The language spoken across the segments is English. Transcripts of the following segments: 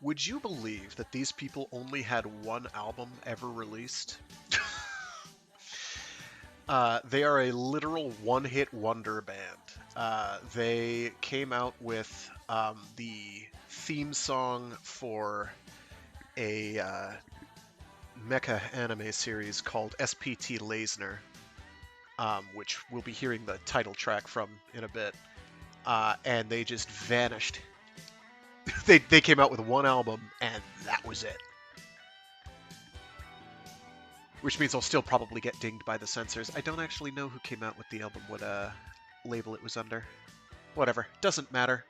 Would you believe that these people only had one album ever released? They are a literal one-hit wonder band. They came out with the theme song for a mecha anime series called SPT Lasner, which we'll be hearing the title track from in a bit. And they just vanished. They came out with one album, and that was it. Which means I'll still probably get dinged by the censors. I don't actually know who came out with the album, what label it was under. Whatever, doesn't matter.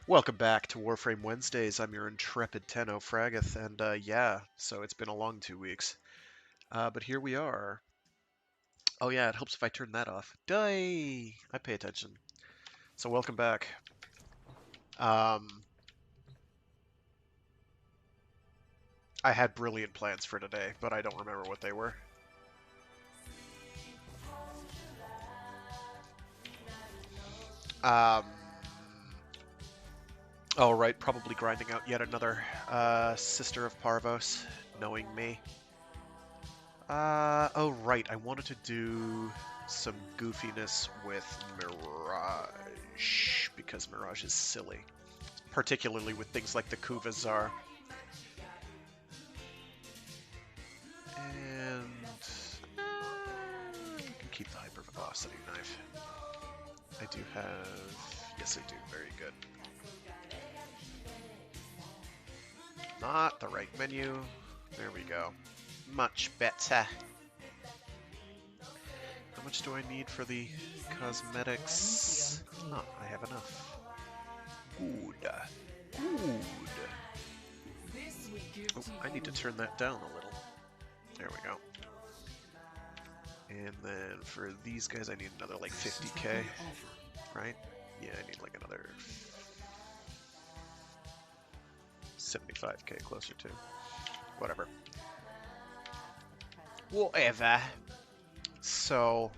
Welcome back to Warframe Wednesdays. I'm your intrepid Tenno Fraggoth, and yeah, so it's been a long 2 weeks. But here we are. Oh yeah, it helps if I turn that off. Die! I pay attention. So welcome back. I had brilliant plans for today, but I don't remember what they were. Oh, right, probably grinding out yet another Sister of Parvos, knowing me. Oh, right, I wanted to do some goofiness with Mirage, because Mirage is silly. Particularly with things like the Kuvazar. And you can keep the hypervelocity knife. I do have... Yes, I do. Very good. Not the right menu. There we go. Much better. How much do I need for the cosmetics? Oh, I have enough. Good. Good. Oh, I need to turn that down a little. There we go. And then for these guys, I need another like 50k, right? Yeah, I need like another 75k closer to. Whatever. Whatever. So,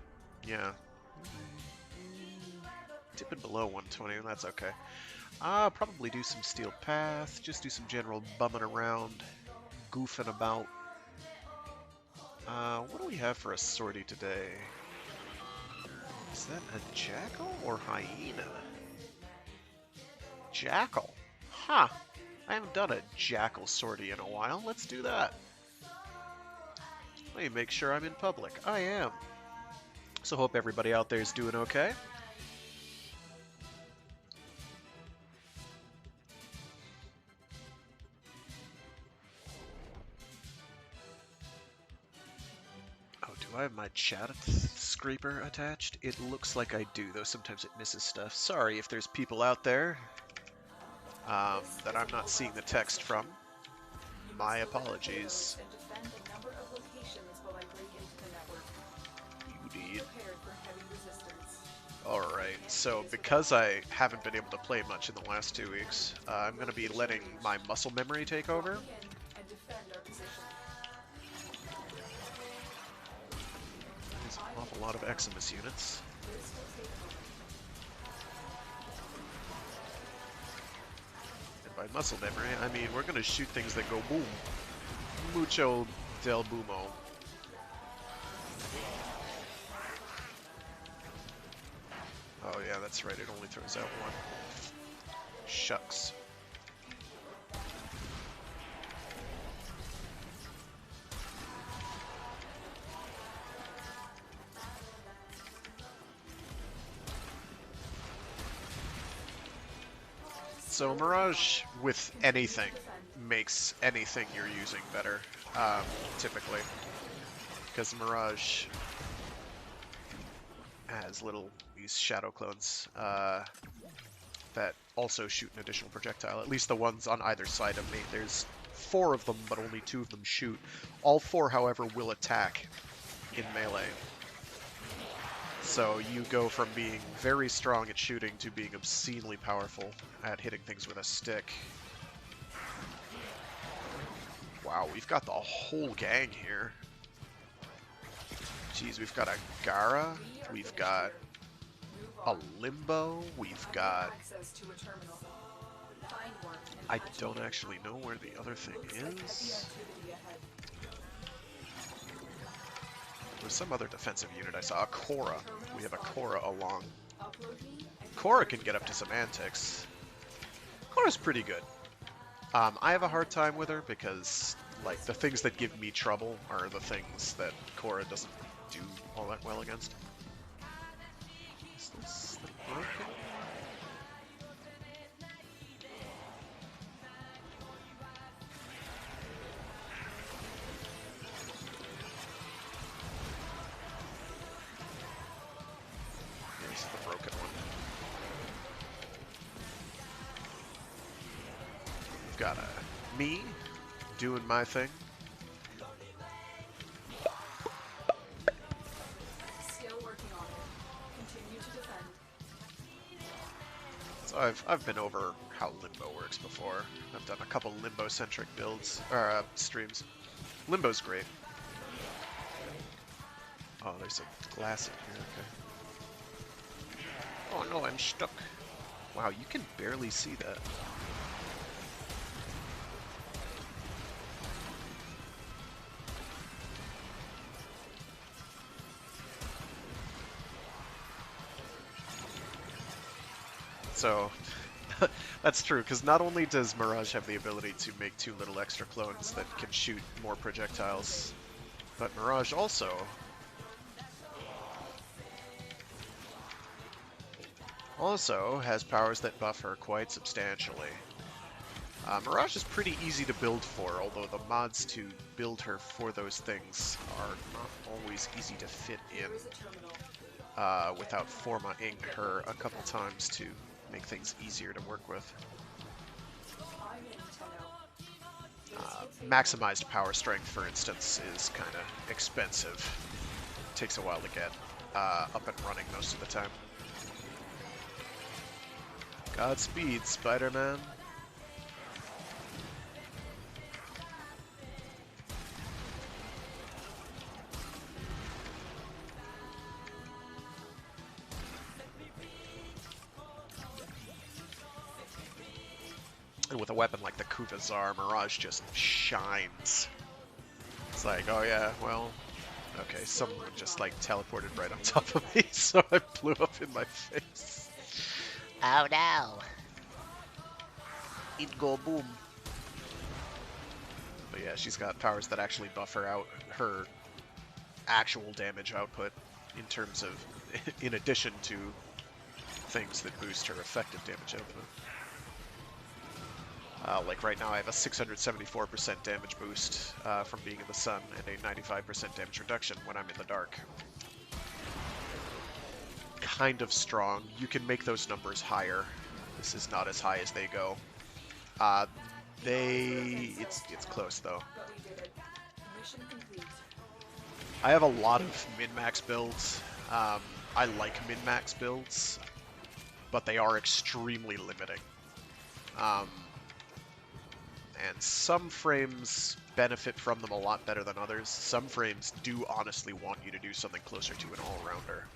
yeah. Dipping below 120, that's okay. I'll probably do some Steel Path, just do some general bumming around, goofing about. What do we have for a sortie today? Is that a jackal or hyena? Jackal. Huh. I haven't done a jackal sortie in a while. Let's do that. Let me make sure I'm in public. I am. So hope everybody out there is doing okay. Do I have my chat scraper attached? It looks like I do, though sometimes it misses stuff. Sorry if there's people out there that I'm not seeing the text from. My apologies. You did. Alright, so because I haven't been able to play much in the last 2 weeks, I'm going to be letting my muscle memory take over. A lot of Eximus units. And by muscle memory, I mean we're gonna shoot things that go boom. Mucho del boomo. Oh yeah, that's right, it only throws out one. Shucks. So Mirage with anything makes anything you're using better, typically. Because Mirage has these shadow clones that also shoot an additional projectile, at least the ones on either side of me. There's 4 of them, but only 2 of them shoot. All 4, however, will attack in melee. So you go from being very strong at shooting to being obscenely powerful at hitting things with a stick. Wow, we've got the whole gang here. Jeez, we've got a Gara, we've got a Limbo, we've got I don't actually know where the other thing is. There's some other defensive unit I saw. A Korra. We have a Korra along. Korra can get up to some antics. Korra's pretty good. I have a hard time with her because, like, the things that give me trouble are the things that Korra doesn't do all that well against. Is this the broken? Here's the broken one. We've got me doing my thing. So I've been over how Limbo works before. I've done a couple Limbo-centric builds, or streams. Limbo's great. Oh, there's a glass in here, okay. Oh no, I'm stuck. Wow, you can barely see that. So, that's true, because not only does Mirage have the ability to make 2 little extra clones that can shoot more projectiles, but Mirage also has powers that buff her quite substantially. Mirage is pretty easy to build for, although the mods to build her for those things are not always easy to fit in without formatting her a couple times to make things easier to work with. Maximized power strength, for instance, is kind of expensive. Takes a while to get up and running most of the time. Godspeed, Spider-Man. And with a weapon like the Kuvazar, Mirage just shines. It's like, oh yeah, well, okay, someone just like teleported right on top of me, so I blew up in my face. Oh no! It go boom. But yeah, she's got powers that actually buff her out, her actual damage output in terms of, in addition to things that boost her effective damage output. Like right now I have a 674% damage boost from being in the sun and a 95% damage reduction when I'm in the dark. Kind of strong. You can make those numbers higher. This is not as high as they go. It's close though. I have a lot of min-max builds. I like min-max builds, but they are extremely limiting. And some frames benefit from them a lot better than others. Some frames do honestly want you to do something closer to an all-rounder.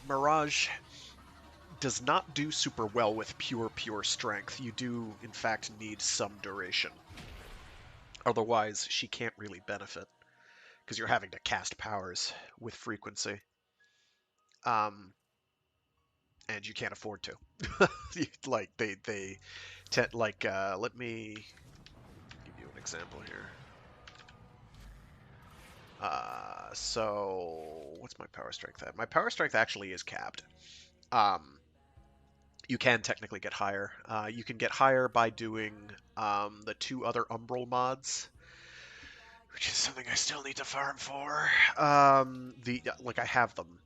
Mirage does not do super well with pure strength. You do, in fact, need some duration. Otherwise, she can't really benefit, because you're having to cast powers with frequency. And you can't afford to. Like, they tend, like, let me give you an example here. So, what's my power strength at? My power strength actually is capped. You can technically get higher. You can get higher by doing the 2 other Umbral mods, which is something I still need to farm for. Like I have them,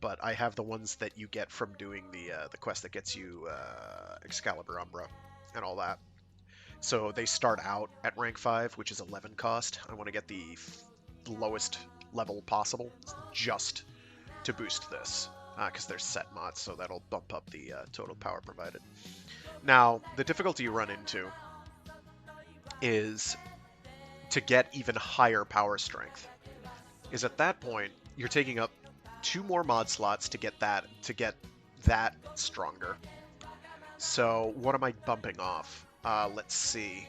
but I have the ones that you get from doing the quest that gets you Excalibur Umbra and all that. So they start out at rank 5, which is 11 cost. I want to get the lowest level possible just to boost this, because there's set mods, so that'll bump up the total power provided. Now, the difficulty you run into is to get even higher power strength. Is at that point you're taking up 2 more mod slots to get that stronger. So what am I bumping off? Let's see.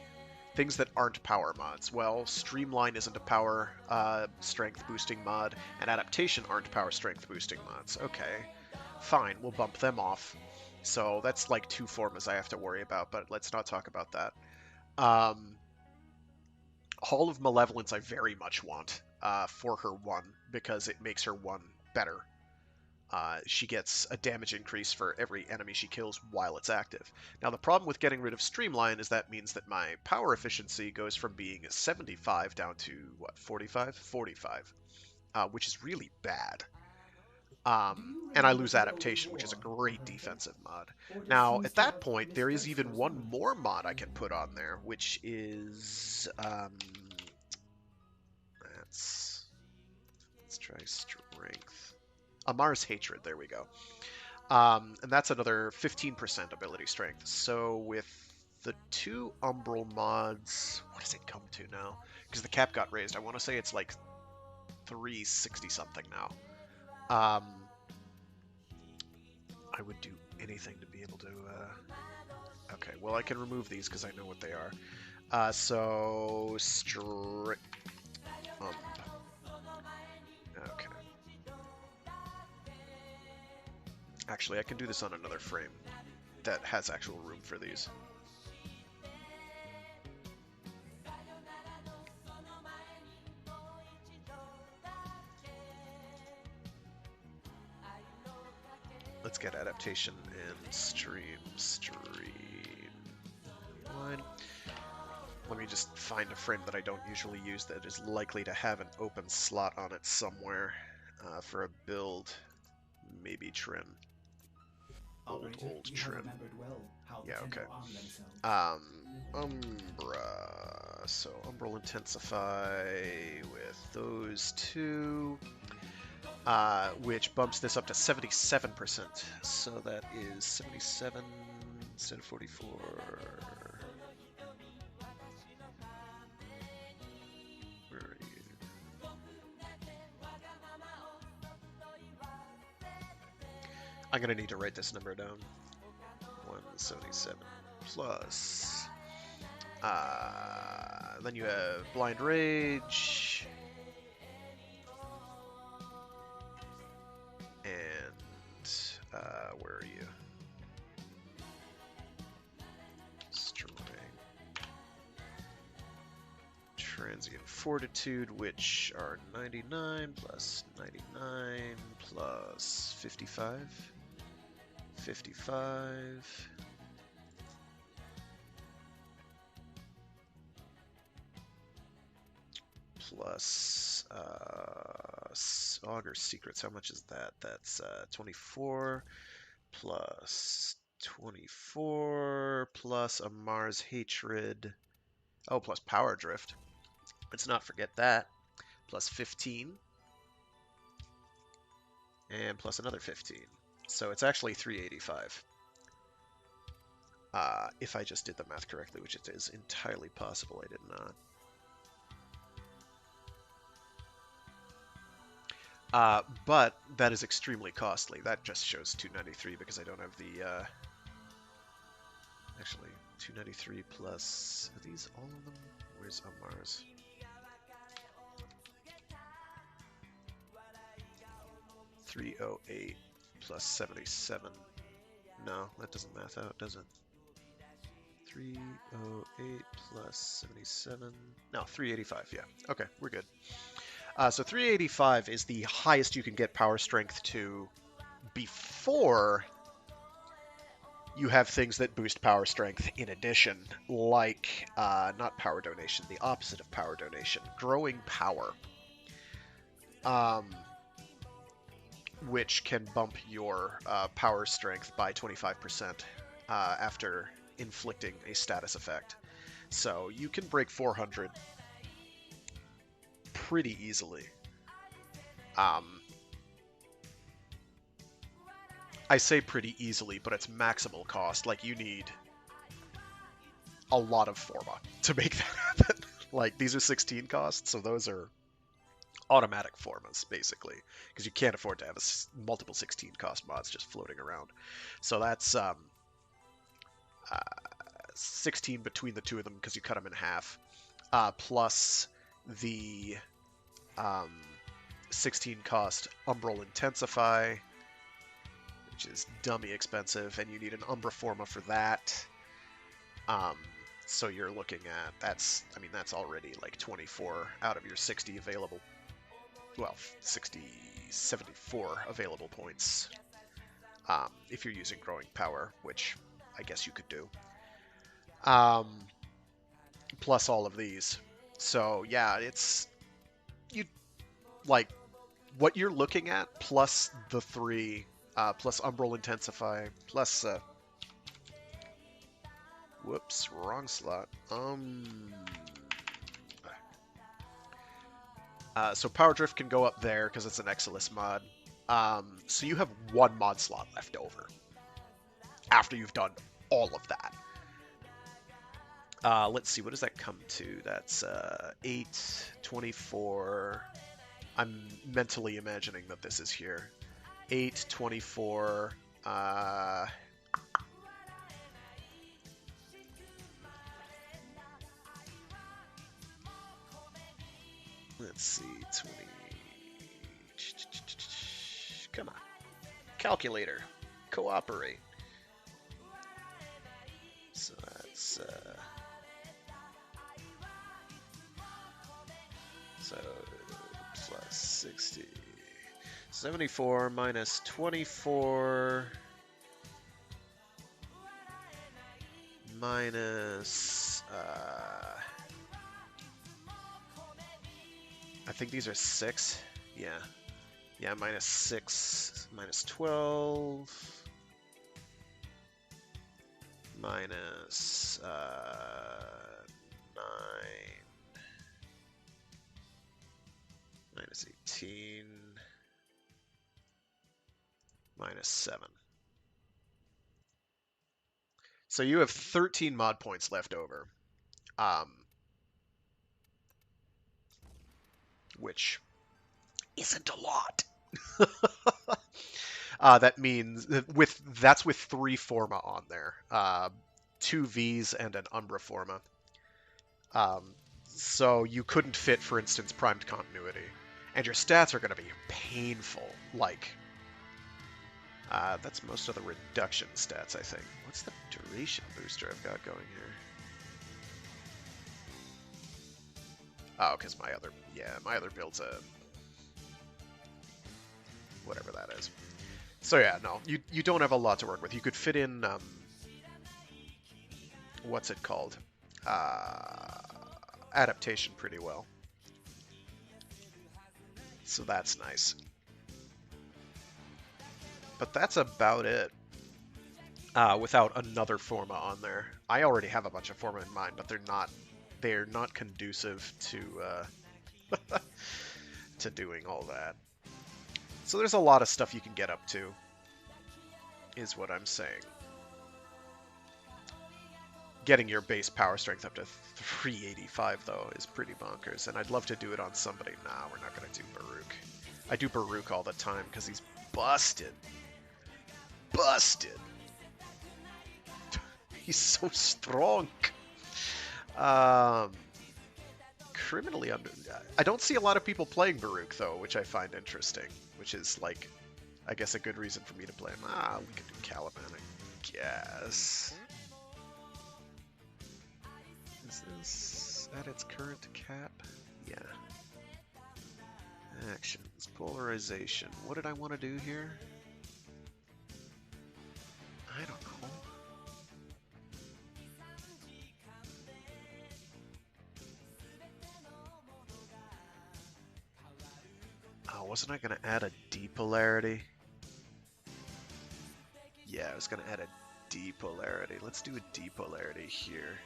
Things that aren't power mods. Well, Streamline isn't a power strength boosting mod, and Adaptation aren't power strength boosting mods. Okay, fine, we'll bump them off. So that's like 2 formas I have to worry about, but let's not talk about that. Hall of Malevolence I very much want for her 1, because it makes her 1 better. She gets a damage increase for every enemy she kills while it's active. Now, the problem with getting rid of Streamline is that means that my power efficiency goes from being 75 down to, what, 45? 45, which is really bad. And I lose Adaptation, which is a great defensive mod. Now, at that point, there is even 1 more mod I can put on there, which is... let's try Strength. Amar's Hatred, there we go. And that's another 15% ability strength. So with the 2 Umbral mods, what does it come to now? Because the cap got raised. I want to say it's like 360 something now. I would do anything to be able to... Okay, well I can remove these because I know what they are. So... Okay. Actually, I can do this on another frame that has actual room for these. Let's get Adaptation and Streamline. Let me just find a frame that I don't usually use that is likely to have an open slot on it somewhere for a build. Maybe Trin. Old Trin. Yeah, okay. Umbra. So Umbral Intensify with those 2. Which bumps this up to 77%. So that is 77 instead of 44. Where are you? I'm going to need to write this number down. 177 plus. Then you have Blind Rage. And where are you? String. Transient Fortitude, which are 99 plus 99 plus 55. 55. Plus Augur Secrets, how much is that? That's 24 plus 24 plus Amar's Hatred. Oh, plus Power Drift. Let's not forget that. Plus 15. And plus another 15. So it's actually 385. If I just did the math correctly, which it is entirely possible I did not. But that is extremely costly. That just shows 293 because I don't have the... Actually, 293 plus... Are these all of them? Where's Amar's? $308 plus 77. No, that doesn't math out, does it? 308 plus 77. No, 385, yeah. Okay, we're good. So 385 is the highest you can get power strength to before you have things that boost power strength in addition, like, not power donation, the opposite of power donation, growing power, which can bump your power strength by 25% after inflicting a status effect. So you can break 400 pretty easily. I say pretty easily, but it's maximal cost. Like, you need a lot of forma to make that happen. Like, these are 16 costs, so those are automatic formas, basically, because you can't afford to have multiple 16 cost mods just floating around. So that's uh, 16 between the two of them because you cut them in half, plus the um, 16 cost Umbral Intensify, which is dummy expensive, and you need an Umbra Forma for that. So you're looking at, that's already like 24 out of your 60 available, well, 60, 74 available points. If you're using Growing Power, which I guess you could do. Plus all of these. So yeah, it's, you, like, what you're looking at, plus the 3, plus Umbral Intensify, plus, whoops, wrong slot. So Power Drift can go up there because it's an Exilus mod. So you have 1 mod slot left over after you've done all of that. Let's see, what does that come to? That's 8, 24. I'm mentally imagining that this is here. 8, 24. Let's see, 20. Come on. Calculator. Cooperate. So that's, so plus 60. 74 minus 24 minus, I think these are 6. Yeah. Yeah, minus 6, minus 12, minus 9, minus 18, minus 7. So you have 13 mod points left over, which isn't a lot. That means that's with 3 Forma on there, 2 Vs and an Umbra Forma. So you couldn't fit, for instance, Primed Continuity, and your stats are going to be painful. Like, that's most of the reduction stats, I think. What's the duration booster I've got going here? Oh, because my other build's a whatever that is. So yeah, no, you don't have a lot to work with. You could fit in, what's it called? Adaptation pretty well. So that's nice. But that's about it. Without another Forma on there. I already have a bunch of Forma in mind, but they're not conducive to to doing all that. So there's a lot of stuff you can get up to, is what I'm saying. Getting your base power strength up to 385, though, is pretty bonkers. And I'd love to do it on somebody. Nah, we're not going to do Baruch. I do Baruch all the time because he's busted. Busted! He's so strong. Criminally under... I don't see a lot of people playing Baruch, though, which I find interesting. Which is, like, I guess a good reason for me to play him. We could do Caliban, I guess. Is this at its current cap? Yeah. Actions. Polarization. What did I want to do here? I don't know. Oh, wasn't I going to add a depolarity? Yeah, I was going to add a depolarity. Let's do a depolarity here.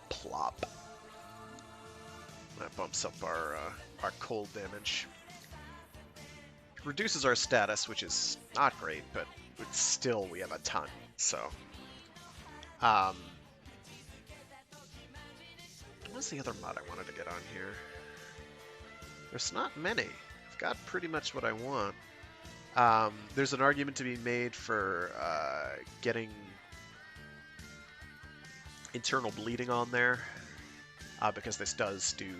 Plop. That bumps up our cold damage. Reduces our status, which is not great, but still we have a ton, so Um, what's the other mod I wanted to get on here? There's not many. I've got pretty much what I want. There's an argument to be made for getting internal bleeding on there, because this does do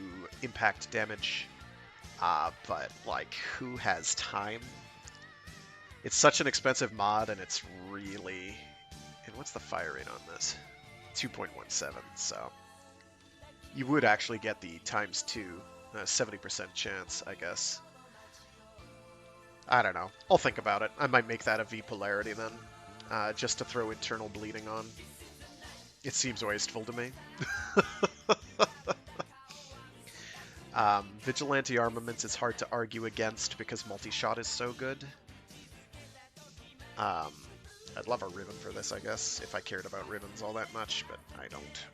impact damage. But, like, who has time? It's such an expensive mod, and it's really... And what's the fire rate on this? 2.17, so... You would actually get the times 2, 70% chance, I guess. I don't know. I'll think about it. I might make that a V polarity then, just to throw internal bleeding on. It seems wasteful to me. Vigilante armaments is hard to argue against because multi-shot is so good. I'd love a ribbon for this, I guess, if I cared about ribbons all that much, but I don't.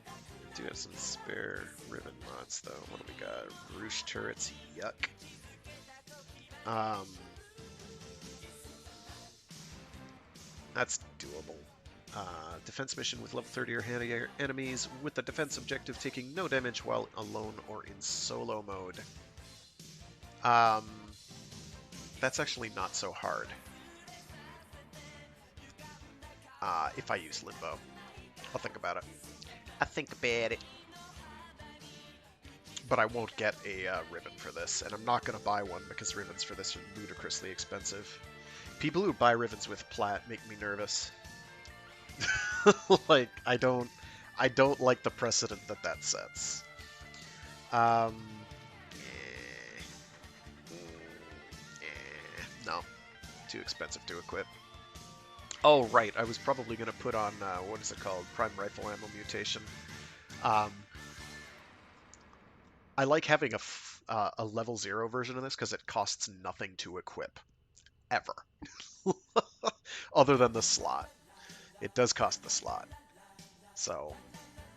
I do have some spare ribbon mods, though. What do we got? Roosh turrets, yuck. That's doable. Defense mission with level 30 or higher enemies, with the defense objective taking no damage while alone or in solo mode. That's actually not so hard. If I use Limbo. I'll think about it. I think about it. But I won't get a ribbon for this, and I'm not going to buy one because ribbons for this are ludicrously expensive. People who buy ribbons with plat make me nervous. Like, I don't like the precedent that sets. No, too expensive to equip. Oh, right, I was probably going to put on, what is it called? Prime Rifle Ammo Mutation. I like having a level 0 version of this because it costs nothing to equip. Ever. Other than the slot. It does cost the slot. So,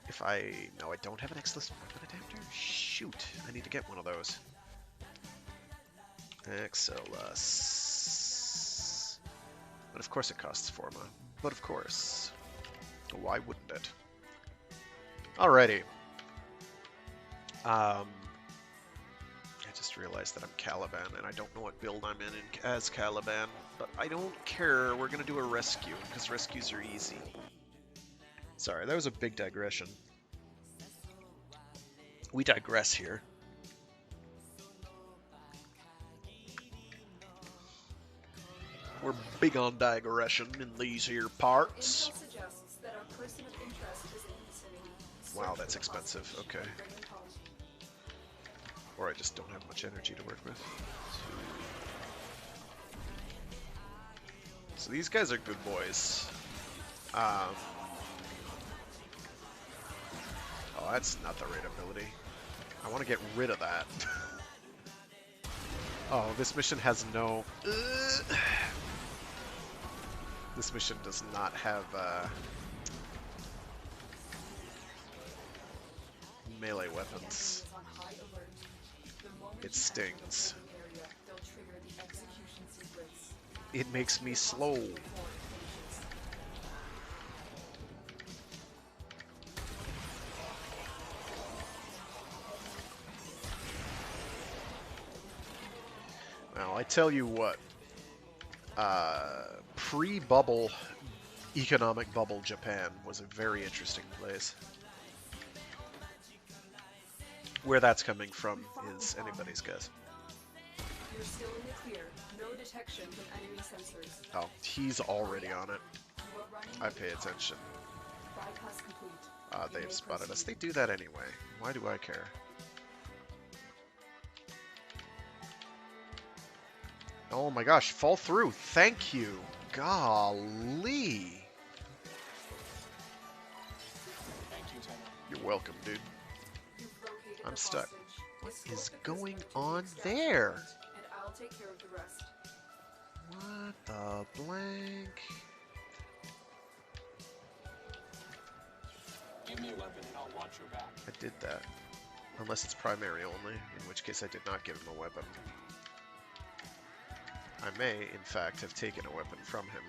if I... No, I don't have an X-list weapon adapter? Shoot, I need to get one of those. XLS. But of course it costs Forma. But of course. Why wouldn't it? Alrighty. I just realized that I'm Caliban, and I don't know what build I'm in as Caliban, but I don't care. We're gonna do a rescue, because rescues are easy. Sorry, that was a big digression. We digress here. We're big on digression in these here parts. Wow, that's expensive. Okay. Or I just don't have much energy to work with. So these guys are good boys. Oh, that's not the right ability. I want to get rid of that. Oh, this mission has no... This mission does not have melee weapons. It stings. It makes me slow. Now, I tell you what, pre-bubble, economic bubble Japan was a very interesting place. Where that's coming from is anybody's guess. You're still in the clear. No detection from enemy sensors. Oh, he's already on it. I pay attention. Bypass complete. They've spotted us. They do that anyway. Why do I care? Oh my gosh, fall through. Thank you. Golly. You're welcome, dude. I'm stuck. What is going on there? And I'll take care of the rest. What the blank? Give me a weapon and I'll watch your back. I did that. Unless it's primary only, in which case I did not give him a weapon. I may, in fact, have taken a weapon from him.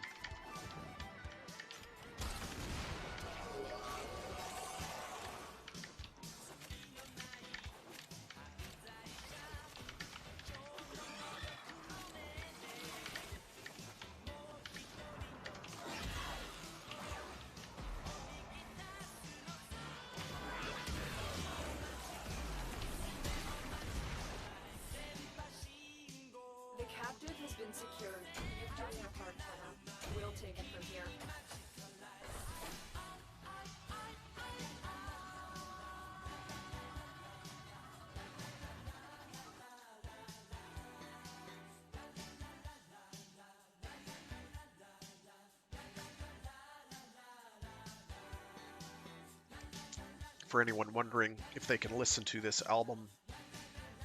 for anyone wondering if they can listen to this album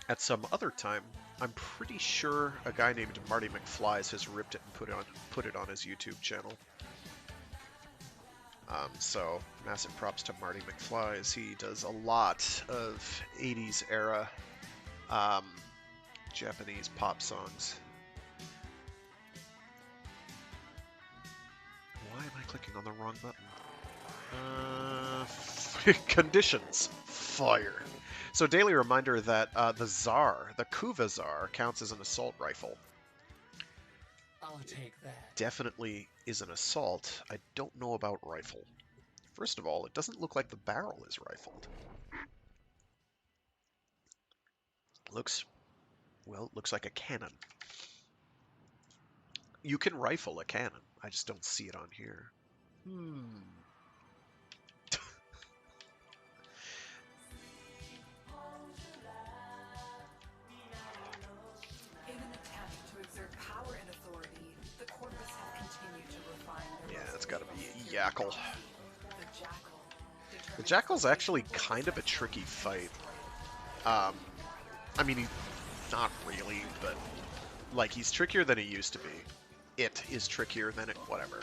at some other time, I'm pretty sure a guy named Marty McFlies has ripped it and put it on his YouTube channel. So massive props to Marty McFlies. He does a lot of 80s era Japanese pop songs. Why am I clicking on the wrong button? Conditions. Fire. So daily reminder that the Tsar, the Kuva Tsar, counts as an assault rifle. I'll take that. Definitely is an assault. I don't know about rifle. First of all, it doesn't look like the barrel is rifled. Looks like a cannon. You can rifle a cannon. I just don't see it on here. In an attempt to exert power and authority, the corpus have continued to refine their Yeah, it's got to be a Jackal. The Jackal. The Jackal's actually kind of a tricky fight. I mean, not really, but like he's trickier than he used to be. It is trickier than it, whatever.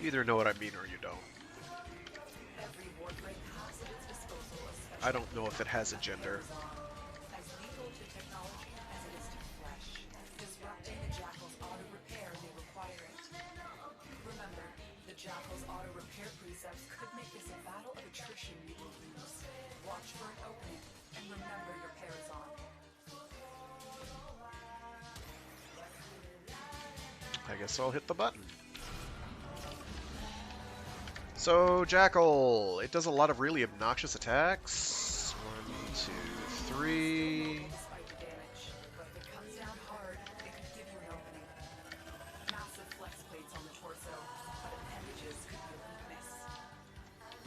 You either know what I mean or you don't. Every Warframe has at its disposal a special I don't know if it has a gender. as lethal to technology as it is to flesh. Disrupting the Jackal's auto-repair may require it. Remember, the Jackal's auto-repair precepts could make this a battle of attrition you will lose. Watch for an opening, and remember your Parazon. I guess I'll hit the button. So, Jackal, it does a lot of really obnoxious attacks. 1, 2, 3. Despite the damage, but if it comes down hard, it could give you an opening. Massive flex plates on the torso, but appendages could be a weakness.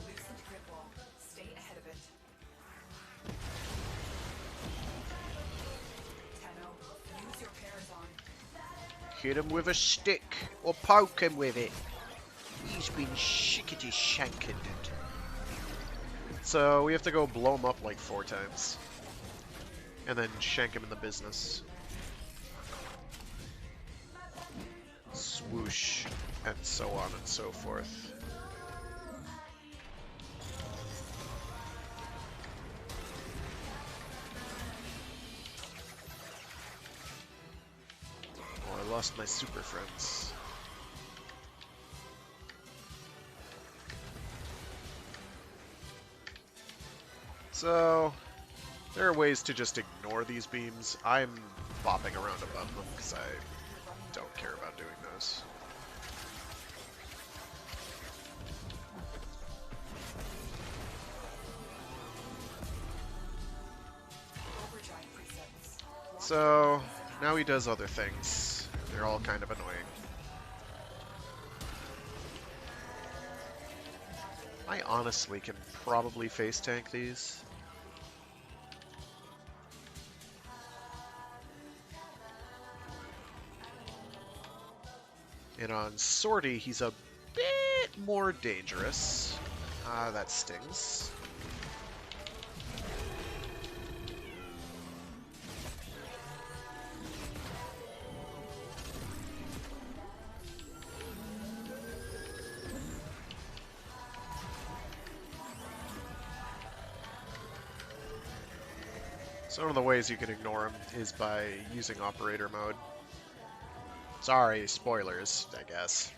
Loosened grip wall. Stay ahead of it. Tenno, use your Parazon. Hit him with a stick, or poke him with it. He's been shickety shankened. So we have to go blow him up like 4 times. And then shank him in the business. Swoosh, and so on and so forth. Oh, I lost my super friends. So, there are ways to just ignore these beams. I'm bopping around above them because I don't care about doing those. Overdrive presets. So, now he does other things. They're all kind of annoying. I honestly can probably face tank these. And on Sortie, he's a bit more dangerous. That stings. So one of the ways you can ignore him is by using operator mode. Sorry, spoilers, I guess.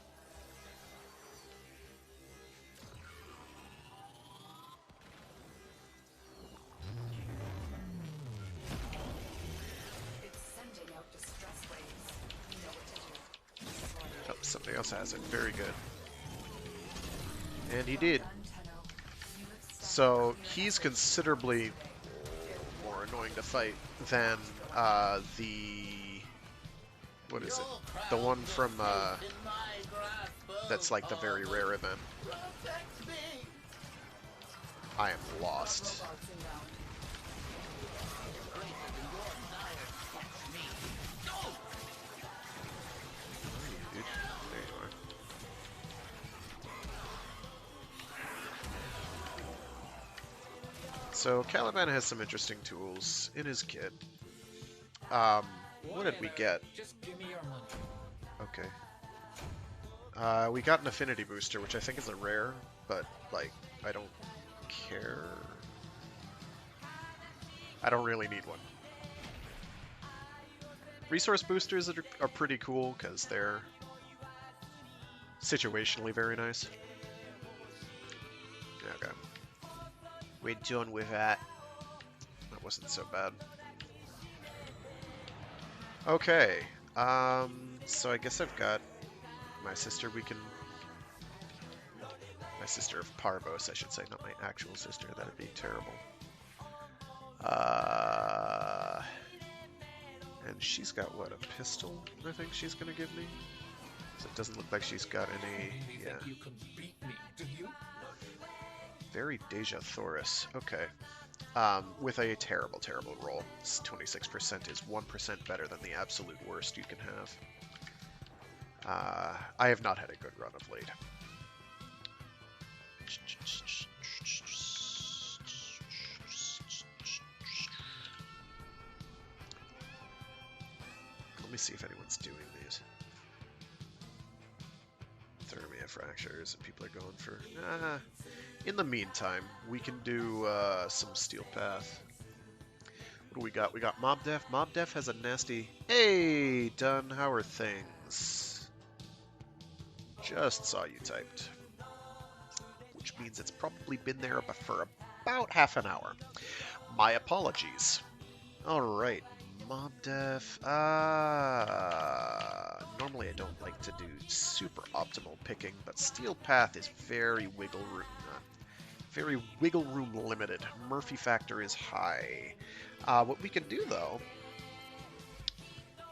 It's sending out distress waves. You know what to do. Oh, somebody else has it. Very good. And he did. Done, Tenno. You have So he's considerably more annoying to fight than the... What is it? The one from, that's like the very rare event. I am lost. robots inbound. Dude, there you are. So Caliban has some interesting tools in his kit. What did we get? Just give me your money. Okay. We got an affinity booster, which I think is a rare, but, like, I don't care. I don't really need one. Resource boosters are pretty cool, because they're situationally very nice. Okay. We're done with that. That wasn't so bad. Okay. So I guess I've got my sister my sister of Parvos, I should say, not my actual sister. That'd be terrible. And she's got, what, a pistol, I think she's gonna give me? So it doesn't look like she's got any, yeah. You can beat me, do you? Very Deja Thoris, okay. With a terrible, terrible roll. 26% is 1% better than the absolute worst you can have. I have not had a good run of late. Let me see if anyone's doing these. Thermia fractures, and people are going for... in the meantime, we can do some Steel Path. What do we got? We got Mob Def. Mob Def has a nasty... Hey, Dunn, how are things? Just saw you typed. Which means it's probably been there for about half an hour. My apologies. Alright, Mob Def. Normally I don't like to do super optimal picking, but Steel Path is very wiggle room limited. Murphy factor is high. What we can do, though,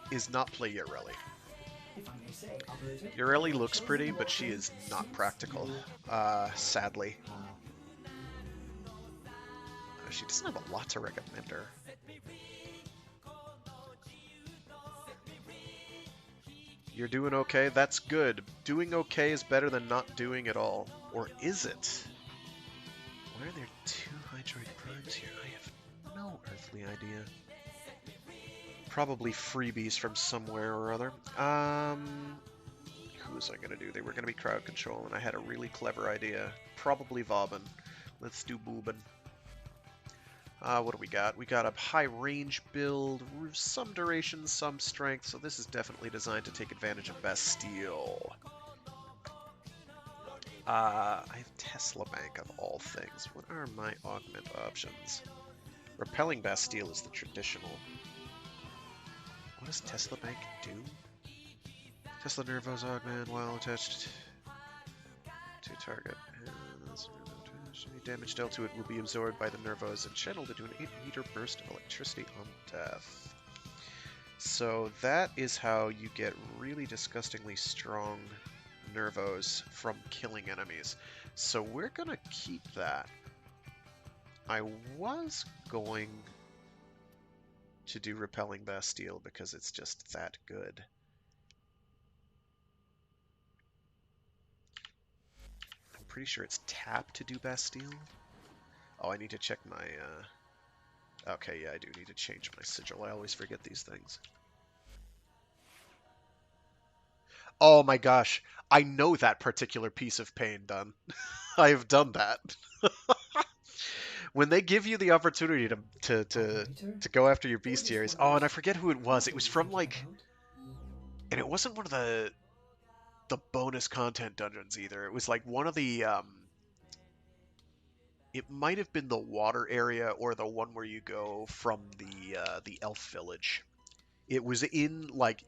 is not play Yareli. Yareli looks pretty, but she is not practical, sadly. She doesn't have a lot to recommend her. You're doing okay? That's good. Doing okay is better than not doing at all. Or is it? Why are there 2 Hydroid Primes here? I have no earthly idea. Probably freebies from somewhere or other. Who was I going to do? They were going to be crowd control, and I had a really clever idea. Probably Vauban. Let's do Boobin. What do we got? We got a high range build, some duration, some strength, so this is definitely designed to take advantage of Bastille. I have Tesla Bank of all things. What are my augment options? Repelling Bastille is the traditional. What does Tesla Bank do? Tesla Nervos augment while attached to target. Any damage dealt to it will be absorbed by the Nervos and channeled into an 8-meter burst of electricity on death. So that is how you get really disgustingly strong Nervos from killing enemies. So we're gonna keep that. I was going to do Repelling Bastille because it's just that good. I'm pretty sure it's tap to do Bastille. Oh, I need to check my, Okay, yeah, I do need to change my sigil. I always forget these things. Oh my gosh, I know that particular piece of pain done. I have done that. When they give you the opportunity to go after your bestiaries. Oh, and I forget who it was. It was from, like... And it wasn't one of the bonus content dungeons either. It was like one of the... It might have been the water area or the one where you go from the elf village. It was in like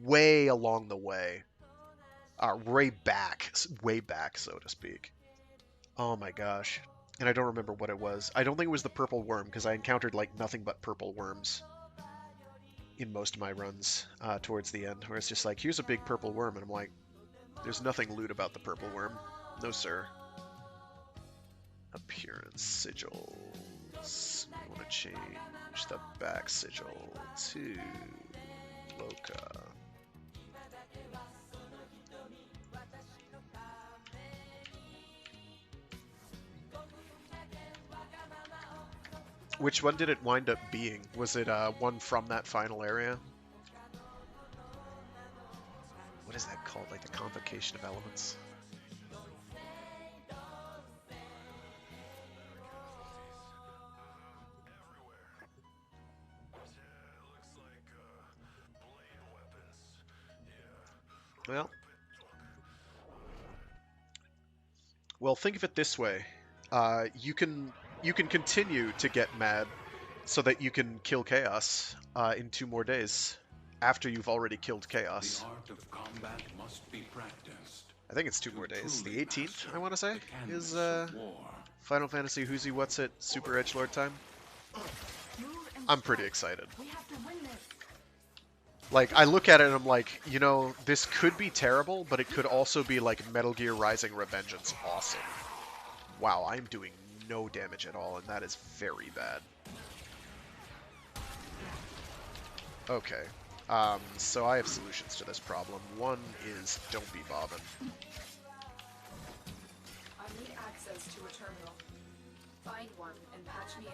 way along the way, way back, so to speak. Oh my gosh, and I don't remember what it was. I don't think it was the purple worm because I encountered like nothing but purple worms in most of my runs towards the end, where it's just like, here's a big purple worm, and I'm like, there's nothing loot about the purple worm, no sir. Appearance sigils. We want to change the back sigil to Loka. Which one did it wind up being? Was it one from that final area? What is that called? Like the convocation of elements? Well, think of it this way. You can continue to get mad so that you can kill Chaos in 2 more days after you've already killed Chaos. The art of combat must be practiced. I think it's 2 more days. The Truly 18th, master I want to say, the canvas is of war. Final Fantasy Who's He What's It Super Edgelord time. Move and I'm pretty strike. excited. We have to win this. Like, I look at it and I'm like, you know, this could be terrible, but it could also be like Metal Gear Rising Revengeance awesome. Wow, I'm doing no damage at all, and that is very bad. Okay. So I have solutions to this problem. One is don't be bobbing. I need access to a terminal. Find one and patch me in.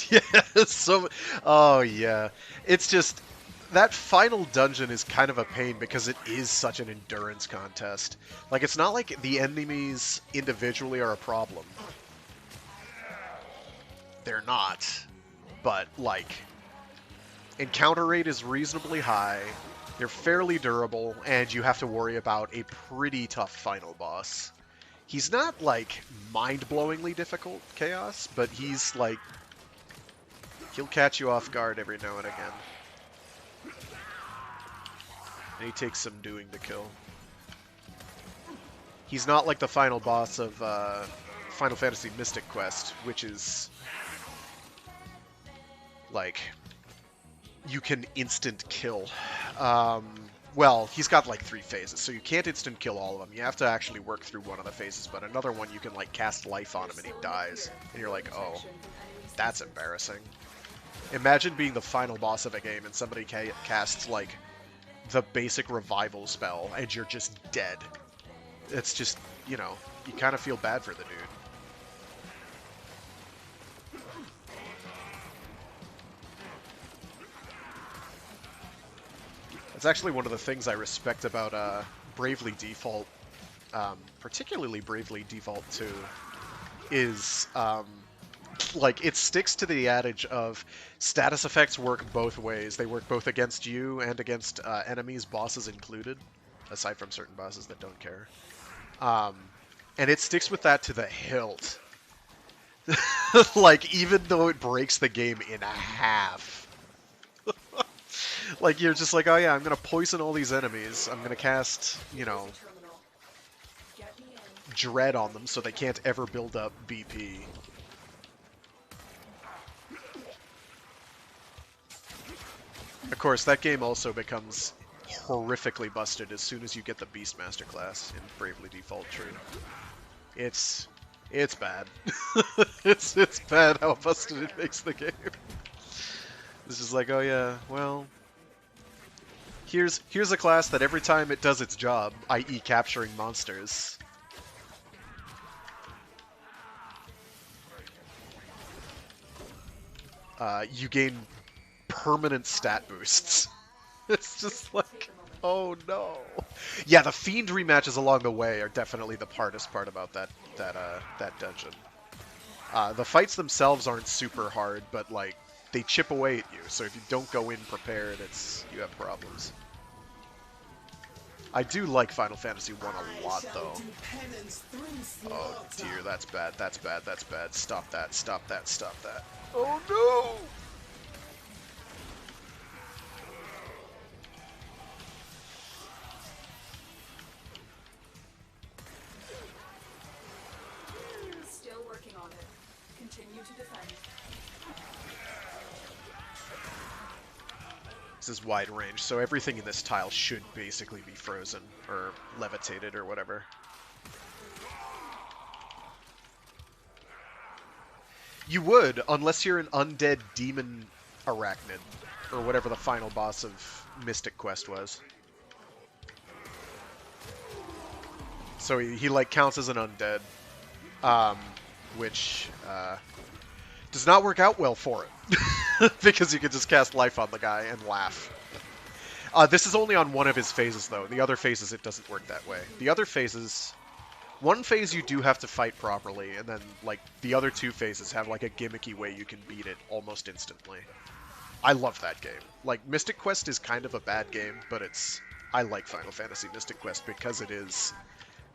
Yeah, so... Oh, yeah. It's just... That final dungeon is kind of a pain because it is such an endurance contest. Like, it's not like the enemies individually are a problem. They're not. But, like... Encounter rate is reasonably high, they're fairly durable, and you have to worry about a pretty tough final boss. He's not, like, mind-blowingly difficult, Chaos, but he's, like... He'll catch you off guard every now and again. And he takes some doing to kill. He's not like the final boss of Final Fantasy Mystic Quest, which is... like... you can instant kill. Well, he's got like 3 phases, so you can't instant kill all of them. You have to actually work through one of the phases, but another one you can like cast life on him and he dies. And you're like, oh, that's embarrassing. Imagine being the final boss of a game and somebody casts like the basic revival spell and you're just dead. It's just, you know, you kind of feel bad for the dude. That's actually one of the things I respect about Bravely Default, particularly Bravely Default 2, is like it sticks to the adage of status effects work both ways. They work both against you and against enemies, bosses included, aside from certain bosses that don't care. And it sticks with that to the hilt. Like, even though it breaks the game in half. Like, you're just like, oh yeah, I'm gonna poison all these enemies. I'm gonna cast, you know, Terminal. Get me in. dread on them so they can't ever build up BP. Of course, that game also becomes horrifically busted as soon as you get the Beastmaster class in Bravely Default 2. It's bad. it's bad how busted it makes the game. It's just like, oh yeah, well, here's a class that every time it does its job, i.e. capturing monsters, you gain permanent stat boosts. It's just like, oh no. Yeah, the Fiend rematches along the way are definitely the hardest part about that dungeon. The fights themselves aren't super hard, but like they chip away at you. So if you don't go in prepared, you have problems. I do like Final Fantasy 1 a lot, though. Oh dear, that's bad. That's bad. That's bad. Stop that. Stop that. Stop that. Oh no! Still working on it. Continue to defend. This is wide range, so everything in this tile should basically be frozen, or levitated, or whatever. You would, unless you're an undead demon arachnid, or whatever the final boss of Mystic Quest was. So he like counts as an undead, which does not work out well for it because you can just cast life on the guy and laugh. This is only on one of his phases though. The other phases it doesn't work that way. The other phases, one phase you do have to fight properly, and then like the other two phases have like a gimmicky way you can beat it almost instantly. I love that game. Like Mystic Quest is kind of a bad game, but I like Final Fantasy Mystic Quest because it is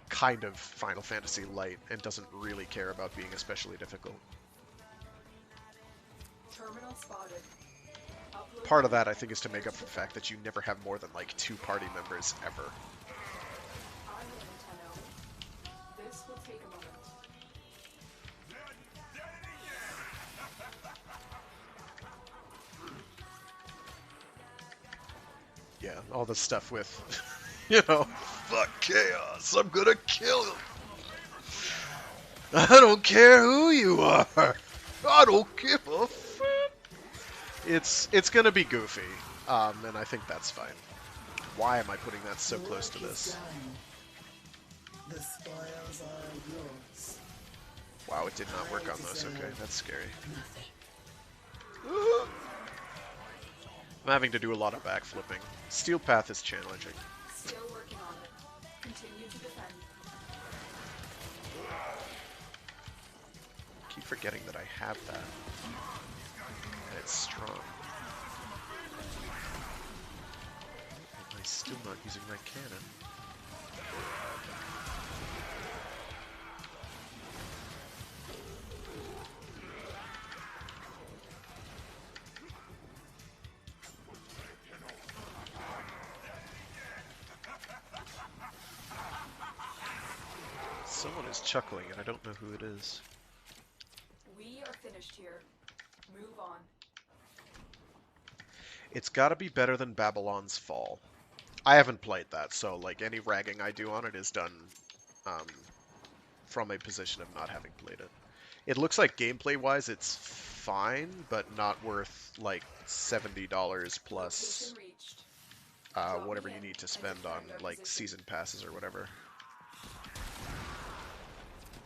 kind of Final Fantasy light and doesn't really care about being especially difficult. Terminal spotted. Upload Part of that, I think, is to make up for the fact that you never have more than like 2 party members ever. I'm in Nintendo. This will take a moment. Yeah, all the stuff with, you know, fuck chaos, I'm gonna kill him. I don't care who you are. I don't give a fuck. It's gonna be goofy, and I think that's fine. Why am I putting that so close to this? The spoils are yours. Wow, it did not work on those. Okay, that's scary. Nothing. I'm having to do a lot of backflipping. Steel Path is challenging. Still working on it. Continue to defend. Keep forgetting that I have that. And it's strong. Am I still not using my cannon? Someone is chuckling and I don't know who it is. We are finished here. Move on. It's gotta be better than Babylon's Fall. I haven't played that, so like any ragging I do on it is done from a position of not having played it. It looks like gameplay-wise it's fine, but not worth like $70 plus Location reached. whatever you need to spend on like season passes or whatever.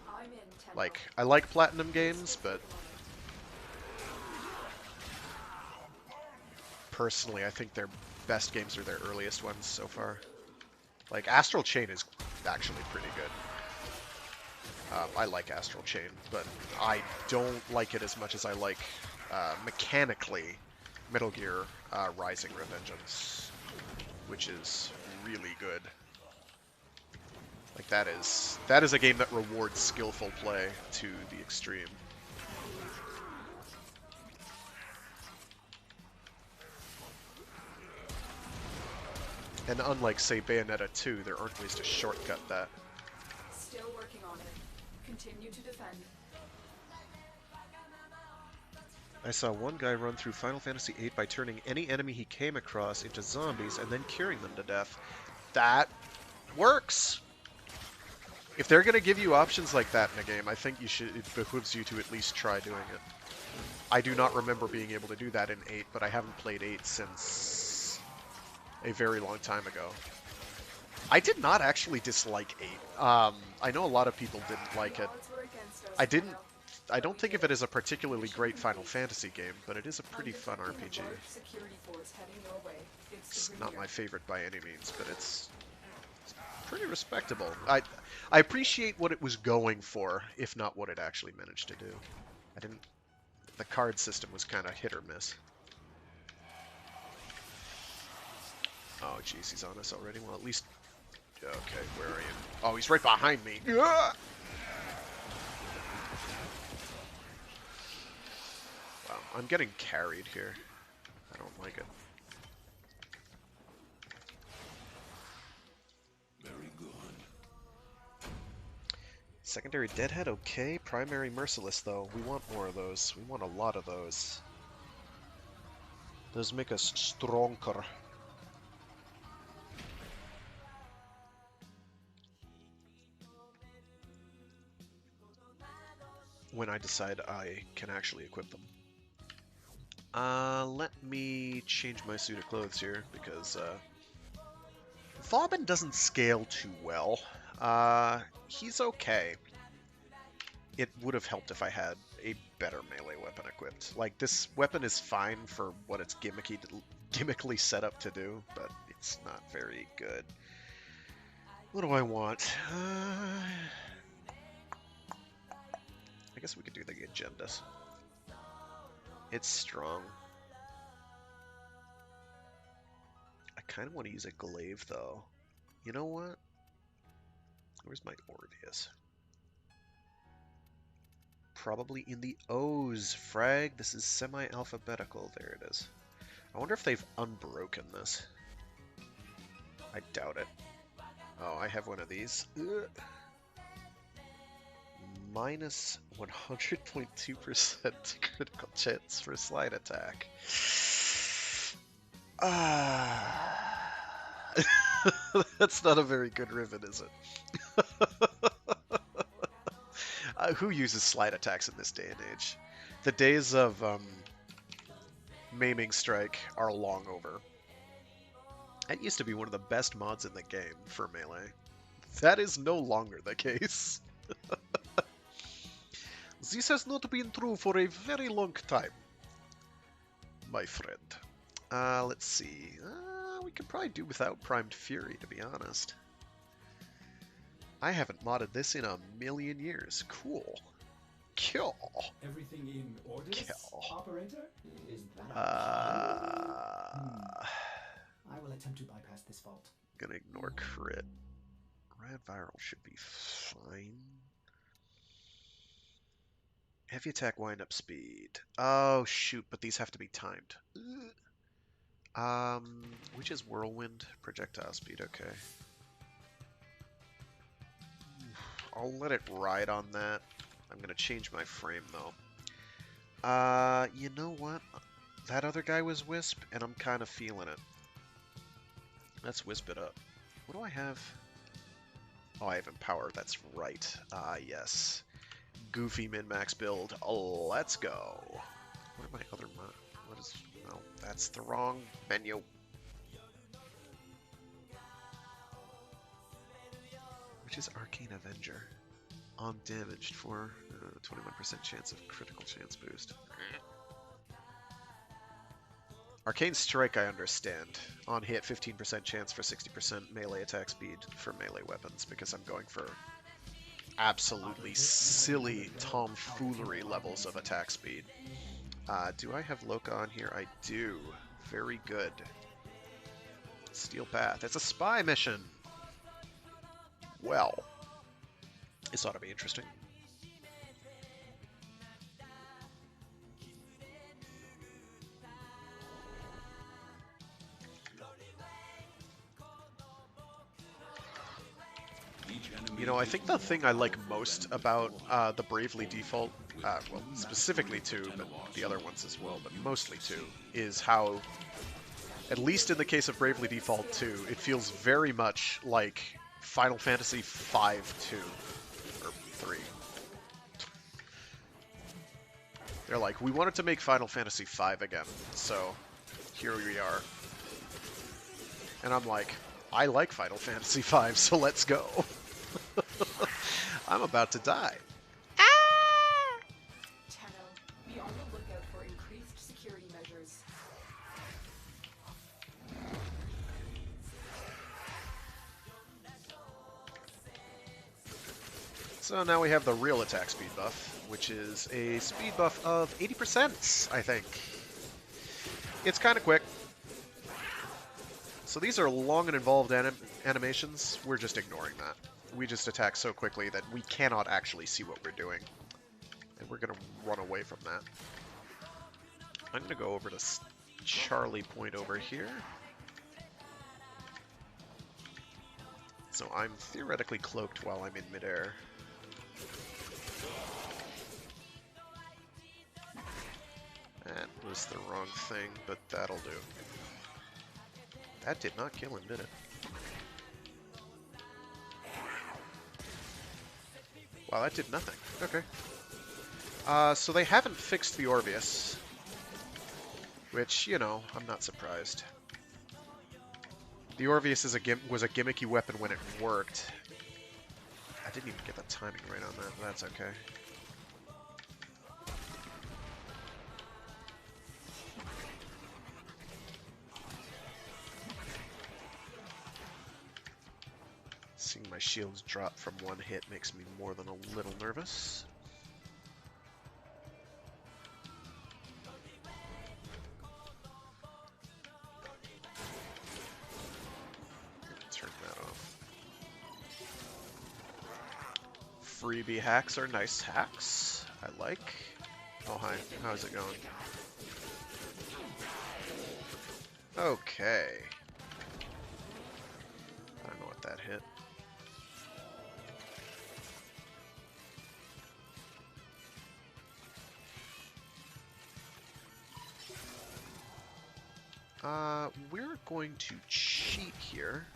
I'm in tempo. Like, I like Platinum games, but personally I think their best games are their earliest ones so far. Like, Astral Chain is actually pretty good. I like Astral Chain, but I don't like it as much as I like, mechanically, Metal Gear Rising: Revengeance, which is really good. Like, that is a game that rewards skillful play to the extreme. And unlike, say, Bayonetta 2, there aren't ways to shortcut that. Still working on it. Continue to defend. I saw one guy run through Final Fantasy VIII by turning any enemy he came across into zombies and then curing them to death. That works! If they're going to give you options like that in a game, I think it behooves you to at least try doing it. I do not remember being able to do that in 8, but I haven't played 8 since a very long time ago. I did not actually dislike 8. I know a lot of people didn't like it. Odds were against us, I didn't. Nintendo. I don't think of it as a particularly great Final Fantasy game, but it is a pretty fun RPG. Security force heading your way. It's not my favorite by any means, but it's pretty respectable. I appreciate what it was going for, if not what it actually managed to do. The card system was kind of hit or miss. Oh, jeez, he's on us already. Well, at least... Okay, where are you? Oh, he's right behind me. Ah! Wow, I'm getting carried here. I don't like it. Very good. Secondary Deadhead, okay. Primary Merciless, though. We want more of those. We want a lot of those. Those make us stronger. When I decide I can actually equip them. Let me change my suit of clothes here, because, Vauban doesn't scale too well. He's okay. It would have helped if I had a better melee weapon equipped. Like, this weapon is fine for what it's gimmickly set up to do, but it's not very good. What do I want? I guess we could do the agendas. It's strong. I kind of want to use a glaive, though. You know what? Where's my Orvius? Probably in the O's, Frag. This is semi-alphabetical. There it is. I wonder if they've unbroken this. I doubt it. Oh, I have one of these. Ugh. Minus 100.2% critical chance for slide attack. That's not a very good ribbon, is it? Who uses slide attacks in this day and age? The days of maiming strike are long over. That used to be one of the best mods in the game for melee. That is no longer the case. This has not been true for a very long time, my friend. Let's see. We could probably do without Primed Fury, to be honest. I haven't modded this in a million years. Cool. Kill. Everything in order, operator? Is that I will attempt to bypass this fault. Gonna ignore crit. Rad Viral should be fine. Heavy attack wind-up speed. Oh, shoot, but these have to be timed. Which is Whirlwind? Projectile speed, okay. I'll let it ride on that. I'm gonna change my frame, though. You know what? That other guy was Wisp, and I'm kind of feeling it. Let's Wisp it up. What do I have? Oh, I have Empower, that's right. Yes. Goofy min-max build. Oh, let's go. What are my other what is... No, that's the wrong menu. Which is Arcane Avenger. Undamaged for 21% chance of critical chance boost. Arcane Strike I understand. On hit, 15% chance for 60% melee attack speed for melee weapons, because I'm going for absolutely silly tomfoolery levels of attack speed. Do I have Loka on here? I do. Very good. Steel Path. It's a spy mission! Well, this ought to be interesting. You know, I think the thing I like most about the Bravely default, well, specifically 2, but the other ones as well, but mostly 2, is how, at least in the case of Bravely Default 2, it feels very much like Final Fantasy V 2, or 3. They're like, we wanted to make Final Fantasy V again, so here we are. And I'm like, I like Final Fantasy V, so let's go. I'm about to die. Tenno, be on the lookout for increased security measures. So now we have the real attack speed buff, which is a speed buff of 80%, I think. It's kind of quick. So these are long and involved animations. We're just ignoring that. We just attack so quickly that we cannot actually see what we're doing. And we're going to run away from that. I'm going to go over to Charlie Point over here. So I'm theoretically cloaked while I'm in midair. That was the wrong thing, but that'll do. That did not kill him, did it? Wow, that did nothing. Okay. So they haven't fixed the Orvius. Which, you know, I'm not surprised. The Orpheus was a gimmicky weapon when it worked. I didn't even get the timing right on that, but that's okay. Seeing my shields drop from one hit makes me more than a little nervous. Turn that off. Freebie hacks are nice hacks. I like. Oh, hi. How's it going? Okay. I don't know what that hit. We're going to cheat here.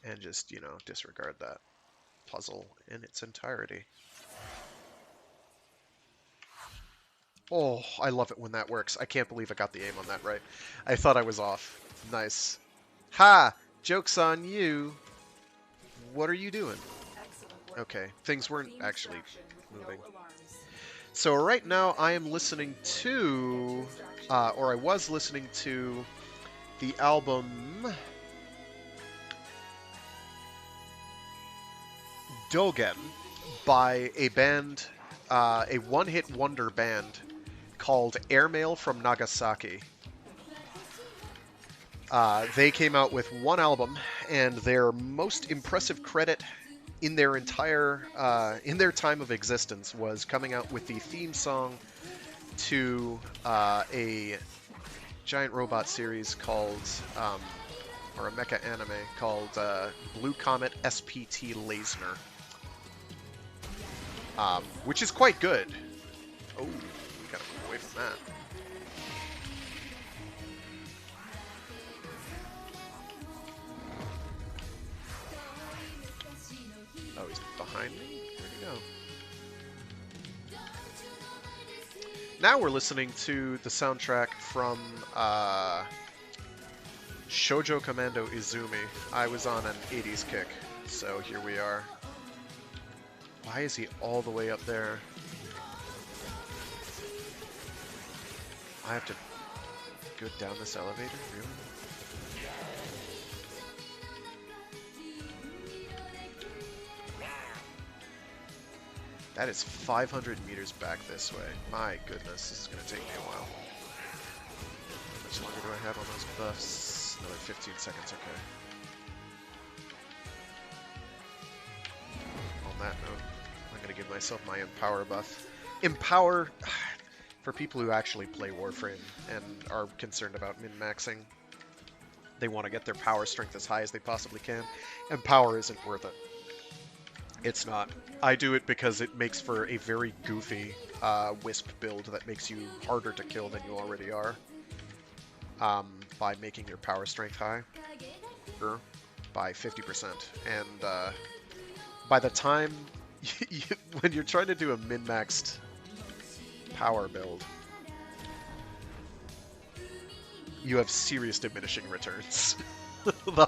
And just, you know, disregard that puzzle in its entirety. Oh, I love it when that works. I can't believe I got the aim on that right. I thought I was off. Nice. Ha! Joke's on you. What are you doing? Okay, things weren't actually moving. So right now I am listening to, or I was listening to, the album Dogen by a band, a one-hit wonder band called Airmail from Nagasaki. They came out with one album, and their most impressive credit in their entire, in their time of existence was coming out with the theme song to a giant robot series called, or a mecha anime called Blue Comet SPT Lasner, which is quite good. Oh, we gotta move away from that. Oh, he's behind me? Where'd he go? Now we're listening to the soundtrack from Shoujo Commando Izumi. I was on an 80s kick, so here we are. Why is he all the way up there? I have to go down this elevator? Really? That is 500 meters back this way. My goodness, this is going to take me a while. How much longer do I have on those buffs? Another 15 seconds, okay. On that note, I'm going to give myself my Empower buff. Empower, for people who actually play Warframe and are concerned about min-maxing, they want to get their power strength as high as they possibly can. Empower isn't worth it. It's not. I do it because it makes for a very goofy Wisp build that makes you harder to kill than you already are. By making your power strength higher by 50%. And by the time, when you're trying to do a min-maxed power build, you have serious diminishing returns. the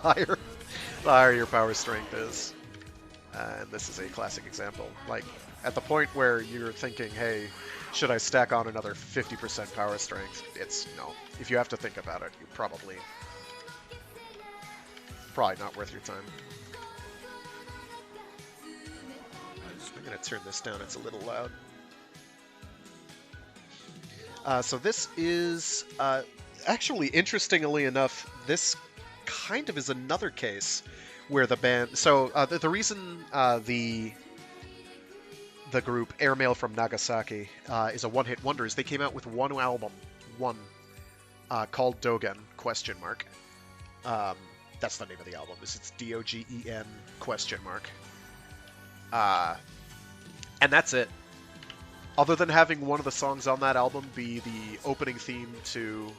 higher your power strength is. And this is a classic example. Like, at the point where you're thinking, hey, should I stack on another 50% power strength? It's no. If you have to think about it, you're probably not worth your time. I'm going to turn this down. It's a little loud. So this is, actually, interestingly enough, this kind of is another case where the band... So, the reason the group Airmail from Nagasaki is a one-hit wonder is they came out with one album, called Dogen, ? That's the name of the album. It's D-O-G-E-N ? And that's it. Other than having one of the songs on that album be the opening theme to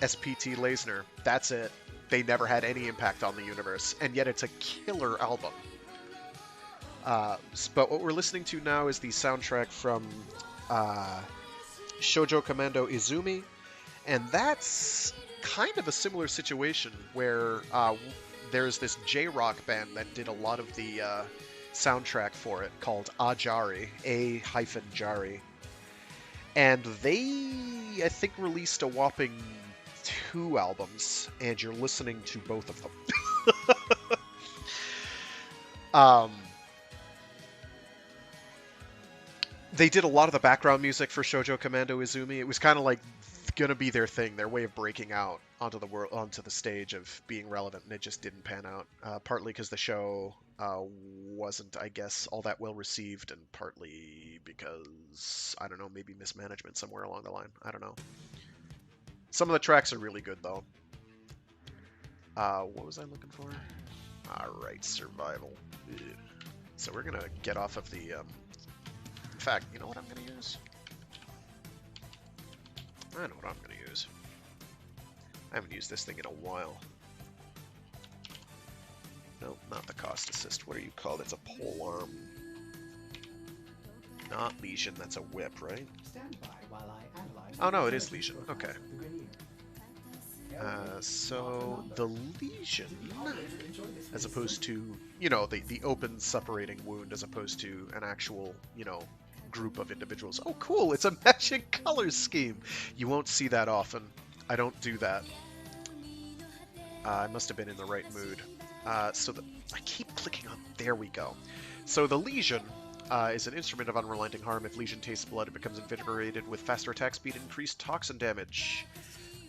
SPT Lasner, that's it. They never had any impact on the universe, and yet it's a killer album. But what we're listening to now is the soundtrack from Shoujo Commando Izumi, and that's kind of a similar situation where there's this J-rock band that did a lot of the soundtrack for it called Ajari, A-Jari. And they, I think, released a whopping 2 albums, and you're listening to both of them. They did a lot of the background music for Shoujo Commando Izumi. It was kind of like gonna be their thing, their way of breaking out onto the stage of being relevant, and it just didn't pan out. Partly because the show wasn't, I guess, all that well received, and partly because, I don't know, maybe mismanagement somewhere along the line. I don't know. Some of the tracks are really good, though. What was I looking for? Alright, survival. Ugh. So we're gonna get off of the... In fact, you know what I'm gonna use? I know what I'm gonna use. I haven't used this thing in a while. No, not the cost assist. What do you call it? It's a pole arm. Not Legion, that's a whip, right? Stand by while I analyze Oh no, it the is Legion. Okay. the Grenier. So the Legion, as opposed to, you know, the open separating wound, as opposed to an actual, you know, group of individuals. Oh, cool! It's a matching color scheme. You won't see that often. I don't do that. I must have been in the right mood. I keep clicking on. There we go. So the Legion is an instrument of unrelenting harm. If Legion tastes blood, it becomes invigorated with faster attack speed and increased toxin damage.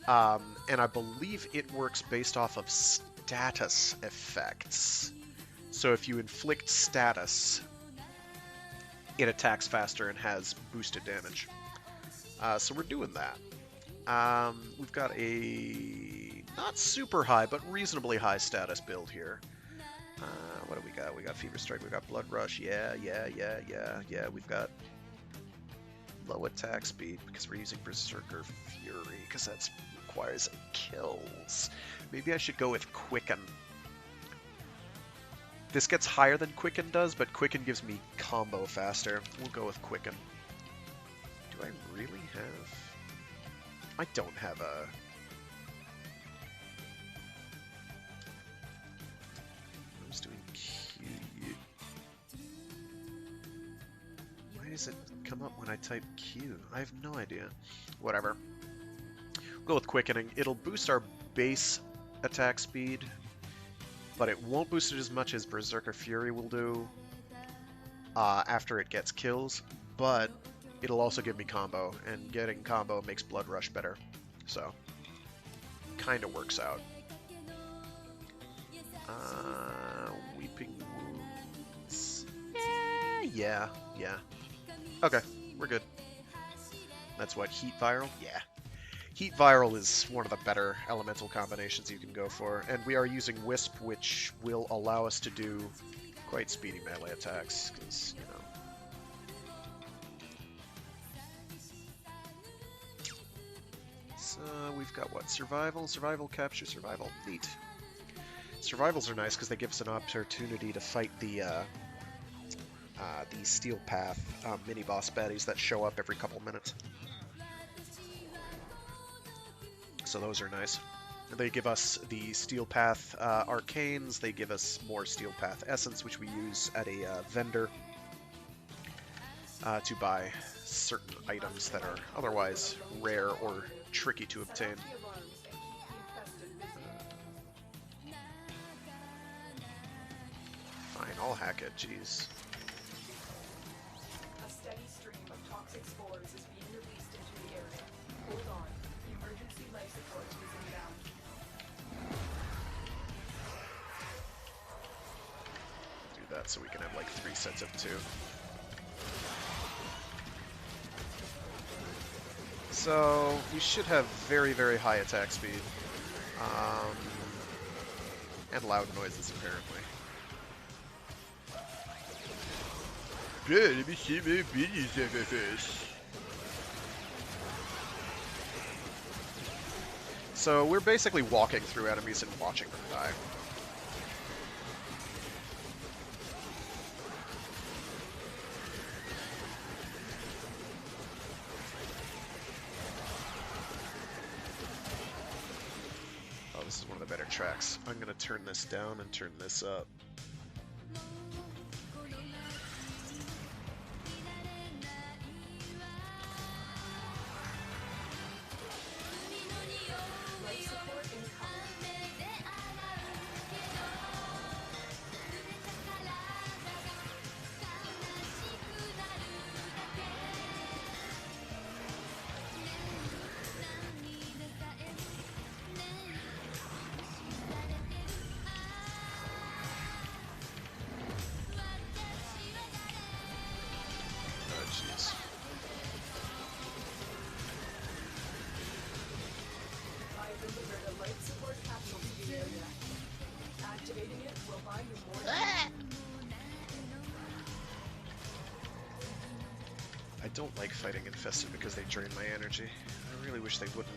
And I believe it works based off of status effects. So if you inflict status, it attacks faster and has boosted damage. So we're doing that. We've got a not super high, but reasonably high status build here. What do we got? We got Fever Strike, we got Blood Rush, yeah. We've got low attack speed because we're using Berserker Fury, because that requires kills. Maybe I should go with Quicken. This gets higher than Quicken does, but Quicken gives me combo faster. We'll go with Quicken. Do I really have... I don't have a... I was doing Q. Why does it come up when I type Q? I have no idea. Whatever. We'll go with Quickening. It'll boost our base attack speed, but it won't boost it as much as Berserker Fury will do after it gets kills, but it'll also give me combo, and getting combo makes Blood Rush better, so kind of works out. Weeping Wounds. Yeah. Okay, we're good. That's what, Heat Viral? Yeah. Heat Viral is one of the better elemental combinations you can go for, and we are using Wisp, which will allow us to do quite speedy melee attacks, because, you know. So we've got what? Survival, capture, survival. Neat. Survivals are nice because they give us an opportunity to fight the Steel Path mini-boss baddies that show up every couple minutes. So those are nice. They give us the Steel Path Arcanes, they give us more Steel Path Essence, which we use at a vendor to buy certain items that are otherwise rare or tricky to obtain. Fine, I'll hack it, jeez. A steady stream of toxic spores is being released into the area. Hold on. Emergency life support is inbound. Do that so we can have like 3 sets of 2. So we should have very, very high attack speed. And loud noises, apparently. Yeah, let me see my videos first. So we're basically walking through enemies and watching them die. better tracks. I'm gonna turn this down and turn this up. Life support incoming. Oh, jeez. I delivered a life support capsule to the area. Activating it will buy you more. Ah! I don't like fighting infested because they drain my energy. I really wish they wouldn't.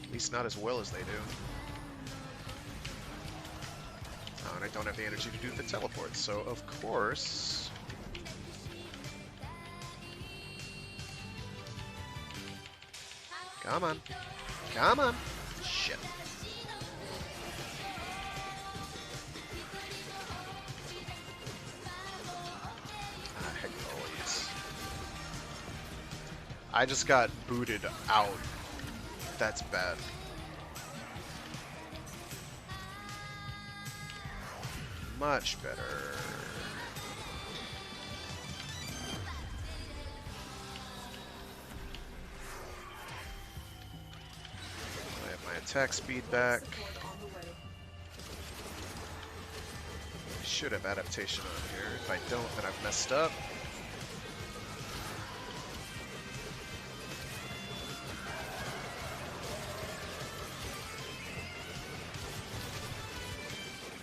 At least not as well as they do. Oh, and I don't have the energy to do the teleport, so of course... Come on. Come on! Shit. Ah, heck with all of these. I just got booted out. That's bad. Much better. I have my attack speed back. On the way. I should have adaptation on here. If I don't, then I've messed up.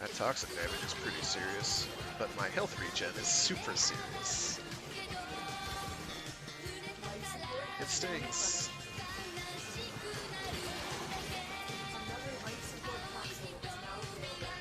That toxic damage is pretty serious, but my health regen is super serious. It stings. Another life support capsule is now available.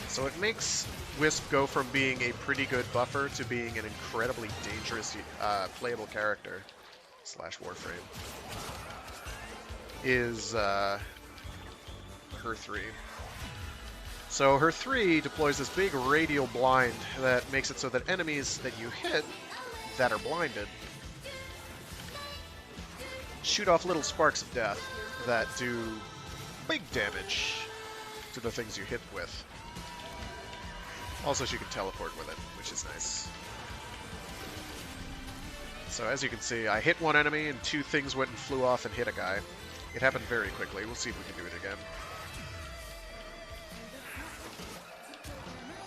So it makes Wisp go from being a pretty good buffer to being an incredibly dangerous playable character / Warframe. Is her 3. So her 3 deploys this big radial blind that makes it so that enemies that you hit that are blinded shoot off little sparks of death that do big damage to the things you hit with. Also, she can teleport with it, which is nice. So as you can see, I hit one enemy and 2 things went and flew off and hit a guy. It happened very quickly. We'll see if we can do it again.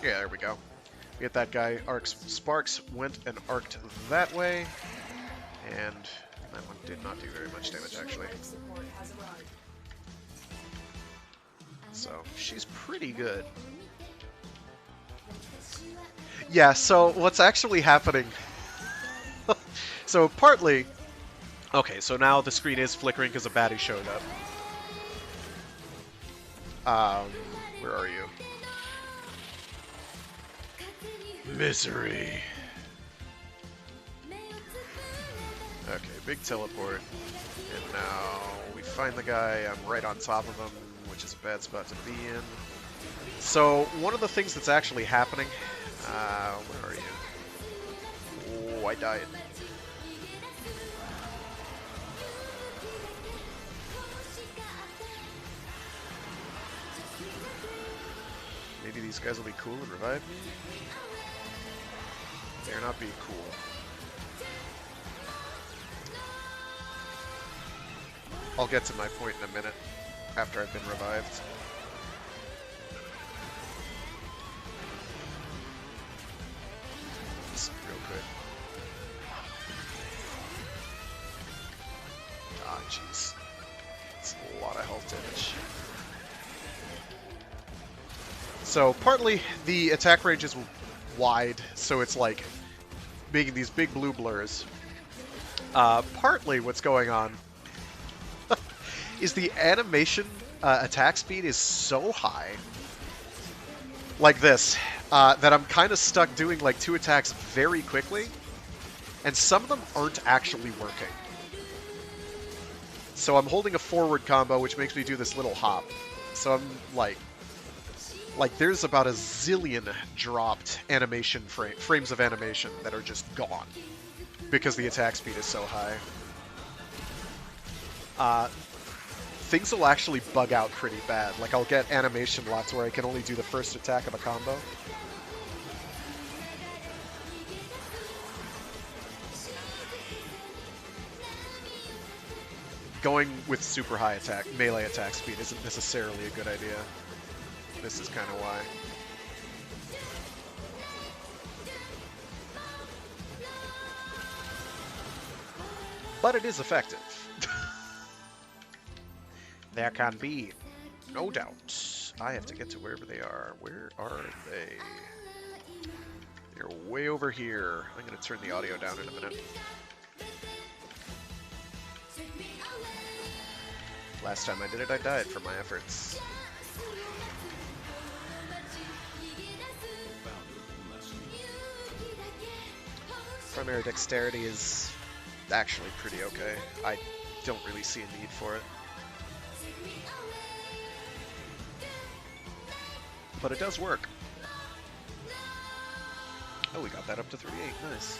Yeah, there we go. We hit that guy. Sparks went and arced that way. And that one did not do very much damage, actually. Life support has arrived. So, she's pretty good. Yeah, so what's actually happening... so partly... Okay, so now the screen is flickering because a baddie showed up. Where are you? Misery. Okay, big teleport. And now we find the guy. I'm right on top of him, which is a bad spot to be in. So one of the things that's actually happening... where are you? Oh, I died. Maybe these guys will be cool and revive me? They're not being cool. I'll get to my point in a minute, after I've been revived. Just real quick. Jeez. It's a lot of health damage. So partly the attack range is wide, so it's like making these big blue blurs. Partly what's going on is the animation attack speed is so high, like this, that I'm kind of stuck doing like 2 attacks very quickly, and some of them aren't actually working. So I'm holding a forward combo, which makes me do this little hop. So I'm like there's about a zillion dropped animation frames of animation that are just gone because the attack speed is so high. Things will actually bug out pretty bad. Like, I'll get animation locks where I can only do the first attack of a combo. Going with super high melee attack speed isn't necessarily a good idea. This is kind of why. But it is effective. There can be no doubt. I have to get to wherever they are. Where are they? They're way over here. I'm going to turn the audio down in a minute. Last time I did it, I died for my efforts. Primary dexterity is actually pretty okay. I don't really see a need for it. But it does work. Oh, we got that up to 38. Nice.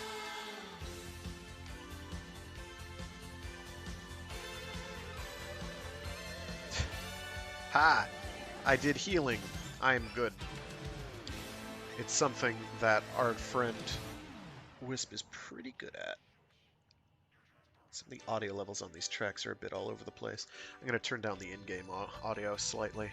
Ha! I did healing. I am good. It's something that our friend Wisp is pretty good at. Some of the audio levels on these tracks are a bit all over the place. I'm going to turn down the in-game audio slightly.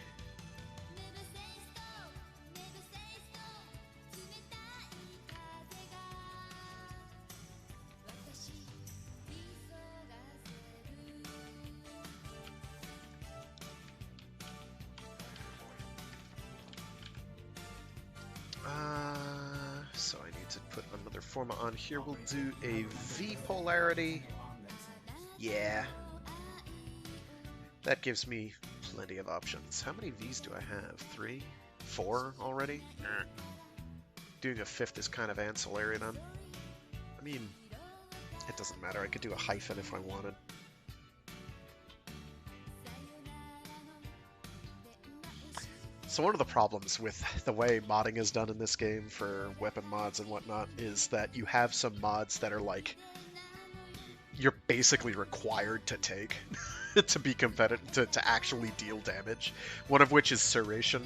So I need to put another forma on here. We'll do a V polarity. Yeah. That gives me plenty of options. How many Vs do I have? 3? 4 already? Doing a 5th is kind of ancillary then. I mean, it doesn't matter. I could do a hyphen if I wanted. So one of the problems with the way modding is done in this game for weapon mods and whatnot is that you have some mods that are like, you're basically required to take to be competitive, to actually deal damage. One of which is Serration,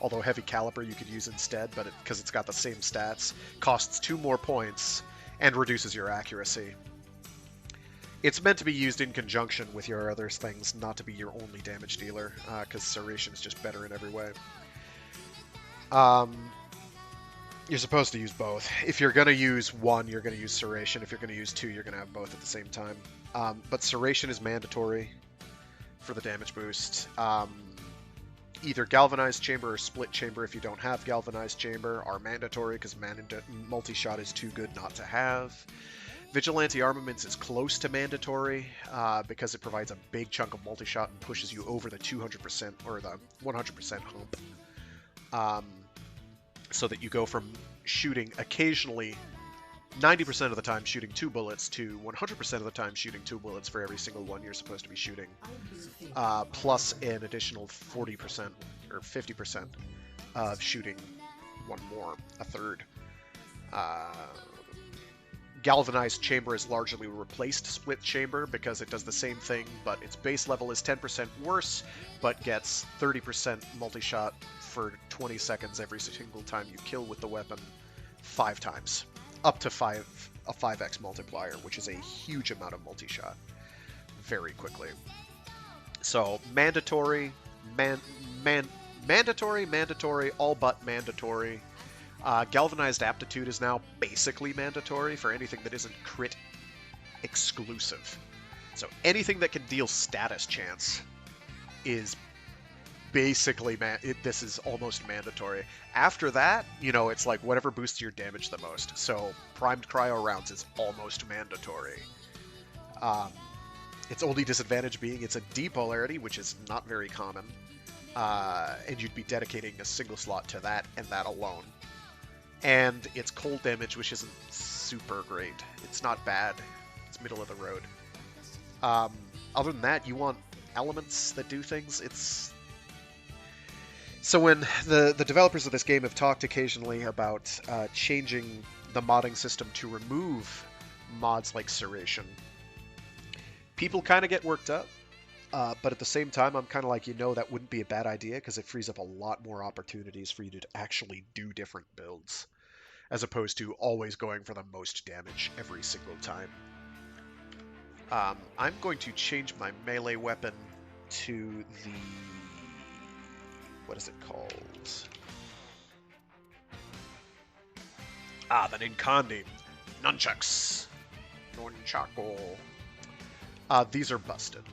although Heavy Caliber you could use instead, but because it's got the same stats, costs 2 more points and reduces your accuracy. It's meant to be used in conjunction with your other things, not to be your only damage dealer, because Serration is just better in every way. You're supposed to use both. If you're going to use one, you're going to use Serration. If you're going to use 2, you're going to have both at the same time. But Serration is mandatory for the damage boost. Either Galvanized Chamber or Split Chamber, if you don't have Galvanized Chamber, are mandatory, because multi-shot is too good not to have. Vigilante Armaments is close to mandatory because it provides a big chunk of multi-shot and pushes you over the 200% or the 100% hump. So that you go from shooting occasionally 90% of the time shooting 2 bullets to 100% of the time shooting 2 bullets for every single one you're supposed to be shooting. Plus an additional 40% or 50% of shooting one more, a third. Galvanized Chamber has largely replaced Split Chamber because it does the same thing, but its base level is 10% worse, but gets 30% multi-shot for 20 seconds every single time you kill with the weapon 5 times. Up to a 5x multiplier, which is a huge amount of multi-shot very quickly. So mandatory, mandatory, all but mandatory. Galvanized Aptitude is now basically mandatory for anything that isn't crit exclusive. So anything that can deal status chance is basically, this is almost mandatory. After that, you know, it's like whatever boosts your damage the most. So primed cryo rounds is almost mandatory. Its only disadvantage being it's a D polarity, which is not very common. And you'd be dedicating a single slot to that and that alone. And it's cold damage, which isn't super great. It's not bad. It's middle of the road. Other than that, you want elements that do things. So when the developers of this game have talked occasionally about changing the modding system to remove mods like Serration, people kind of get worked up. But at the same time, I'm kind of like, that wouldn't be a bad idea because it frees up a lot more opportunities for you to actually do different builds, as opposed to always going for the most damage every single time. I'm going to change my melee weapon to the... what is it called? The Ninkandi. Nunchucks. Nunchaku. These are busted.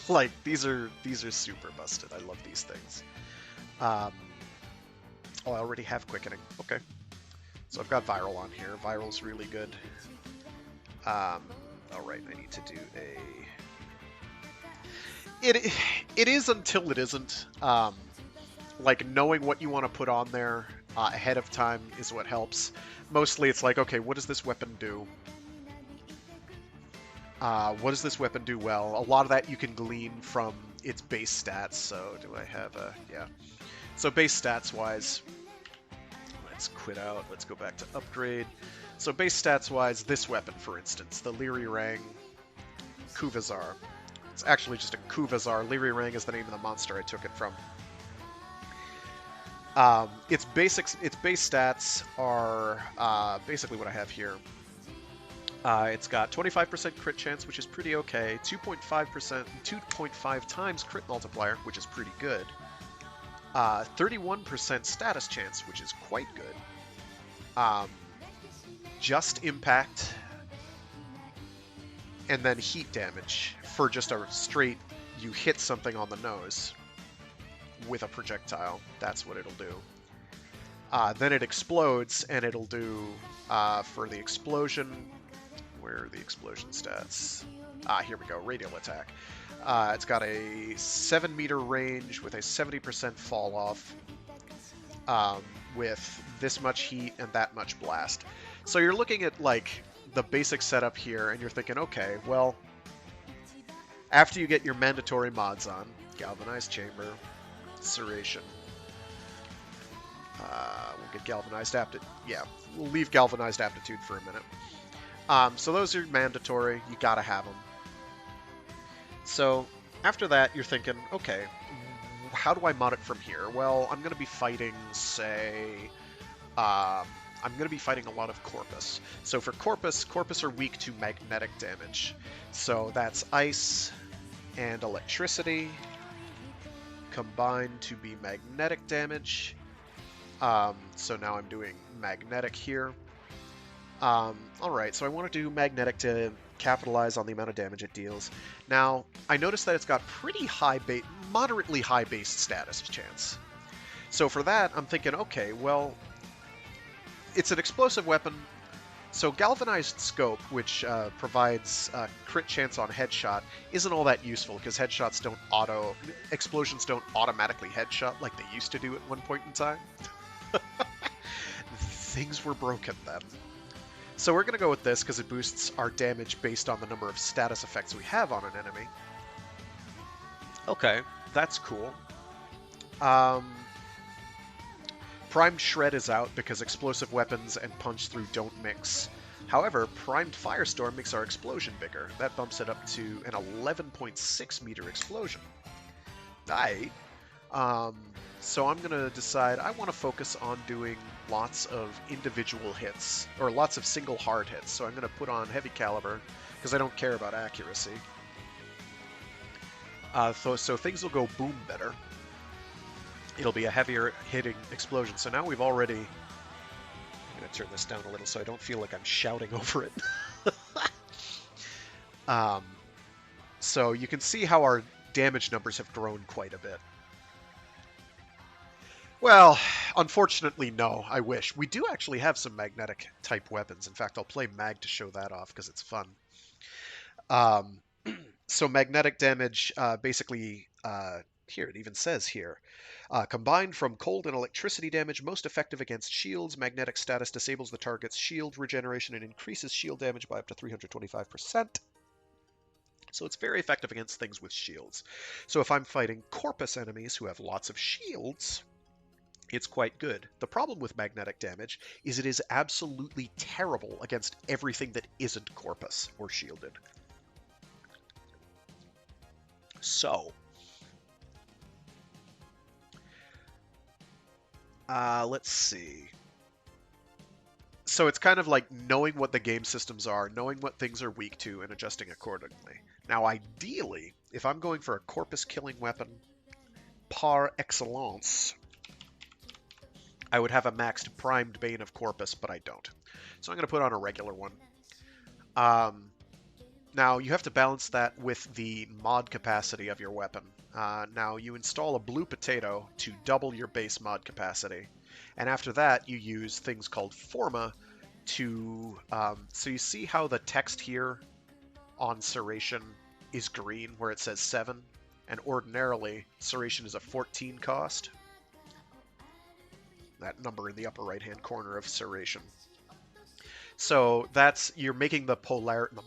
Like, these are super busted. I love these things. I already have quickening. Okay. So I've got viral on here. Viral's really good. Alright, I need to do a... It is until it isn't. Like, knowing what you want to put on there ahead of time is what helps. Mostly it's like, okay, what does this weapon do? What does this weapon do well? A lot of that you can glean from its base stats. So do I have a... yeah. So base stats-wise, let's quit out. Let's go back to upgrade. So base stats-wise, this weapon, for instance, the Lyri Rang Kuvazar. It's actually just a Kuvazar. Lyri Rang is the name of the monster I took it from. Its base stats are basically what I have here. It's got 25% crit chance, which is pretty okay. 2.5 times crit multiplier, which is pretty good. 31% status chance, which is quite good. Just impact, and then heat damage for just a straight, you hit something on the nose with a projectile. That's what it'll do. Then it explodes, and it'll do, for the explosion... where are the explosion stats? Here we go, radial attack. It's got a 7-meter range with a 70% fall off, with this much heat and that much blast. So you're looking at, like, the basic setup here, and you're thinking, okay, well, after you get your mandatory mods on, Galvanized Chamber, Serration, we'll get Galvanized Aptitude, yeah, we'll leave Galvanized Aptitude for a minute. So those are mandatory. You gotta have them. So after that, you're thinking, okay, how do I mod it from here? Well, I'm going to be fighting, say, I'm going to be fighting a lot of Corpus. So for Corpus are weak to magnetic damage. So that's ice and electricity combined to be magnetic damage. So now I'm doing magnetic here. Alright, so I want to do magnetic to capitalize on the amount of damage it deals. Now, I noticed that it's got pretty high moderately high base status chance. So for that, I'm thinking, okay, well, it's an explosive weapon, so Galvanized Scope, which provides crit chance on headshot, isn't all that useful, because explosions don't automatically headshot like they used to do at one point in time. Things were broken then. So we're going to go with this because it boosts our damage based on the number of status effects we have on an enemy. Okay, that's cool. Primed Shred is out because explosive weapons and punch through don't mix. However, Primed Firestorm makes our explosion bigger. That bumps it up to an 11.6 meter explosion. Aight. So I'm going to decide I want to focus on doing lots of individual hits, or lots of single hard hits. So I'm going to put on heavy caliber, because I don't care about accuracy. So things will go boom better. It'll be a heavier hitting explosion. So now we've already... I'm going to turn this down a little so I don't feel like I'm shouting over it. So you can see how our damage numbers have grown quite a bit. Well, unfortunately, no. I wish. We do actually have some magnetic type weapons. In fact, I'll play mag to show that off because it's fun. So magnetic damage, basically, here, it even says here, combined from cold and electricity damage, most effective against shields. Magnetic status disables the target's shield regeneration and increases shield damage by up to 325%. So it's very effective against things with shields. So if I'm fighting Corpus enemies who have lots of shields, it's quite good. The problem with magnetic damage is it is absolutely terrible against everything that isn't Corpus or shielded. So, let's see. So it's kind of like knowing what the game systems are, knowing what things are weak to, and adjusting accordingly. Now, ideally, if I'm going for a Corpus killing weapon par excellence, I would have a maxed primed Bane of Corpus, but I don't. So I'm going to put on a regular one. Now, you have to balance that with the mod capacity of your weapon. Now, you install a blue potato to double your base mod capacity. And after that, you use things called Forma to... so you see how the text here on Serration is green, where it says 7? And ordinarily, Serration is a 14 cost. That number in the upper right-hand corner of Serration. So that's, you're making the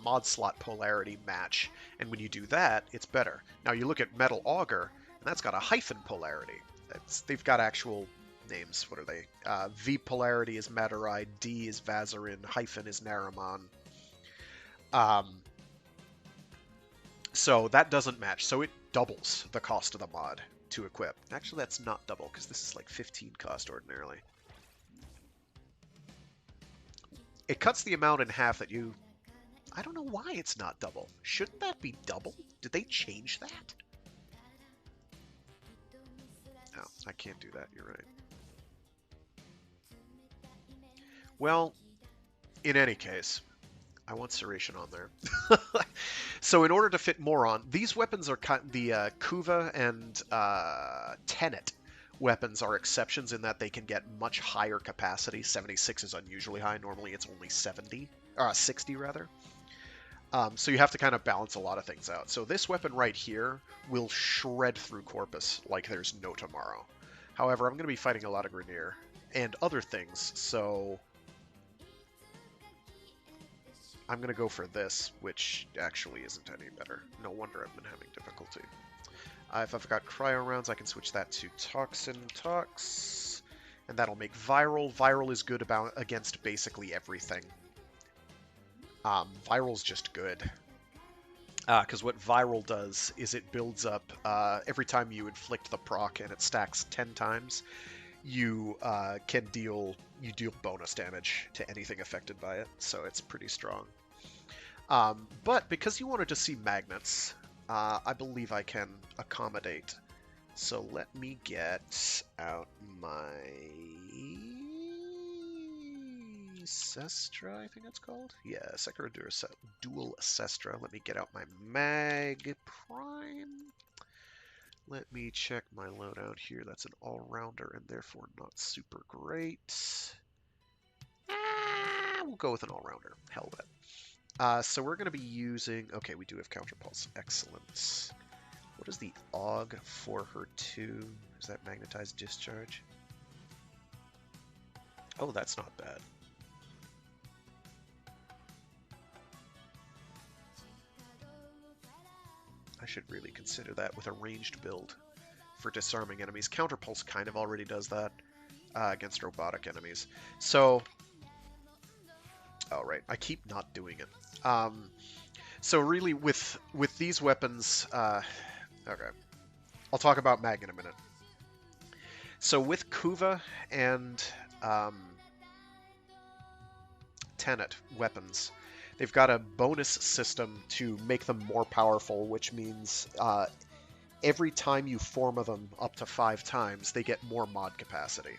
mod slot polarity match, and when you do that, it's better. Now you look at Metal Augur, and that's got a hyphen polarity. They've got actual names. What are they? V polarity is Madurai, D is Vazarin, hyphen is Naramon. So that doesn't match. So it doubles the cost of the mod to equip. Actually, that's not double, because this is like 15 cost ordinarily. It cuts the amount in half that you... I don't know why it's not double. Shouldn't that be double? Did they change that? No, I can't do that. You're right. Well, in any case, I want Serration on there. So in order to fit more on, these weapons are the Kuva and Tenet weapons are exceptions in that they can get much higher capacity. 76 is unusually high. Normally it's only 60 rather. So you have to kind of balance a lot of things out. So this weapon right here will shred through Corpus like there's no tomorrow. However, I'm going to be fighting a lot of Grineer and other things, so I'm going to go for this, which actually isn't any better. No wonder I've been having difficulty. If I've got cryo rounds, I can switch that to Toxin Tox, and that'll make Viral. Viral is good against basically everything. Viral's just good. Because what Viral does is it builds up, every time you inflict the proc and it stacks 10 times, you deal bonus damage to anything affected by it, so it's pretty strong. But because you wanted to see magnets, I believe I can accommodate. So let me get out my Sestra, I think it's called. Yeah, Sekiro Dual Sestra. Let me get out my Mag Prime. Let me check my loadout here. That's an all-rounder and therefore not super great. We'll go with an all-rounder. Hell with it. So we're going to be using... Okay, we do have Counterpulse. Excellent. What is the AUG for her 2? Is that Magnetized Discharge? Oh, that's not bad. I should really consider that with a ranged build for disarming enemies. Counterpulse kind of already does that against robotic enemies. So, oh right, I keep not doing it. So really, with these weapons, okay, I'll talk about Mag in a minute. So with Kuva and Tenet weapons, they've got a bonus system to make them more powerful, which means every time you forma them up to 5 times, they get more mod capacity.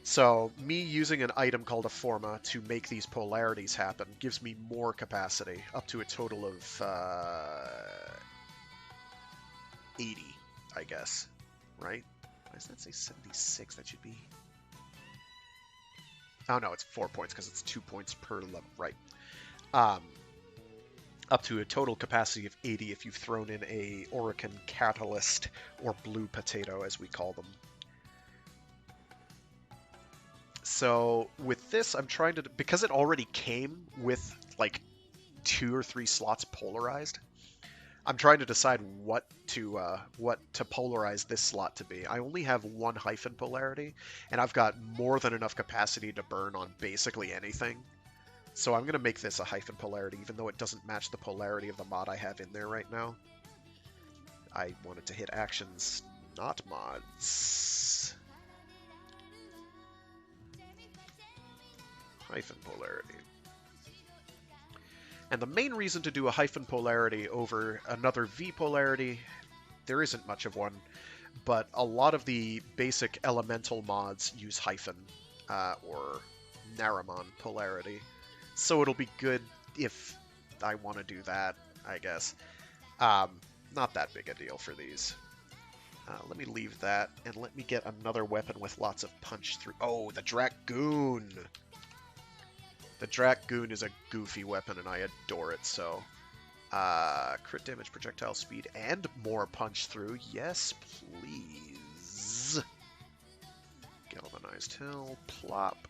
So me using an item called a Forma to make these polarities happen gives me more capacity, up to a total of 80, I guess. Right? Why does that say 76? That should be... Oh, no, it's 4 points because it's 2 points per level. Right. Up to a total capacity of 80 if you've thrown in a Orican Catalyst, or Blue Potato, as we call them. So with this, I'm trying to... Because it already came with, like, 2 or 3 slots polarized, I'm trying to decide what to polarize this slot to be. I only have 1 hyphen polarity, and I've got more than enough capacity to burn on basically anything. So I'm going to make this a hyphen polarity, even though it doesn't match the polarity of the mod I have in there right now. I wanted to hit actions, not mods. Hyphen polarity. And the main reason to do a hyphen polarity over another V polarity, there isn't much of one, but a lot of the basic elemental mods use hyphen, or Naramon polarity. So it'll be good if I want to do that, I guess. Not that big a deal for these. Let me leave that, and let me get another weapon with lots of punch through. Oh, the Dragoon! The Dragoon is a goofy weapon, and I adore it, so... crit damage, projectile speed, and more punch through. Yes, please. Galvanized Hill, plop.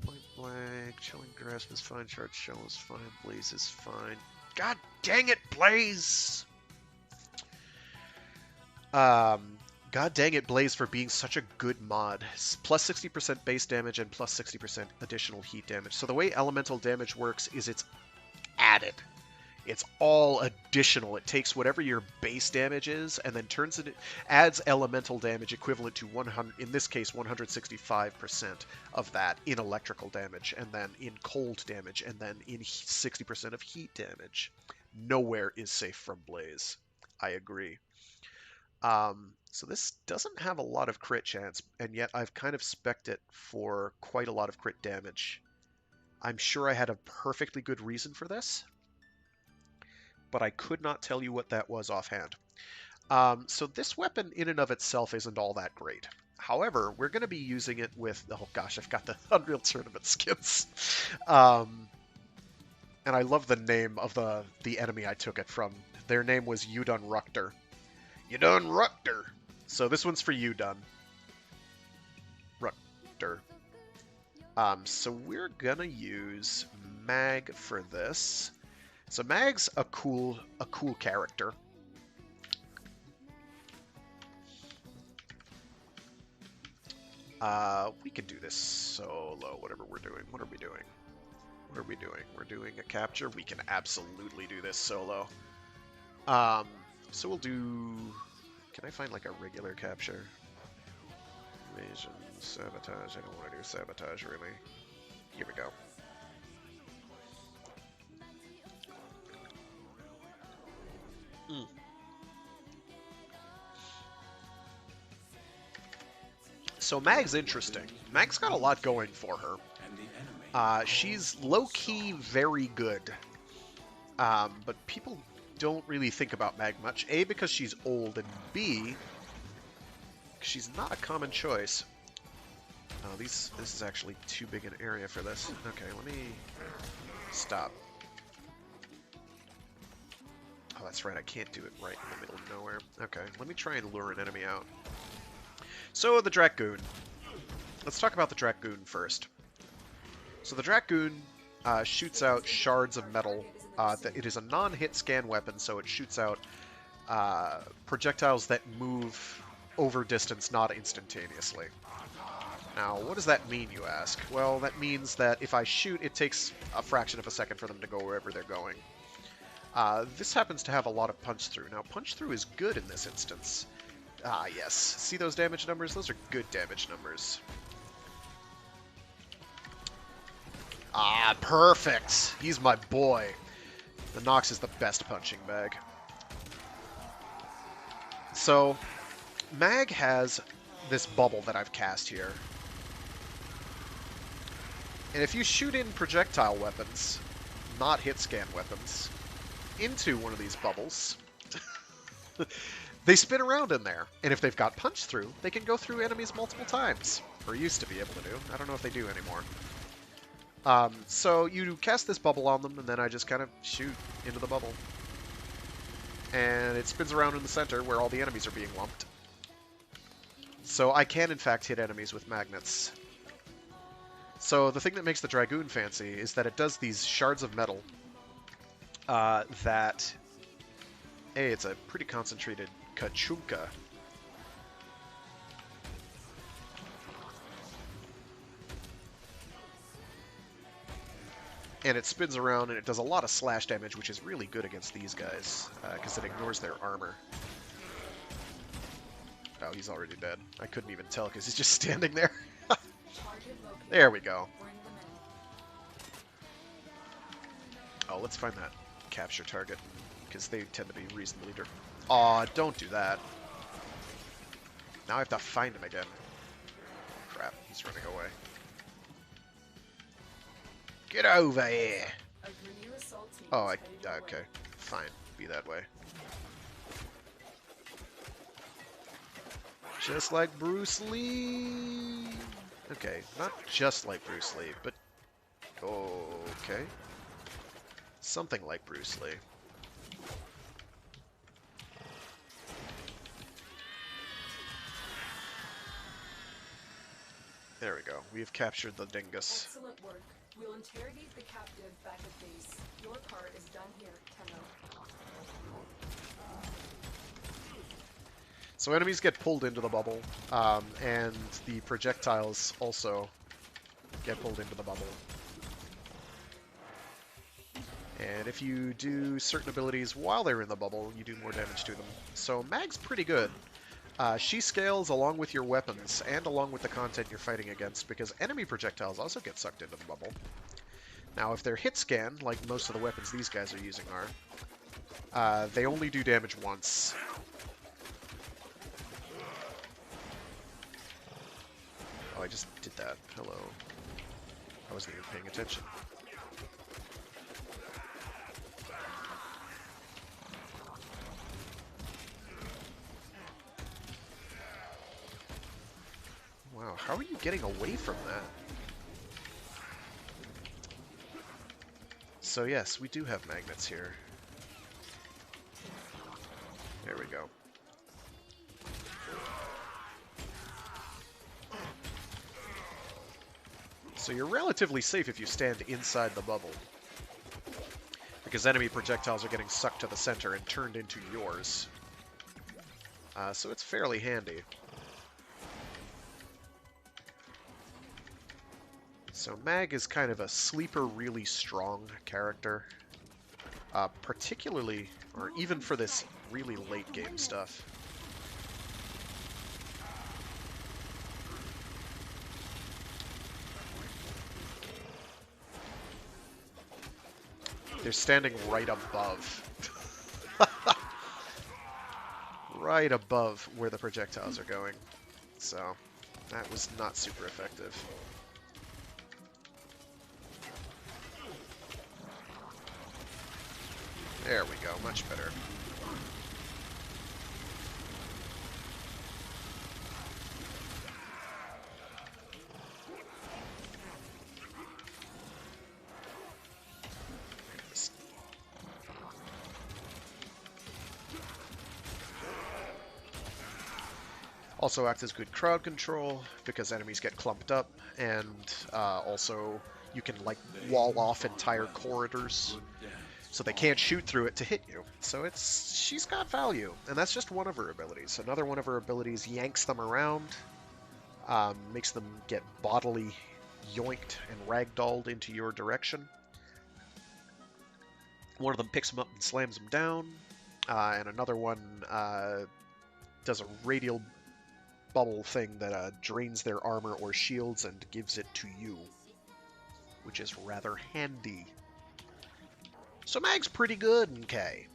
Point blank, chilling grasp is fine, charge shell is fine, blaze is fine. God dang it, Blaze! God dang it, Blaze, for being such a good mod. Plus 60% base damage and plus 60% additional heat damage. So the way elemental damage works is it's added. It's all additional. It takes whatever your base damage is and then turns it, adds elemental damage equivalent to 100, in this case 165% of that in electrical damage, and then in cold damage, and then in 60% of heat damage. Nowhere is safe from Blaze. I agree. So this doesn't have a lot of crit chance, and yet I've kind of spec'd it for quite a lot of crit damage. I'm sure I had a perfectly good reason for this, but I could not tell you what that was offhand. So this weapon in and of itself isn't all that great. However, we're going to be using it with... Oh gosh, I've got the Unreal Tournament skins. And I love the name of the enemy I took it from. Their name was Udun Rukter. Udun Rukter! So this one's for Udun. Rukter. So we're going to use Mag for this. So Mag's a cool character. We can do this solo, whatever we're doing. What are we doing? What are we doing? We're doing a capture. We can absolutely do this solo. So we'll do... Can I find like a regular capture? Invasion, sabotage. I don't want to do sabotage, really. Here we go. So Mag's interesting. Mag's got a lot going for her. She's low-key very good. But people don't really think about Mag much. A, because she's old, and B, she's not a common choice. Oh, this is actually too big an area for this. Okay, let me stop. Oh, that's right, I can't do it right in the middle of nowhere. Okay, let me try and lure an enemy out. So, the Dragoon. Let's talk about the Dragoon first. So the Dragoon shoots out shards of metal. It is a non-hit scan weapon, so it shoots out projectiles that move over distance, not instantaneously. Now, what does that mean, you ask? Well, that means that if I shoot, it takes a fraction of a second for them to go wherever they're going. This happens to have a lot of punch-through. Now, punch-through is good in this instance. Ah, yes. See those damage numbers? Those are good damage numbers. Ah, perfect! He's my boy. The Nox is the best punching bag. So, Mag has this bubble that I've cast here. And if you shoot in projectile weapons, not hit scan weapons, into one of these bubbles, They spin around in there, and if they've got punch through, they can go through enemies multiple times. Or used to be able to do. I don't know if they do anymore. So you cast this bubble on them, and then I just kind of shoot into the bubble. And it spins around in the center where all the enemies are being lumped. So I can, in fact, hit enemies with magnets. So the thing that makes the Dragoon fancy is that it does these shards of metal that... Hey, it's a pretty concentrated Kachunka. And it spins around, and it does a lot of slash damage, which is really good against these guys, because it ignores their armor. Oh, he's already dead. I couldn't even tell, because he's just standing there. There we go. Oh, let's find that capture target, because they tend to be reasonably dirty. Aw, don't do that. Now I have to find him again. Crap, he's running away. Get over here! Oh, okay. Fine. Be that way. Just like Bruce Lee! Okay, not just like Bruce Lee, but... Okay. Something like Bruce Lee. There we go. We have captured the dingus. Excellent work. We'll interrogate the captive back at base. Your part is done here, Tenno. So enemies get pulled into the bubble, and the projectiles also get pulled into the bubble. And if you do certain abilities while they're in the bubble, you do more damage to them. So Mag's pretty good. She scales along with your weapons and along with the content you're fighting against, because enemy projectiles also get sucked into the bubble. Now, if they're hit scan, like most of the weapons these guys are using are, they only do damage once. Oh, I just did that. Hello. I wasn't even paying attention. Wow, how are you getting away from that? So yes, we do have magnets here. There we go. So you're relatively safe if you stand inside the bubble, because enemy projectiles are getting sucked to the center and turned into yours. So it's fairly handy. So Mag is kind of a sleeper, really strong character, particularly, or even for this really late game stuff. They're standing right above. Right above where the projectiles are going. So, that was not super effective. There we go, much better. Also acts as good crowd control because enemies get clumped up, and also you can like wall off entire corridors so they can't shoot through it to hit you. So she's got value, and that's just one of her abilities. Another one of her abilities yanks them around, makes them get bodily yoinked and ragdolled into your direction. One of them picks them up and slams them down, and another one does a radial bubble thing that drains their armor or shields and gives it to you, which is rather handy. So Mag's pretty good in K.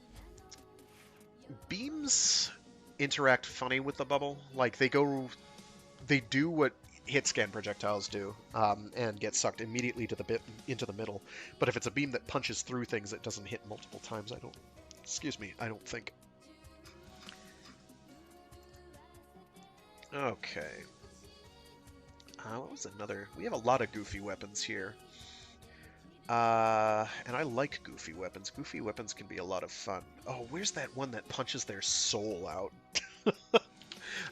Beams interact funny with the bubble. Like, they do what hit scan projectiles do, and get sucked immediately to into the middle. But if it's a beam that punches through things, it doesn't hit multiple times, I don't think. Okay. What was another? We have a lot of goofy weapons here. And I like goofy weapons. Goofy weapons can be a lot of fun. Oh, where's that one that punches their soul out?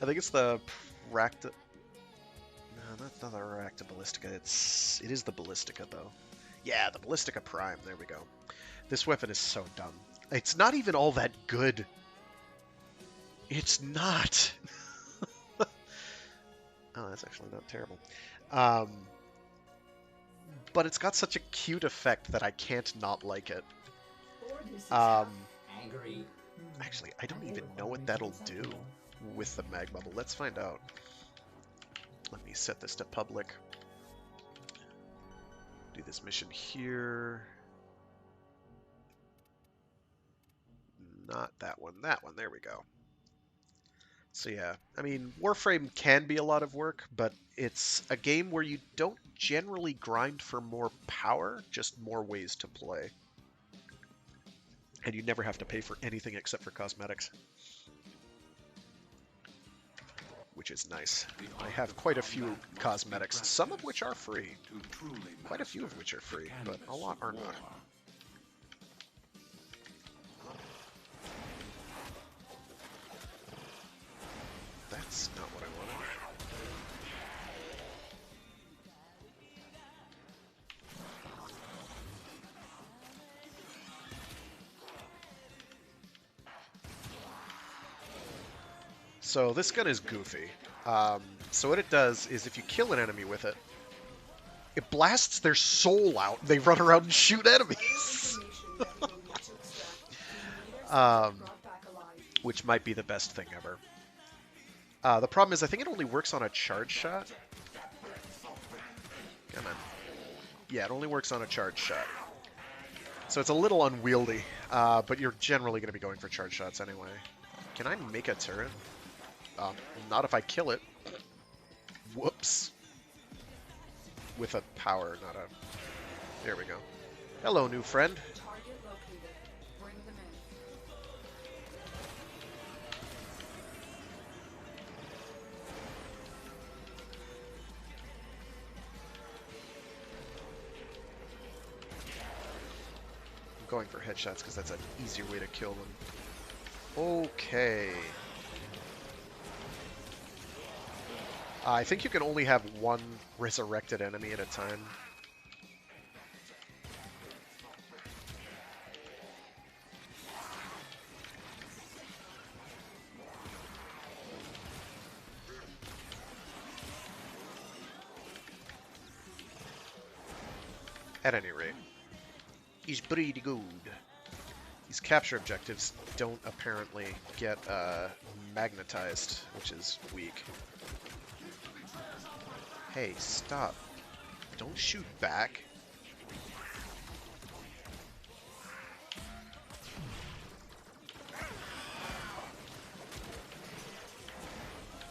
I think it's the Racta... No, that's not the Racta Ballistica. It is the Ballistica, though. Yeah, the Ballistica Prime. There we go. This weapon is so dumb. It's not even all that good. It's not. Oh, that's actually not terrible. But it's got such a cute effect that I can't not like it. Angry. Actually, I don't even know what that'll do with the mag bubble. Let's find out. Let me set this to public. Do this mission here. Not that one. That one. There we go. So yeah, I mean, Warframe can be a lot of work, but it's a game where you don't generally grind for more power, just more ways to play. And you never have to pay for anything except for cosmetics. Which is nice. I have quite a few cosmetics, some of which are free. Quite a few of which are free, but a lot are not. That's not what I wanted. So this gun is goofy. So what it does is if you kill an enemy with it, it blasts their soul out. They run around and shoot enemies. Which might be the best thing ever. The problem is I think it only works on a charge shot. Come on. Yeah, it only works on a charge shot. So it's a little unwieldy, but you're generally going to be going for charge shots anyway. Can I make a turret? Not if I kill it. Whoops. With a power, not a... There we go. Hello, new friend. Target located. Bring them in. I'm going for headshots because that's an easier way to kill them. Okay. I think you can only have one resurrected enemy at a time. At any rate, he's pretty good. These capture objectives don't apparently get magnetized, which is weak. Hey, stop. Don't shoot back.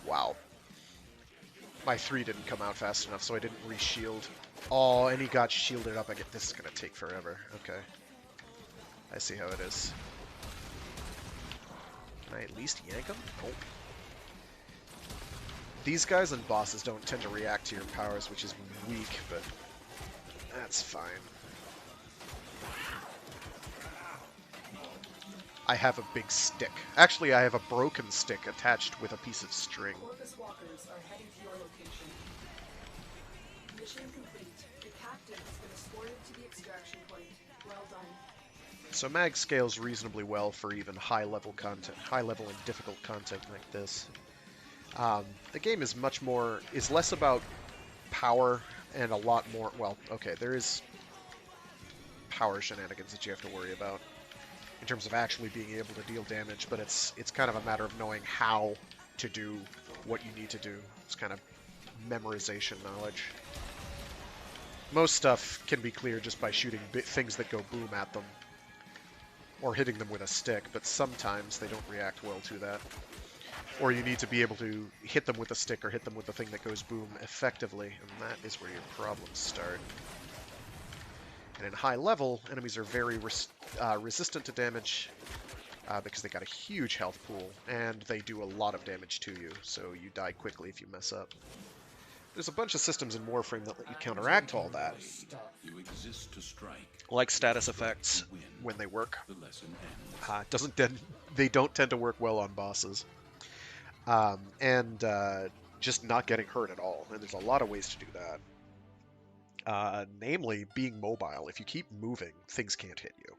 Wow. My 3 didn't come out fast enough, so I didn't re-shield. Oh, and he got shielded up. This is going to take forever. Okay. I see how it is. Can I at least yank him? Oh. These guys and bosses don't tend to react to your powers, which is weak, but that's fine. I have a big stick. Actually, I have a broken stick attached with a piece of string. Corvus walkers are heading to your location. Mission complete. The captain has been escorted to the extraction point. Well done. So mag scales reasonably well for even high-level content, high-level and difficult content like this. The game is less about power and a lot more, well, okay, there is power shenanigans that you have to worry about in terms of actually being able to deal damage, but it's kind of a matter of knowing how to do what you need to do. It's kind of memorization knowledge. Most stuff can be cleared just by shooting things that go boom at them or hitting them with a stick, but sometimes they don't react well to that. Or you need to be able to hit them with a stick or hit them with the thing that goes boom effectively, and that is where your problems start. And in high level, enemies are very resistant to damage, because they got a huge health pool, and they do a lot of damage to you, so you die quickly if you mess up. There's a bunch of systems in Warframe that let you counteract all that, You exist to strike. like status effects Win. when they work. The lesson ends. They don't tend to work well on bosses, and just not getting hurt at all. And there's a lot of ways to do that. Namely, being mobile. If you keep moving, things can't hit you.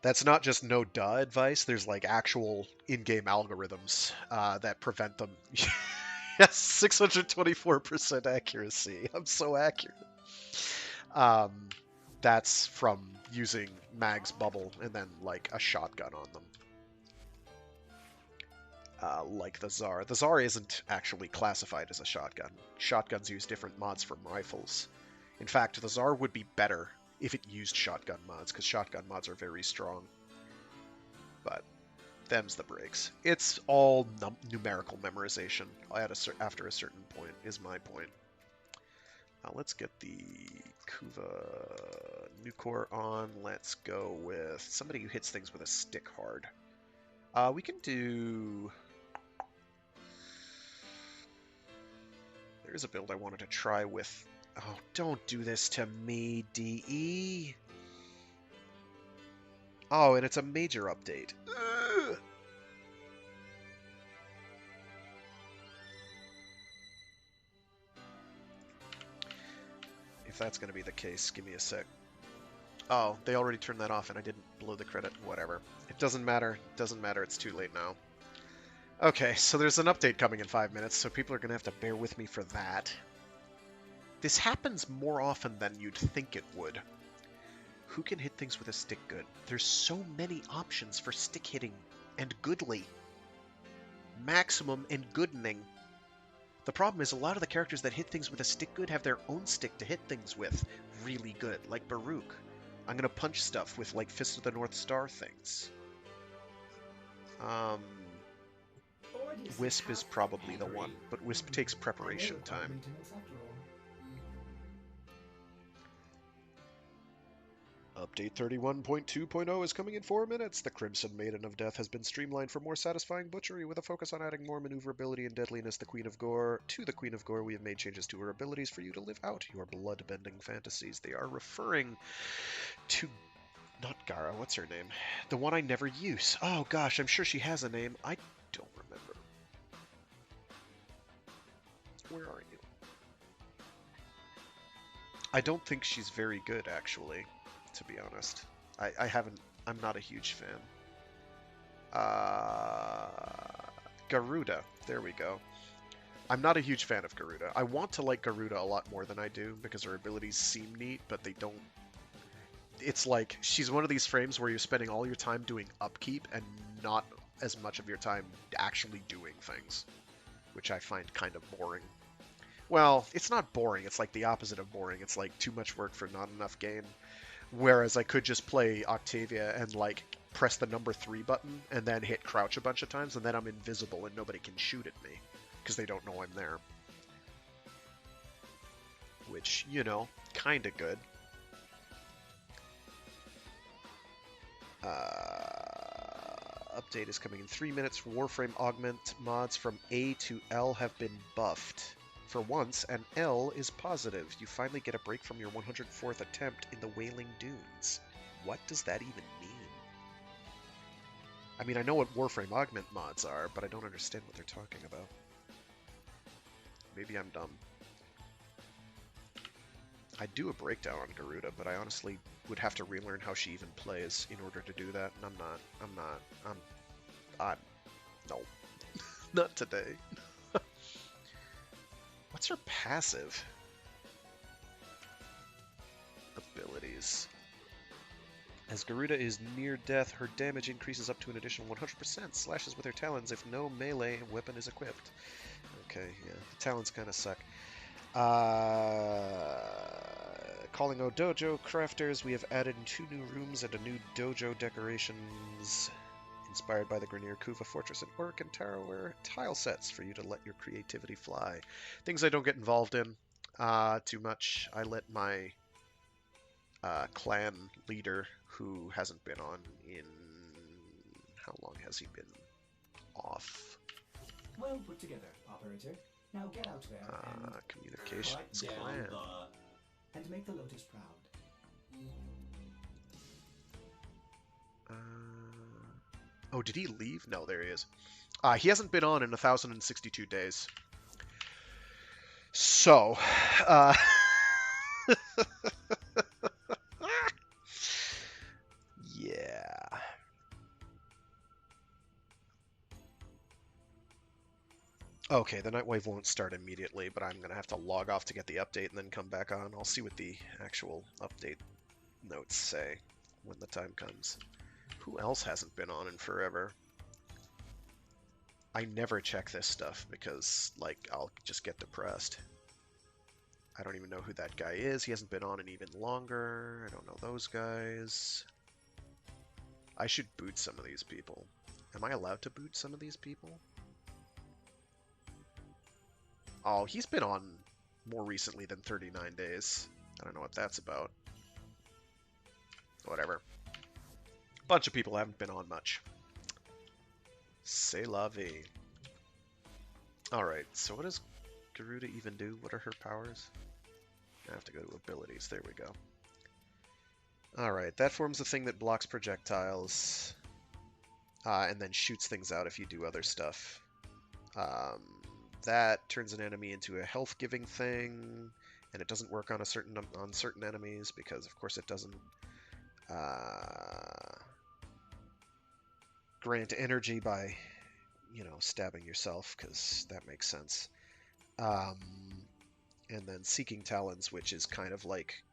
That's not just no duh advice. There's like actual in-game algorithms that prevent them. Yes, 624% accuracy. I'm so accurate. That's from using Mag's bubble and then like a shotgun on them. Like the Tsar. The Tsar isn't actually classified as a shotgun. Shotguns use different mods from rifles. In fact, the Tsar would be better if it used shotgun mods, because shotgun mods are very strong. But them's the breaks. It's all numerical memorization after a certain point, is my point. Now let's get the Kuva Nucor on. Let's go with somebody who hits things with a stick hard. We can do... There's a build I wanted to try with... Oh, don't do this to me, DE! Oh, and it's a major update. Ugh. If that's going to be the case, give me a sec. Oh, they already turned that off and I didn't blow the credit. Whatever. It doesn't matter. It doesn't matter. It's too late now. Okay, so there's an update coming in 5 minutes, so people are going to have to bear with me for that. This happens more often than you'd think it would. Who can hit things with a stick good? There's so many options for stick hitting and goodly. Maximum and goodening. The problem is a lot of the characters that hit things with a stick good have their own stick to hit things with really good, like Baruch. I'm going to punch stuff with like Fist of the North Star things. Wisp is probably the one, but Wisp takes preparation time. Update 31.2.0 is coming in 4 minutes. The Crimson Maiden of Death has been streamlined for more satisfying butchery, with a focus on adding more maneuverability and deadliness. The Queen of Gore. To the Queen of Gore, we have made changes to her abilities for you to live out your blood-bending fantasies. They are referring to... Not Gara, what's her name? The one I never use. Oh gosh, I'm sure she has a name. I don't remember. Where are you? I don't think she's very good, actually. To be honest, I'm not a huge fan. Garuda, there we go. I'm not a huge fan of Garuda. I want to like Garuda a lot more than I do, because her abilities seem neat, but they don't... It's like, she's one of these frames where you're spending all your time doing upkeep, and not as much of your time actually doing things, which I find kind of boring. Well, it's not boring, it's like the opposite of boring. It's like too much work for not enough gain. Whereas I could just play Octavia and like press the number 3 button and then hit crouch a bunch of times, and then I'm invisible and nobody can shoot at me because they don't know I'm there. Which, you know, kind of good. Update is coming in 3 minutes. Warframe Augment mods from A to L have been buffed. For once, an L is positive. You finally get a break from your 104th attempt in the Wailing Dunes. What does that even mean? I mean, I know what Warframe Augment mods are, but I don't understand what they're talking about. Maybe I'm dumb. I'd do a breakdown on Garuda, but I honestly would have to relearn how she even plays in order to do that, and no. Not today. What's her passive? Abilities. As Garuda is near death, her damage increases up to an additional 100%. Slashes with her talons if no melee weapon is equipped. Okay, yeah. The talons kind of suck. Calling out Dojo Crafters, we have added 2 new rooms and a new dojo decorations inspired by the Grenier Kuva Fortress and Orc and Tower tile sets for you to let your creativity fly. Things I don't get involved in too much. I let my clan leader, who hasn't been on in has he been off? Well put together, operator. Now get out there and Communications Cut down clan. and make the Lotus proud. Oh, did he leave? No, there he is. He hasn't been on in 1,062 days. So, yeah. Okay, the Nightwave won't start immediately, but I'm going to have to log off to get the update and then come back on. I'll see what the actual update notes say when the time comes. Who else hasn't been on in forever? I never check this stuff because, like, I'll just get depressed. I don't even know who that guy is. He hasn't been on in even longer. I don't know those guys. I should boot some of these people. Am I allowed to boot some of these people? Oh, he's been on more recently than 39 days. I don't know what that's about. Whatever. Bunch of people haven't been on much. C'est la vie. Alright, so what does Garuda even do? What are her powers? I have to go to abilities. There we go. Alright, that forms a thing that blocks projectiles. And then shoots things out if you do other stuff. That turns an enemy into a health-giving thing, and it doesn't work on certain enemies because, of course, it doesn't grant energy by, you know, stabbing yourself, because that makes sense. And then Seeking Talons, which is kind of like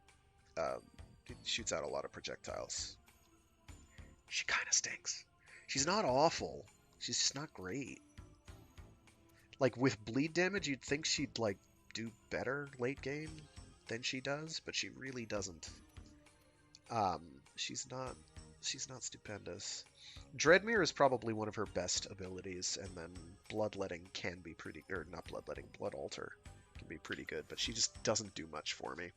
it shoots out a lot of projectiles. She kind of stinks. She's not awful. She's just not great. Like, with bleed damage, you'd think she'd, like, do better late game than she does, but she really doesn't. She's not stupendous. Dreadmere is probably one of her best abilities, and then Bloodletting can be pretty, or not Bloodletting, Blood Altar can be pretty good, but she just doesn't do much for me.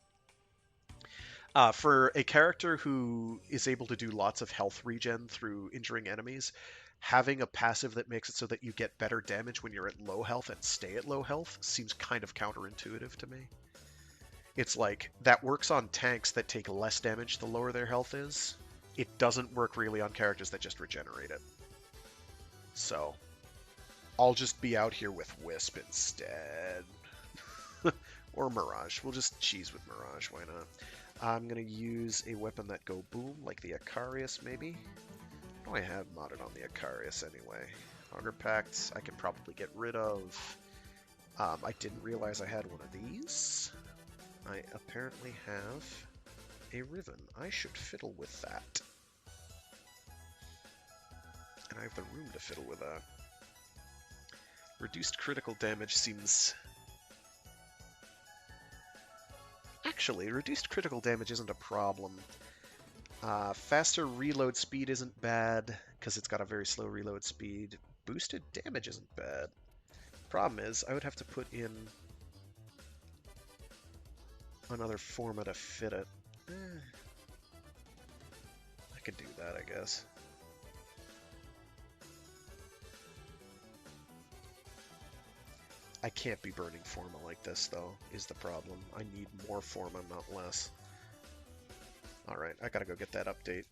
For a character who is able to do lots of health regen through injuring enemies, having a passive that makes it so that you get better damage when you're at low health and stay at low health seems kind of counterintuitive to me. It's like, that works on tanks that take less damage the lower their health is. It doesn't work really on characters that just regenerate it. So, I'll just be out here with Wisp instead. Or Mirage. We'll just cheese with Mirage, why not? I'm going to use a weapon that go boom, like the Icarius, maybe? I have modded on the Icarius anyway. Auger Pacts, I can probably get rid of. I didn't realize I had one of these. I apparently have a Riven. I should fiddle with that. And I have the room to fiddle with that. Reduced critical damage seems... Actually, reduced critical damage isn't a problem. Faster reload speed isn't bad, because it's got a very slow reload speed. Boosted damage isn't bad. Problem is, I would have to put in another forma to fit it. I could do that, I guess. I can't be burning forma like this, though, is the problem. I need more forma, not less. Alright, I gotta go get that update.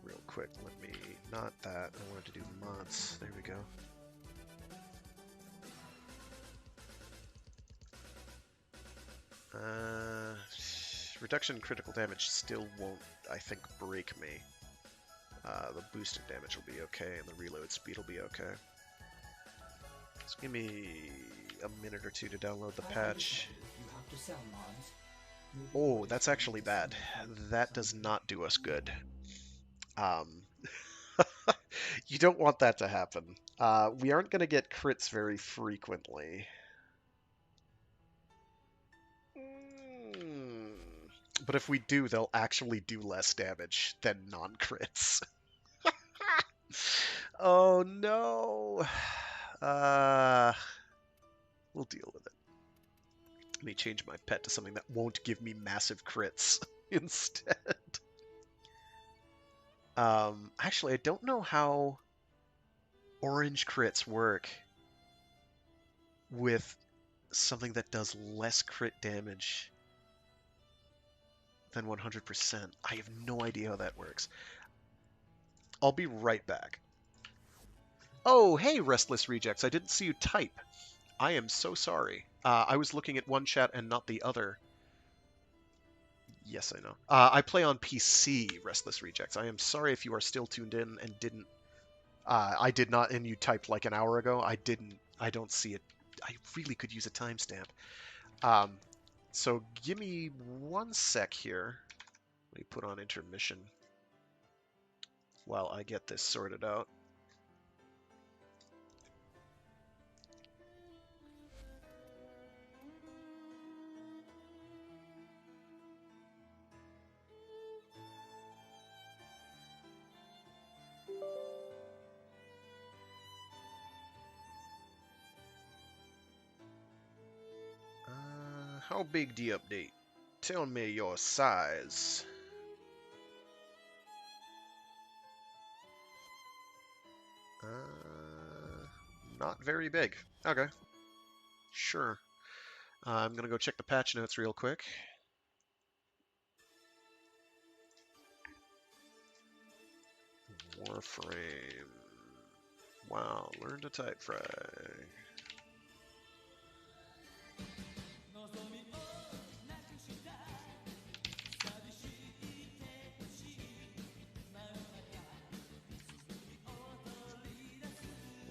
Real quick, let me... Not that, I wanted to do mods. There we go. Reduction in critical damage still won't, I think, break me. The boosted damage will be okay, and the reload speed will be okay. Just give me a minute or two to download the patch. You have to sell mods. Oh, that's actually bad. That does not do us good. You don't want that to happen. We aren't going to get crits very frequently. But if we do, they'll actually do less damage than non-crits. Oh no! We'll deal with it. Let me change my pet to something that won't give me massive crits. instead. Actually, I don't know how orange crits work with something that does less crit damage than 100%. I have no idea how that works. I'll be right back. Oh, hey, Restless Rejects. I didn't see you type. I am so sorry. I was looking at one chat and not the other. Yes, I know. I play on PC, Restless Rejects. I am sorry if you are still tuned in and didn't... I did not, and you typed like an hour ago. I don't see it. I really could use a timestamp. So give me 1 sec here. Let me put on intermission while I get this sorted out. How big the update? Tell me your size. Not very big. Okay. Sure. I'm gonna go check the patch notes real quick. Warframe. Wow, learn to type frag.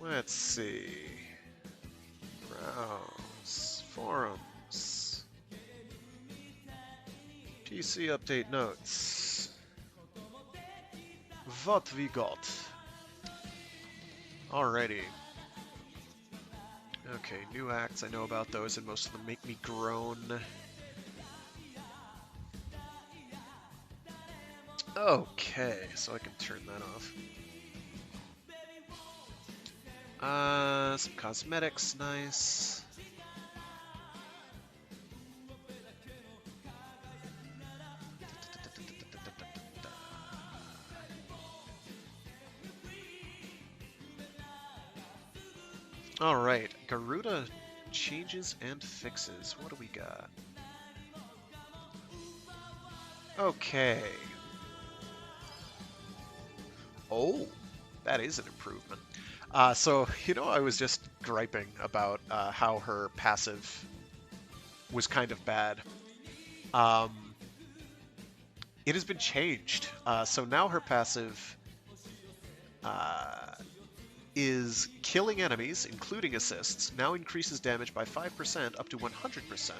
Let's see. Browse. Forums. PC update notes. What we got? Alrighty. Okay, new acts, I know about those, and most of them make me groan. Okay, so I can turn that off. Some cosmetics, nice. Alright, Garuda changes and fixes. What do we got? Okay. Oh, that is an improvement. So, I was just griping about how her passive was kind of bad. It has been changed. So now her passive is killing enemies, including assists, now increases damage by 5% up to 100%,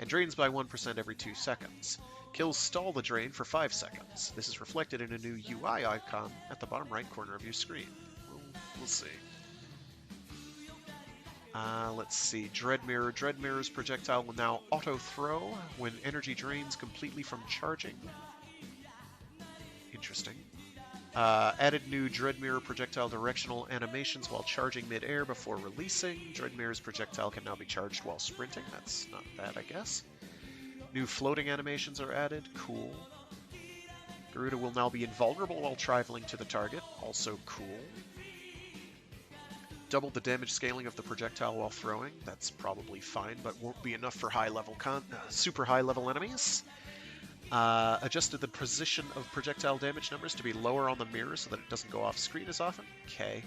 and drains by 1% every 2 seconds. Kills stall the drain for 5 seconds. This is reflected in a new UI icon at the bottom right corner of your screen. We'll see. Let's see. Dread Mirror. Dread Mirror's projectile will now auto-throw when energy drains completely from charging. Interesting. Added new Dread Mirror projectile directional animations while charging mid-air before releasing. Dread Mirror's projectile can now be charged while sprinting. That's not bad, I guess. New floating animations are added. Cool. Garuda will now be invulnerable while traveling to the target. Also cool. Double the damage scaling of the projectile while throwing. That's probably fine, but won't be enough for super high-level enemies. Adjusted the position of projectile damage numbers to be lower on the mirror so that it doesn't go off screen as often. Okay.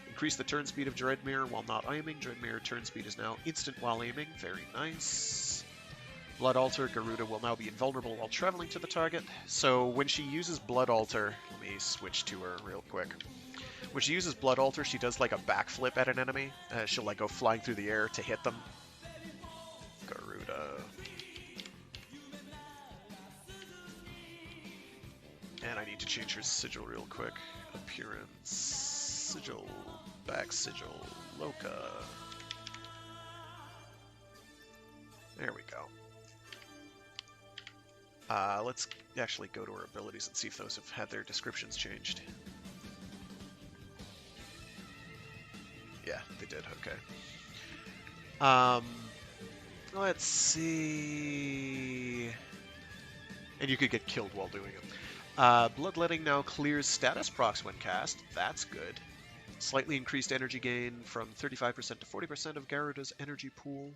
Increase the turn speed of Dread Mirror while not aiming. Dread Mirror turn speed is now instant while aiming. Very nice. Blood Altar, Garuda will now be invulnerable while traveling to the target. So when she uses Blood Altar, let me switch to her real quick. When she uses Blood Altar, she does like a backflip at an enemy. She'll like go flying through the air to hit them. Garuda. And I need to change her sigil real quick. Appearance. Sigil. Back sigil. Loka. There we go. Let's actually go to her abilities and see if those have had their descriptions changed. Yeah, they did. Okay. Let's see. And you could get killed while doing it. Bloodletting now clears status procs when cast. That's good. Slightly increased energy gain from 35% to 40% of Garuda's energy pool.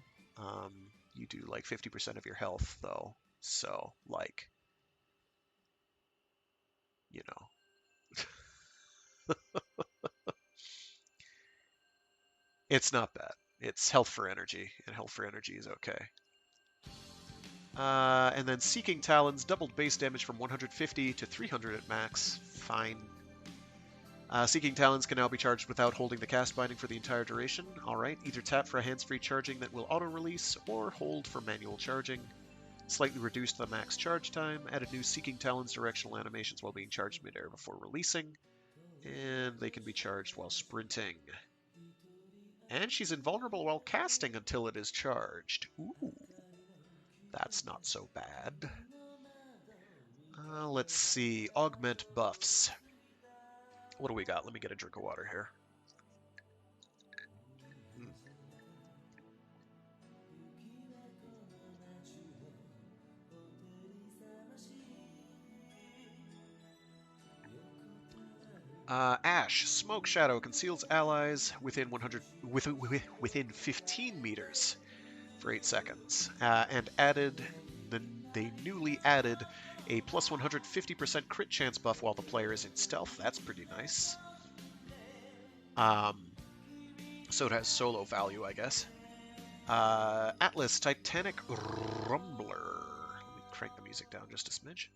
You do like 50% of your health, though. So, like, you know. It's not bad. It's health for energy, and health for energy is okay. And then Seeking Talons doubled base damage from 150 to 300 at max. Fine. Seeking Talons can now be charged without holding the cast binding for the entire duration. Alright, either tap for hands-free charging that will auto-release, or hold for manual charging. Slightly reduced the max charge time, added new Seeking Talons directional animations while being charged mid-air before releasing, and they can be charged while sprinting. And she's invulnerable while casting until it is charged. Ooh, that's not so bad. Let's see, augment buffs. What do we got? Let me get a drink of water here. Ash, Smoke Shadow conceals allies within 15 meters for 8 seconds, and they newly added a plus 150% crit chance buff while the player is in stealth. That's pretty nice. So it has solo value, I guess. Atlas, Titanic Rumbler. Let me crank the music down just a smidge.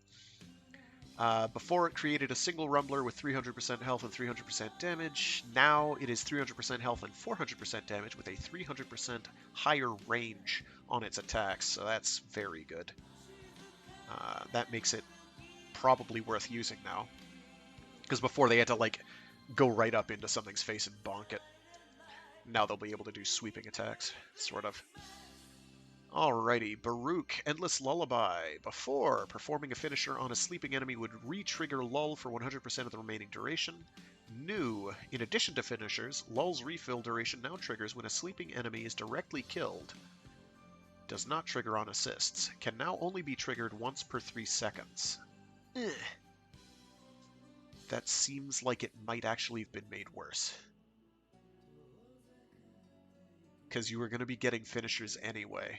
Before it created a single Rumbler with 300% health and 300% damage. Now it is 300% health and 400% damage with a 300% higher range on its attacks, so that's very good. That makes it probably worth using now. Because before they had to, like, go right up into something's face and bonk it. Now they'll be able to do sweeping attacks, sort of. Alrighty, Baruch, Endless Lullaby. Before, performing a finisher on a sleeping enemy would re-trigger Lull for 100% of the remaining duration. New, in addition to finishers, Lull's refill duration now triggers when a sleeping enemy is directly killed. Does not trigger on assists. Can now only be triggered once per 3 seconds. That seems like it might actually have been made worse. Because you were going to be getting finishers anyway.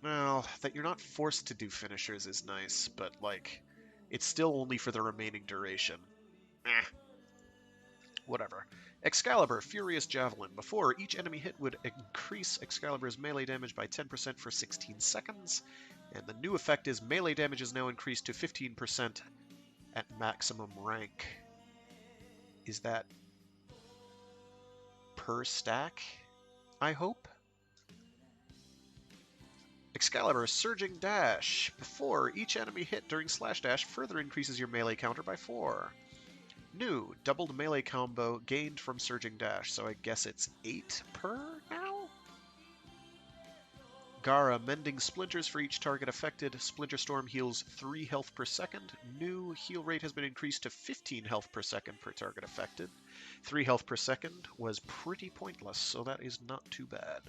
Well, that you're not forced to do finishers is nice, but, like, it's still only for the remaining duration. Whatever. Excalibur, Furious Javelin. Before, each enemy hit would increase Excalibur's melee damage by 10% for 16 seconds, and the new effect is melee damage is now increased to 15% at maximum rank. Is that per stack, I hope? Excalibur, Surging Dash. Before, each enemy hit during slash dash further increases your melee counter by 4. New, doubled melee combo gained from Surging Dash, so I guess it's 8 per now? Gara, Mending Splinters for each target affected. Splinter Storm heals 3 health per second. New, heal rate has been increased to 15 health per second per target affected. 3 health per second was pretty pointless, so that is not too bad.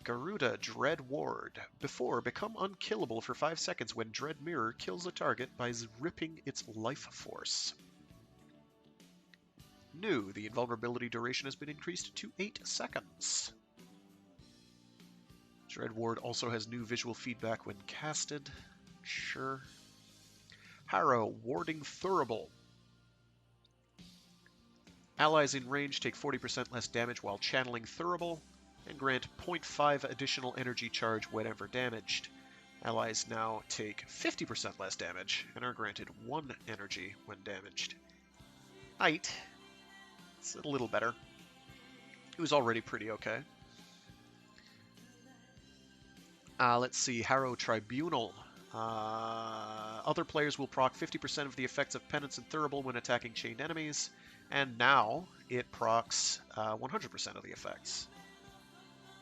Garuda, Dread Ward. Before, become unkillable for 5 seconds when Dread Mirror kills a target by ripping its life force. New, the invulnerability duration has been increased to 8 seconds. Dread Ward also has new visual feedback when casted. Sure. Harrow, Warding Thurible. Allies in range take 40% less damage while channeling Thurible, and grant 0.5 additional energy charge whenever damaged. Allies now take 50% less damage and are granted 1 energy when damaged. Height. It's a little better. It was already pretty okay. Let's see, Harrow Tribunal. Other players will proc 50% of the effects of Penance and Thurible when attacking chained enemies, and now it procs 100% of the effects.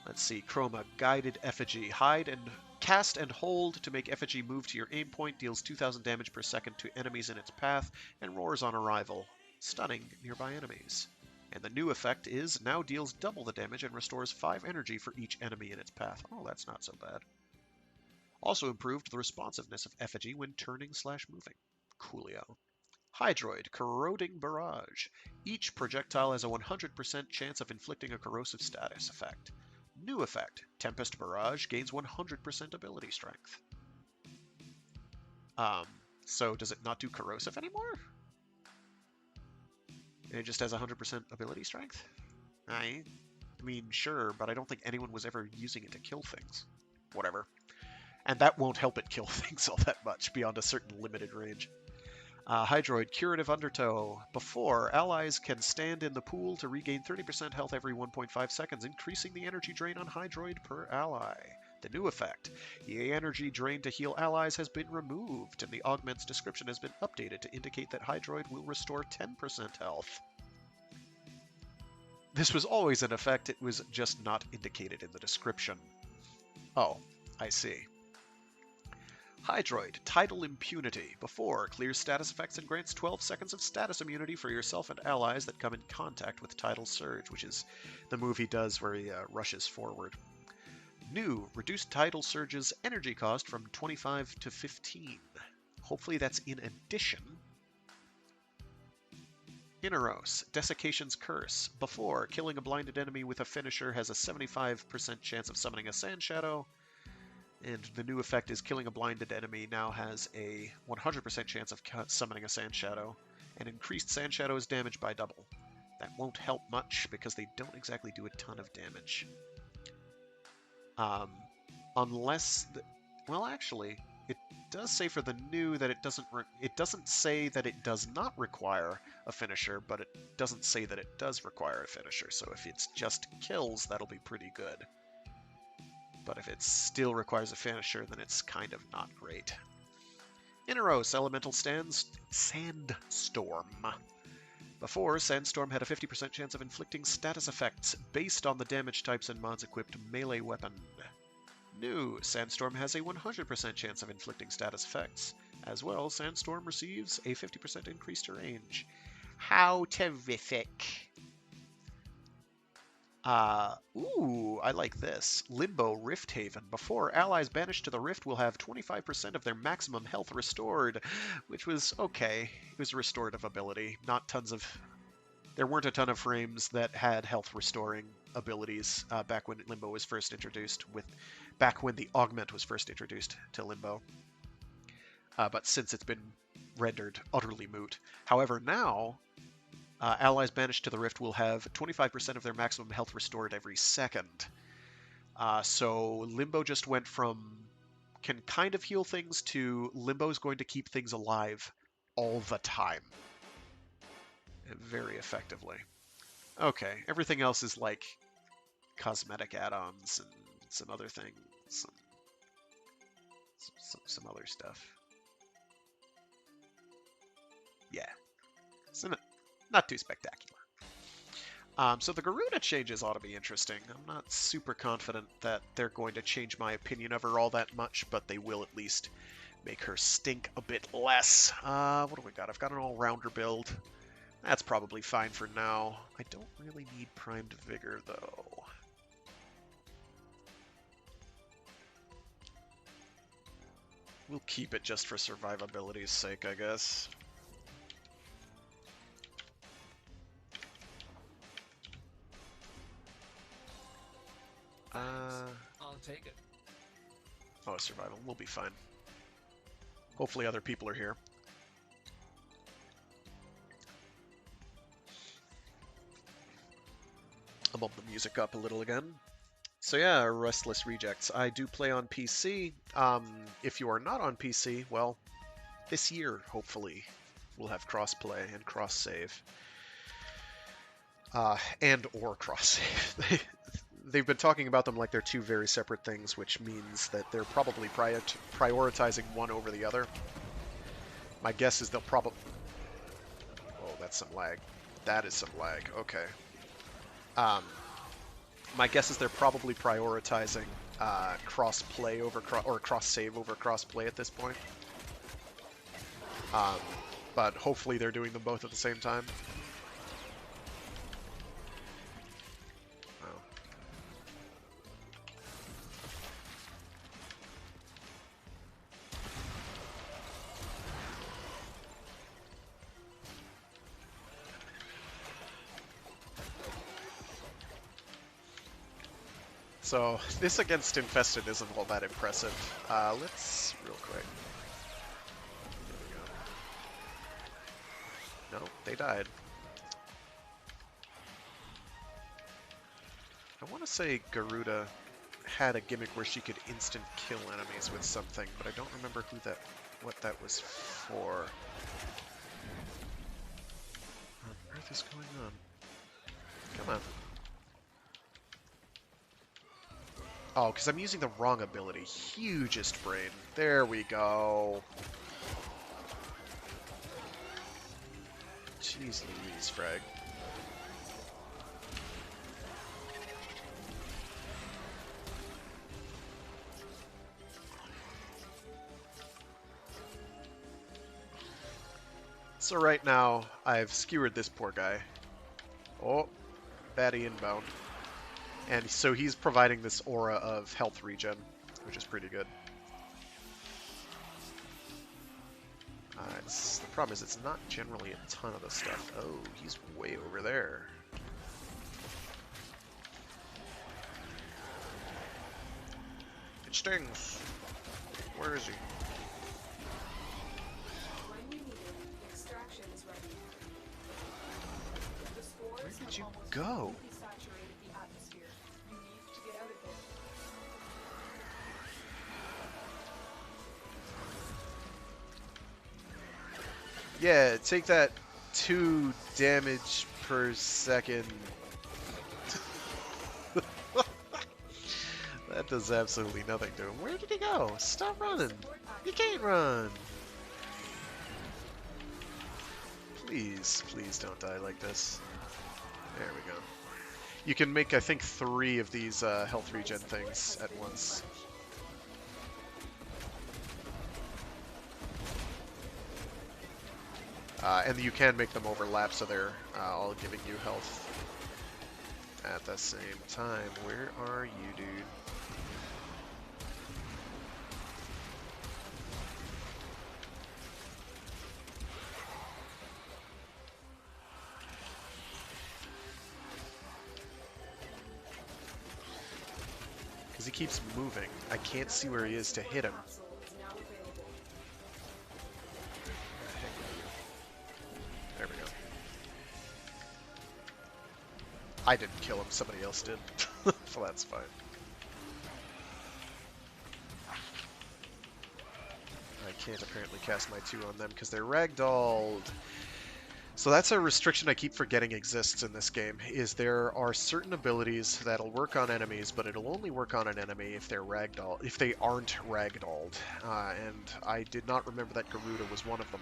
Let's see, Chroma, Guided Effigy. Hide and cast and hold to make Effigy move to your aim point, deals 2000 damage per second to enemies in its path, and roars on arrival, stunning nearby enemies. And the new effect is now deals double the damage and restores 5 energy for each enemy in its path. Oh, that's not so bad. Also improved the responsiveness of effigy when turning/moving. Coolio. Hydroid, Corroding Barrage. Each projectile has a 100% chance of inflicting a corrosive status effect. New effect, Tempest Barrage gains 100% ability strength. So does it not do corrosive anymore? And it just has 100% ability strength? I mean, sure, but I don't think anyone was ever using it to kill things. Whatever. And that won't help it kill things all that much beyond a certain limited range. Hydroid, Curative Undertow. Before, allies can stand in the pool to regain 30% health every 1.5 seconds, increasing the energy drain on Hydroid per ally. The new effect, the energy drain to heal allies has been removed, and the augment's description has been updated to indicate that Hydroid will restore 10% health. This was always in effect, it was just not indicated in the description. Oh, I see. Hydroid, Tidal Impunity. Before, clears status effects and grants 12 seconds of status immunity for yourself and allies that come in contact with Tidal Surge, which is the move he does where he rushes forward. New, reduced Tidal Surge's energy cost from 25 to 15. Hopefully that's in addition. Inaros, Desiccation's Curse. Before, killing a blinded enemy with a finisher has a 75% chance of summoning a Sand Shadow. And the new effect is killing a blinded enemy now has a 100% chance of summoning a Sand Shadow, and increased Sand Shadow's damage by double. That won't help much because they don't exactly do a ton of damage. Unless, well, actually, it does say for the new that it doesn't say that it does not require a finisher, but it doesn't say that it does require a finisher. So if it's just kills, that'll be pretty good. But if it still requires a finisher, then it's kind of not great. Inaros, Elemental Sandstorm. Before, Sandstorm had a 50% chance of inflicting status effects based on the damage types and mods equipped melee weapon. New, Sandstorm has a 100% chance of inflicting status effects. As well, Sandstorm receives a 50% increase to range. How terrific! Ooh, I like this. Limbo Rift Haven. Before, allies banished to the Rift will have 25% of their maximum health restored, which was okay. It was a restorative ability. Not tons of... There weren't a ton of frames that had health restoring abilities back when Limbo was first introduced, back when the augment was first introduced to Limbo. But since it's been rendered utterly moot. However, now... allies banished to the Rift will have 25% of their maximum health restored every second. So Limbo just went from can kind of heal things to Limbo's going to keep things alive all the time. And very effectively. Okay, everything else is like cosmetic add-ons and some other things. Some other stuff. Yeah. Not too spectacular. So the Garuda changes ought to be interesting. I'm not super confident that they're going to change my opinion of her all that much, but they will at least make her stink a bit less. What do we got? I've got an all-rounder build. That's probably fine for now. I don't really need Primed Vigor, though. We'll keep it just for survivability's sake, I guess. I'll take it. Oh, survival. We'll be fine. Hopefully other people are here. I'll bump the music up a little again. So yeah, Restless Rejects. I do play on PC. If you are not on PC, well, this year, hopefully, we'll have cross-play and cross-save. And or cross-save. They've been talking about them like they're two very separate things, which means that they're probably prioritizing one over the other. My guess is they'll probably... Oh, that's some lag. That is some lag. Okay. My guess is they're probably prioritizing cross-play over or cross-save over cross-play at this point. But hopefully they're doing them both at the same time. So this against Infested isn't all that impressive. Let's real quick. There we go. No, they died. I want to say Garuda had a gimmick where she could instant kill enemies with something, but I don't remember what that was for. What on earth is going on? Come on. Oh, because I'm using the wrong ability. Hugest brain. There we go. Jeez Louise, Frag. So right now, I've skewered this poor guy. Oh, baddie inbound. And so he's providing this aura of health regen, which is pretty good. The problem is it's not generally a ton of the stuff. Oh, he's way over there. It stings. Where is he? When you need it, extraction is ready. The spores Where did have you almost go? completely saturated the atmosphere. You need to get out of there. Yeah, take that 2 damage per second. That does absolutely nothing to him. Where did he go? Stop running. You can't run. Please, please don't die like this. There we go. You can make, I think, 3 of these health regen things at once. And you can make them overlap so they're all giving you health at the same time. Where are you, dude? Because he keeps moving. I can't see where he is to hit him. Capsule is now available. There we go. I didn't kill him, somebody else did. So that's fine. I can't apparently cast my 2 on them because they're ragdolled. So that's a restriction I keep forgetting exists in this game, is there are certain abilities that'll work on enemies, but it'll only work on an enemy if they're if they aren't ragdolled. And I did not remember that Garuda was one of them.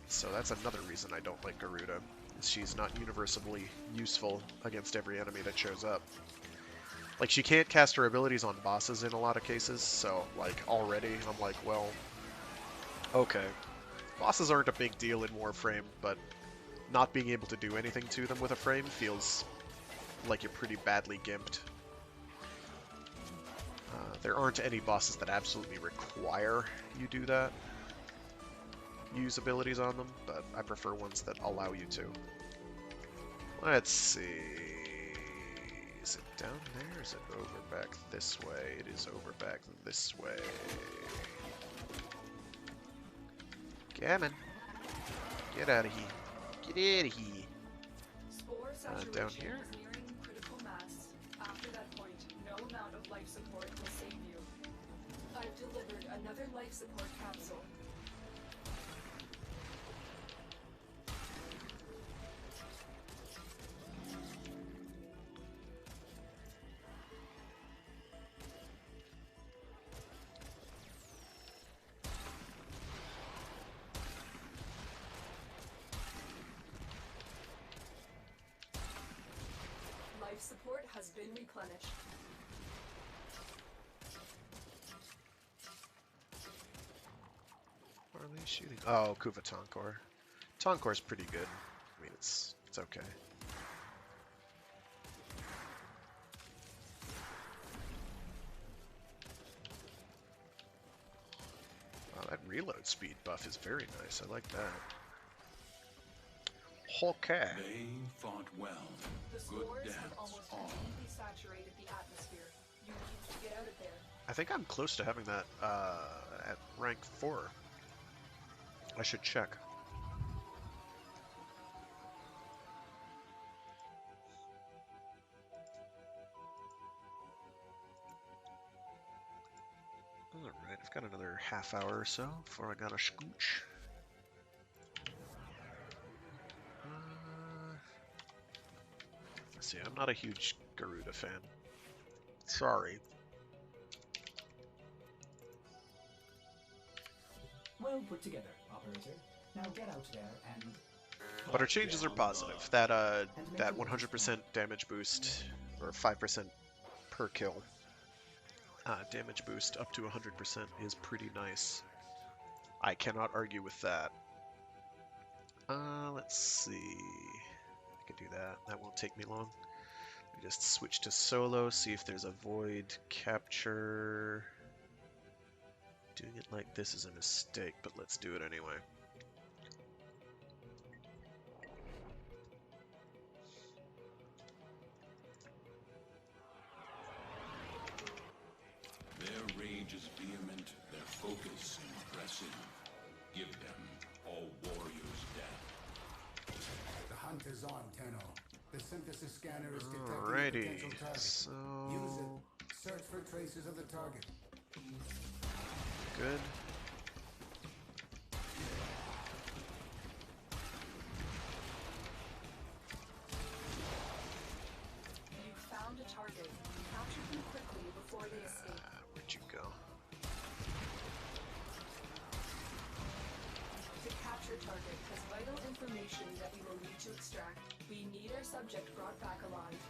So that's another reason I don't like Garuda. She's not universally useful against every enemy that shows up. Like, she can't cast her abilities on bosses in a lot of cases, so, like, already I'm like, well, okay. Bosses aren't a big deal in Warframe, but not being able to do anything to them with a frame feels like you're pretty badly gimped. There aren't any bosses that absolutely require you do that. Use abilities on them, but I prefer ones that allow you to. Let's see. Is it down there? Or is it over back this way? It is over back this way. Gammon. Get out of here. Get out of here. Spore saturation Down here? is nearing critical mass. After that point, no amount of life support will save you. I've delivered another life support capsule. Life support has been replenished. What are they shooting? Oh, Kuva Tonkor. Tonkor's pretty good. I mean, it's okay. Wow, that reload speed buff is very nice. I like that. Okay. They fought well. The Good spores have dance almost all. completely saturated the atmosphere. You need to get out of there. I think I'm close to having that at rank 4. I should check. Alright, I've got another half hour or so before I gotta scooch. Let's see, I'm not a huge Garuda fan. Sorry. Well put together, operator. Now get out there and... But our changes are positive. That 100% damage boost, or 5% per kill damage boost up to 100% is pretty nice. I cannot argue with that. Let's see. I can do that. That won't take me long. We just switch to solo, see if there's a void capture. Doing it like this is a mistake, but let's do it anyway. Their rage is vehement, their focus impressive. Give them all warriors death. The hunt is on, Tenno. The synthesis scanner is detecting a Alrighty, potential target. so Use it. Search for traces of the target. good. You found a target. Capture them quickly before they escape. Where'd you go? The capture target has vital information that we will need to extract. We need our subject brought back alive.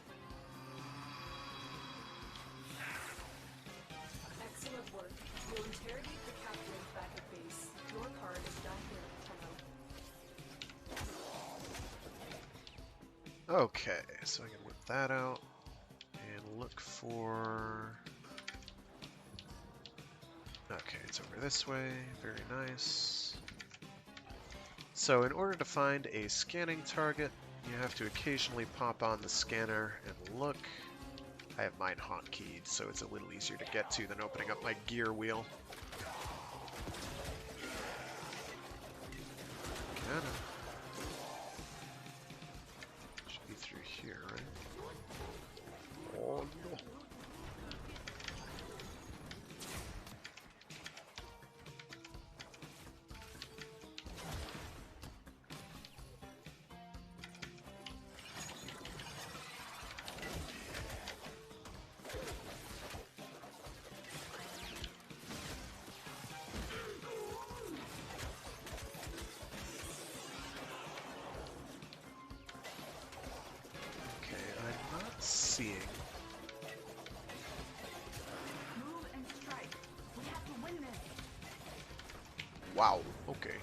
Excellent work. We'll interrogate the captive back at base. Your card is down here, Tenno. Okay, so I can whip that out and look for... Okay, it's over this way. Very nice. So in order to find a scanning target, you have to occasionally pop on the scanner and look. I have mine hotkeyed, so it's a little easier to get to than opening up my gear wheel. Kinda. Should be through here, right? Oh no. Okay, I'm not seeing. Move and strike. We have to win this. Wow, okay.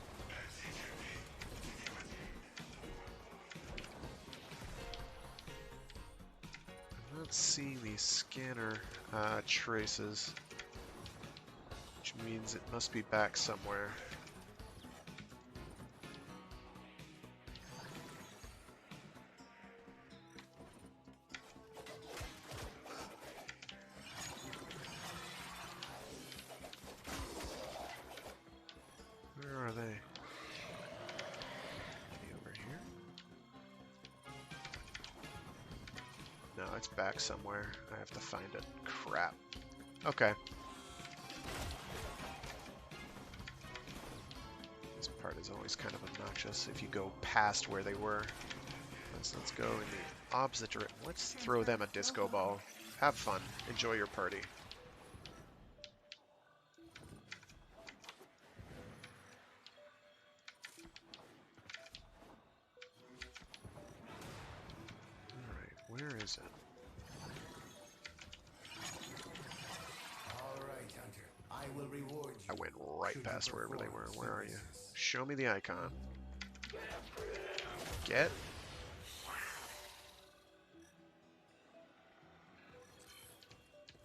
I'm not seeing these scanner traces, which means it must be back somewhere. Where are they? Maybe over here? No, it's back somewhere. I have to find it. Crap. Okay. This part is always kind of obnoxious if you go past where they were. Let's go in the opposite direction. Let's throw them a disco ball. Have fun. Enjoy your party. Where is it? All right, Hunter. I will reward you. I went right past wherever they were. Where are you? Show me the icon. Get.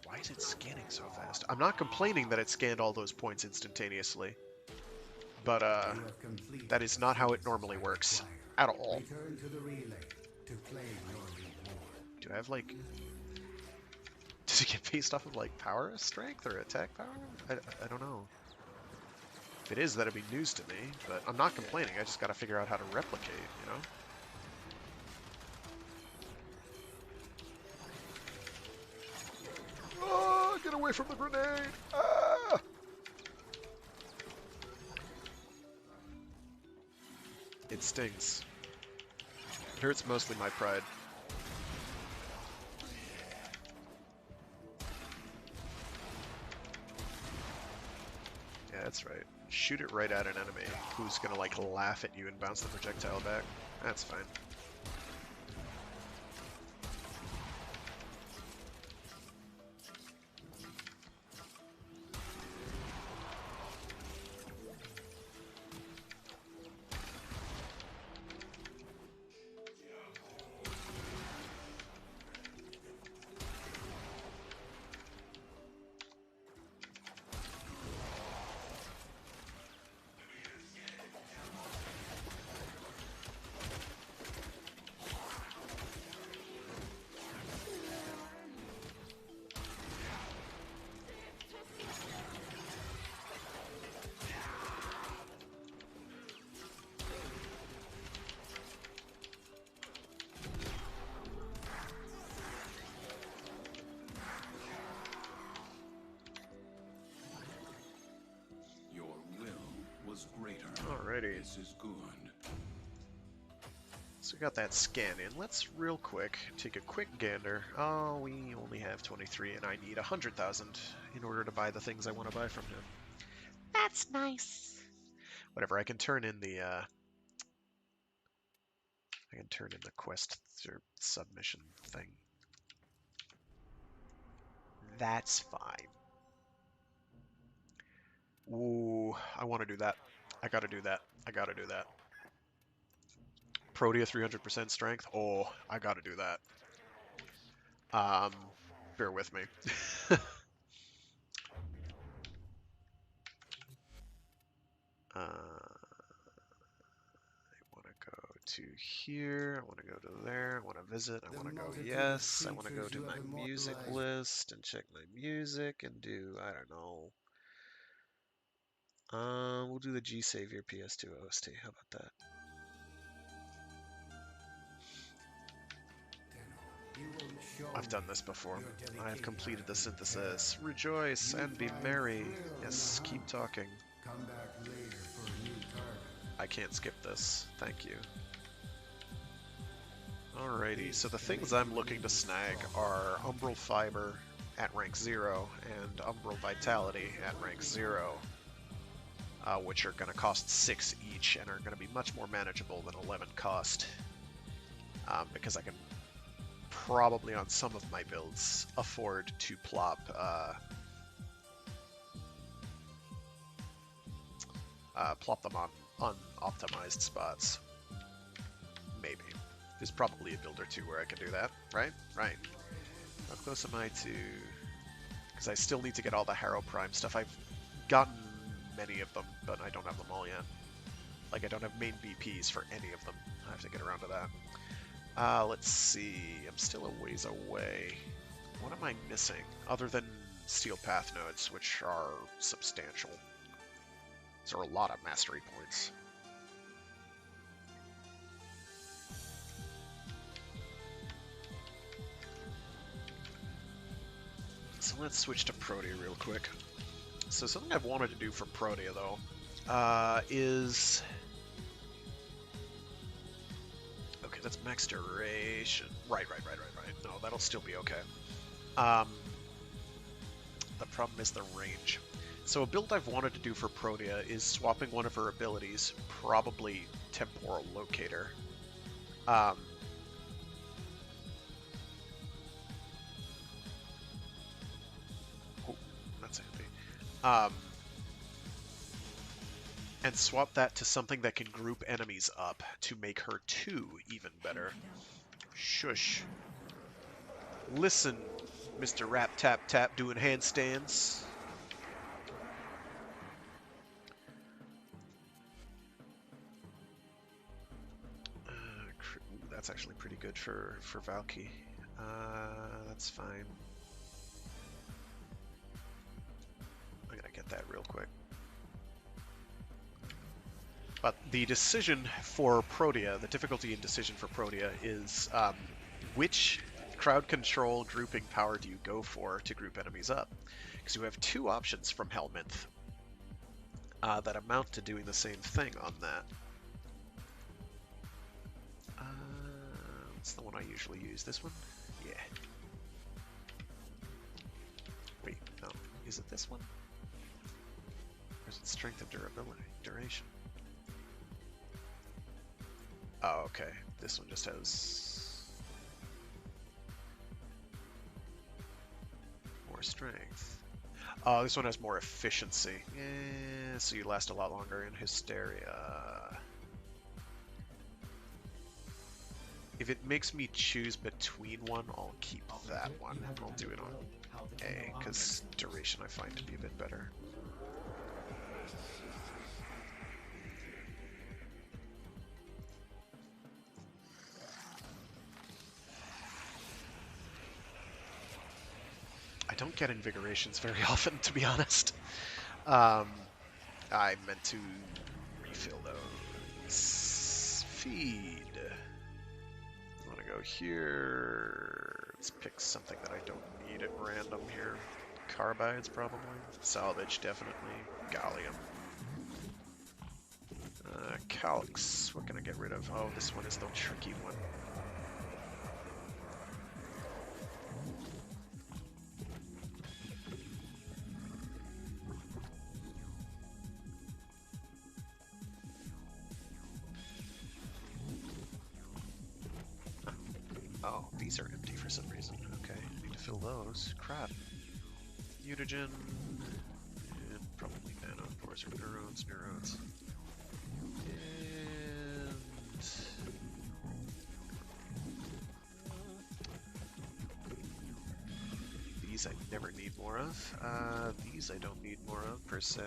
Why is it scanning so fast? I'm not complaining that it scanned all those points instantaneously, but that is not how it normally works. at all. Return to the relay to claim your reward. Do I have, like... Does it get based off of, like, power strength or attack power? I don't know. If it is, that'd be news to me, but I'm not complaining. I just gotta figure out how to replicate, you know? Oh, get away from the grenade! Ah! It stings. It hurts mostly my pride. Yeah, that's right. Shoot it right at an enemy who's gonna, like, laugh at you and bounce the projectile back. That's fine. Your will was greater. Alrighty. This is good. So we got that scan in. Let's real quick take a quick gander. Oh, we only have 23 and I need 100,000 in order to buy the things I want to buy from him. That's nice. Whatever, I can turn in the quest submission thing. That's fine. Ooh, I want to do that. I gotta do that. I gotta do that. Protea 300% strength. Oh, I gotta do that. Bear with me. I want to go to here. I want to go to there. I want to visit. I want to go yes. I want to go to my music list and check my music and do, I don't know. We'll do the G Savior PS2 OST. How about that? I've done this before. I have completed the synthesis. Rejoice and be merry. Yes, keep talking. Come back later for a new target. I can't skip this. Thank you. Alrighty, so the things I'm looking to snag are Umbral Fiber at rank 0 and Umbral Vitality at rank 0, which are going to cost 6 each and are going to be much more manageable than 11 cost, because I can probably on some of my builds afford to plop them on unoptimized spots. Maybe. There's probably a build or two where I can do that, right? Right. How close am I to... Because I still need to get all the Harrow Prime stuff. I've gotten many of them, but I don't have them all yet. Like, I don't have main BPs for any of them. I have to get around to that. Let's see. I'm still a ways away. What am I missing? Other than Steel Path nodes, which are substantial. These are a lot of mastery points. So let's switch to Protea real quick. So something I've wanted to do for Protea, though, is... Okay, that's max duration. Right. No, that'll still be okay. The problem is the range. So a build I've wanted to do for Protea is swapping one of her abilities, probably Temporal Locator. Oh, that's handy. And swap that to something that can group enemies up to make her 2 even better. Shush. Listen, Mr. Rap Tap Tap doing handstands. good for Valky. That's fine. I'm gonna get that real quick. But the decision for Protea, the difficulty in decision for Protea is which crowd control grouping power do you go for to group enemies up? Because you have two options from Helminth that amount to doing the same thing on that. What's the one I usually use? This one? Yeah. Wait, no. Is it this one? Or is it strength and durability? Duration? Oh, okay. This one just has more strength. Oh, this one has more efficiency. Yeah, so you last a lot longer in Hysteria. If it makes me choose between one, I'll keep that one. I'll do it on A, because duration I find to be a bit better. I don't get invigorations very often, to be honest. I meant to refill those. Feed. I want to go here. Let's pick something that I don't need at random here. Carbides, probably. Salvage, definitely. Gallium. Calx. What can I get rid of? Oh, this one is the tricky one. Oh, these are empty for some reason. Okay, need to fill those. Crap. Mutagen. And probably nanopores or neurons. And... these I never need more of. These I don't need more of, per se.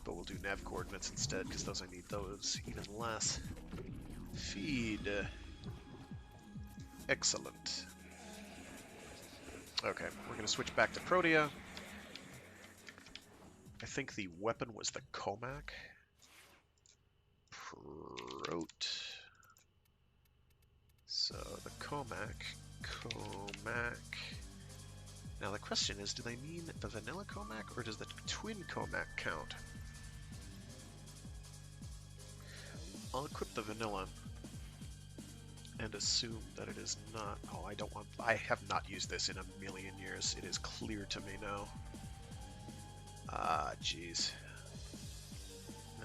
But we'll do nav coordinates instead, because those I need those even less. Feed. Excellent. Okay, we're going to switch back to Protea. I think the weapon was the Comac. So the Comac. Now the question is, do they mean the vanilla Comac, or does the twin Comac count? I'll equip the vanilla and assume that it is not. Oh, I have not used this in a million years. It is clear to me now. Ah, jeez.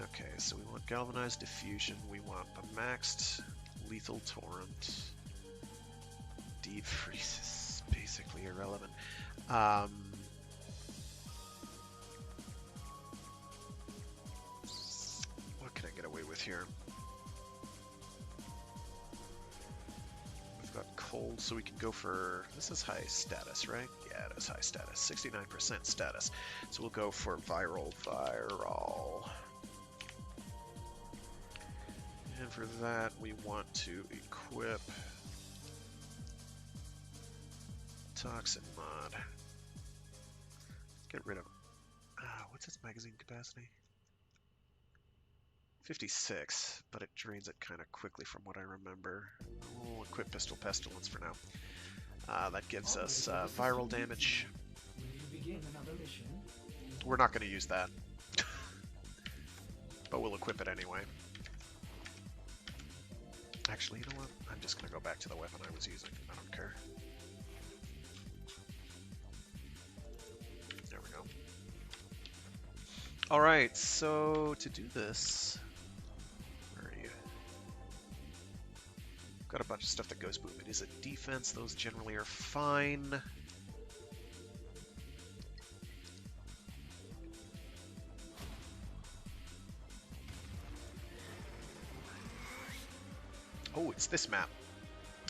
Okay, so we want galvanized diffusion. We want a maxed lethal torrent. Deep freeze is basically irrelevant. What can I get away with here? We've got cold, so we can go for... this is high status, right? Yeah, it is high status. 69% status. So we'll go for viral. And for that, we want to equip Toxin Mod. Get rid of... what's its magazine capacity? 56, but it drains it kind of quickly from what I remember. We'll equip Pistol Pestilence for now. That gives us viral damage. We're not going to use that. But we'll equip it anyway. Actually, you know what? I'm just going to go back to the weapon I was using. I don't care. There we go. Alright, so to do this... where are you? Got a bunch of stuff that goes boom. It is a defense. Those generally are fine. Oh, it's this map.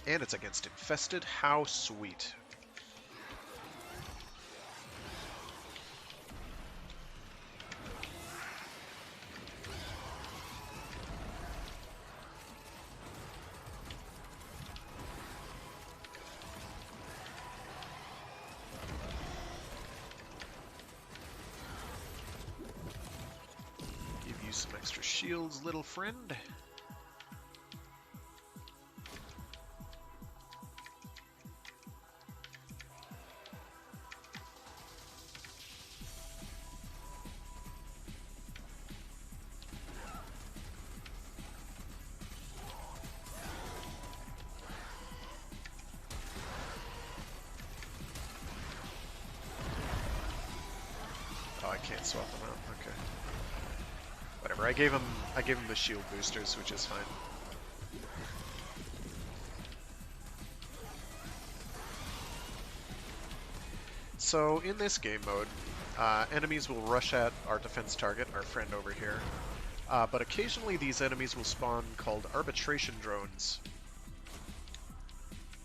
And it's against Infested. How sweet. some extra shields, little friend. Oh, I can't swap them out. Okay. Whatever. I gave him the shield boosters, which is fine. So in this game mode, enemies will rush at our defense target, our friend over here. But occasionally these enemies will spawn called arbitration drones.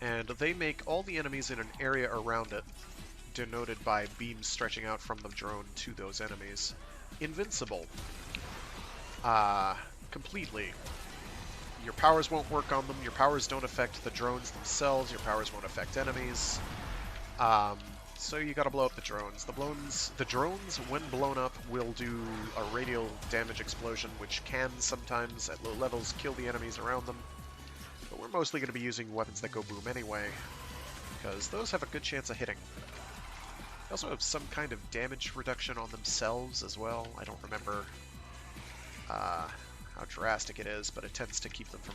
And they make all the enemies in an area around it, denoted by beams stretching out from the drone to those enemies, invincible. Completely. Your powers won't work on them, your powers don't affect the drones themselves, your powers won't affect enemies. So you gotta blow up the drones. The drones, when blown up, will do a radial damage explosion, which can sometimes, at low levels, kill the enemies around them. But we're mostly gonna be using weapons that go boom anyway, because those have a good chance of hitting. They also have some kind of damage reduction on themselves as well. I don't remember how drastic it is, but it tends to keep them from...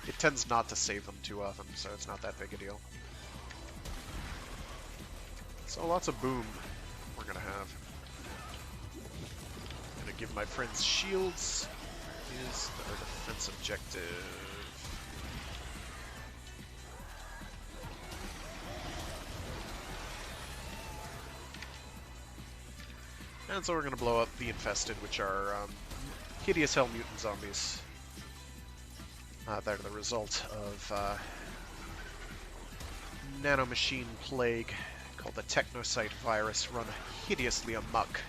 It tends not to save them too often, so it's not that big a deal. So lots of boom we're gonna have. Gonna give my friends shields. Is our defense objective. And so we're going to blow up the infested, which are hideous hell mutant zombies. That are the result of nanomachine plague called the technocyte virus run hideously amok.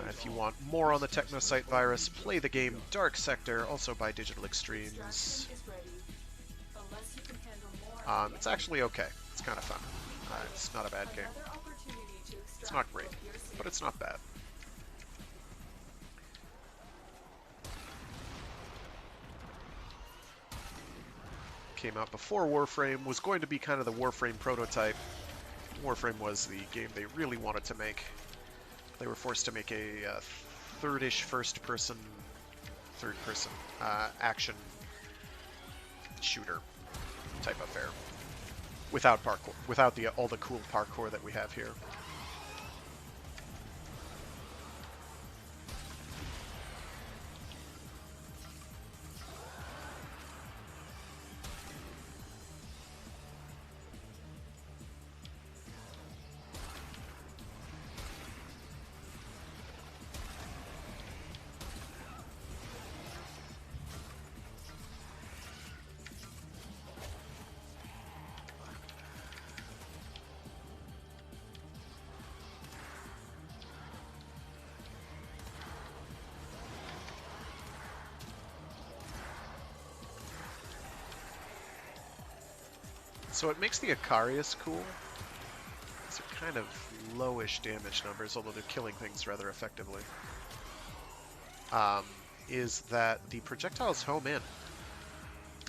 If you want more on the technocyte virus, play the game Dark Sector, also by Digital Extremes. It's actually okay. It's kind of fun. It's not a bad game. It's not great, but it's not bad. Came out before Warframe, was going to be kind of the Warframe prototype. Warframe was the game they really wanted to make. They were forced to make a third-ish third-person action shooter type affair, without parkour, without all the cool parkour that we have here. So it makes the Icarius cool. These are kind of lowish damage numbers, although they're killing things rather effectively. Is that the projectiles home in.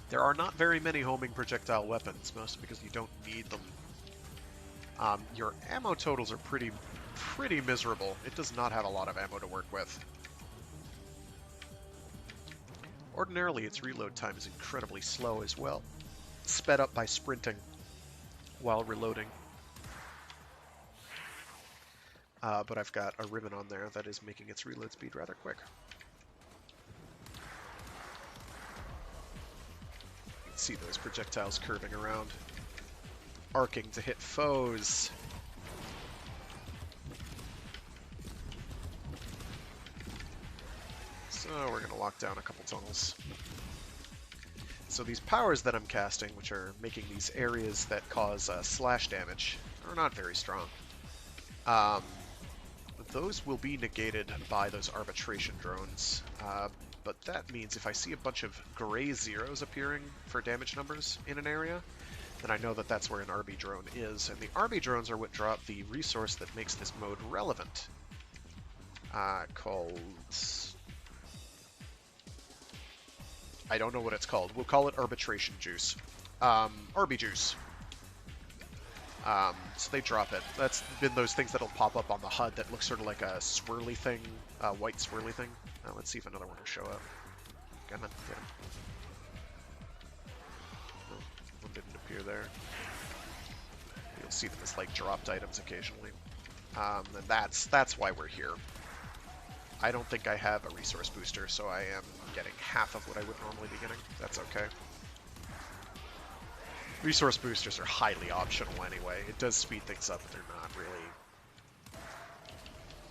There are not very many homing projectile weapons, mostly because you don't need them. Your ammo totals are pretty miserable. It does not have a lot of ammo to work with. Ordinarily, its reload time is incredibly slow as well, sped up by sprinting while reloading. But I've got a ribbon on there that is making its reload speed rather quick. You can see those projectiles curving around, arcing to hit foes. So we're going to lock down a couple tunnels. So these powers that I'm casting, which are making these areas that cause slash damage, are not very strong. Those will be negated by those arbitration drones. But that means if I see a bunch of gray zeros appearing for damage numbers in an area, then I know that that's where an RB drone is. And the RB drones are what drop the resource that makes this mode relevant, called I don't know what it's called. We'll call it arbitration juice. Arby juice. So they drop it. That's been those things that'll pop up on the HUD that looks sort of like a swirly thing, a white swirly thing. Let's see if another one will show up. Come on, get him. No, one didn't appear there. You'll see them as like dropped items occasionally. And that's why we're here. I don't think I have a resource booster, so I am getting half of what I would normally be getting. That's okay. Resource boosters are highly optional anyway. It does speed things up, but they're not really...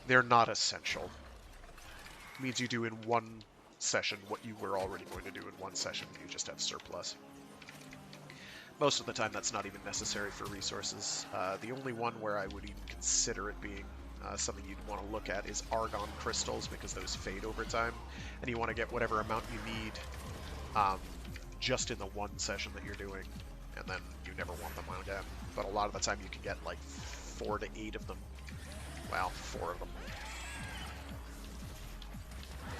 They're not essential. It means you do in one session what you were already going to do in one session, you just have surplus. Most of the time that's not even necessary for resources. The only one where I would even consider it being something you'd want to look at is argon crystals, because those fade over time, and you want to get whatever amount you need just in the one session that you're doing, and then you never want them again. But a lot of the time you can get like 4 to 8 of them. Well, 4 of them.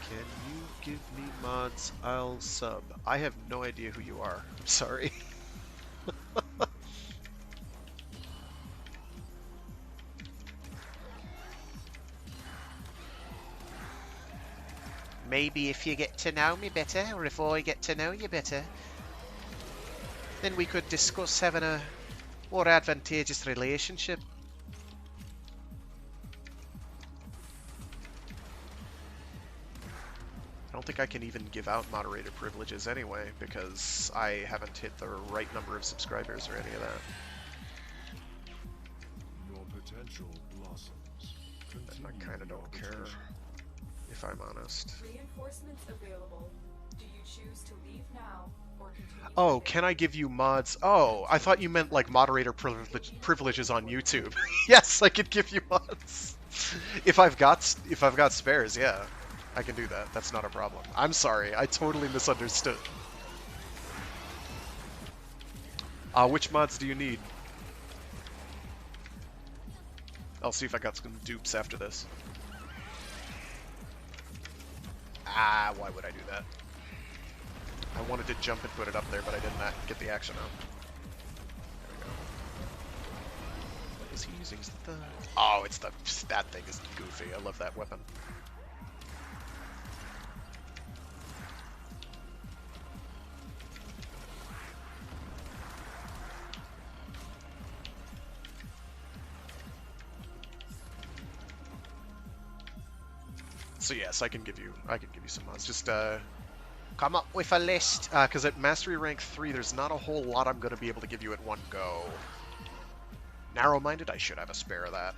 Can you give me mods? I'll sub. I have no idea who you are. I'm sorry. Maybe if you get to know me better, or if I get to know you better, then we could discuss having a more advantageous relationship. I don't think I can even give out moderator privileges anyway, because I haven't hit the right number of subscribers or any of that. Your potential blossoms. I kind of don't care, if I'm honest. Reinforcements available. Do you choose to leave now or continue? Oh, can I give you mods? Oh, I thought you meant like moderator privileges on YouTube. Yes, I could give you mods. If I've got spares, yeah. I can do that. That's not a problem. I'm sorry. I totally misunderstood. Which mods do you need? I'll see if I got some dupes after this. Why would I do that? I wanted to jump and put it up there, but I did not get the action out. There we go. What is he using? Is that the... Oh, it's the... That thing is goofy. I love that weapon. So yes, I can give you some mods. Just Come up with a list. because at Mastery Rank 3, there's not a whole lot I'm going to be able to give you at one go. Narrow-minded, I should have a spare of that.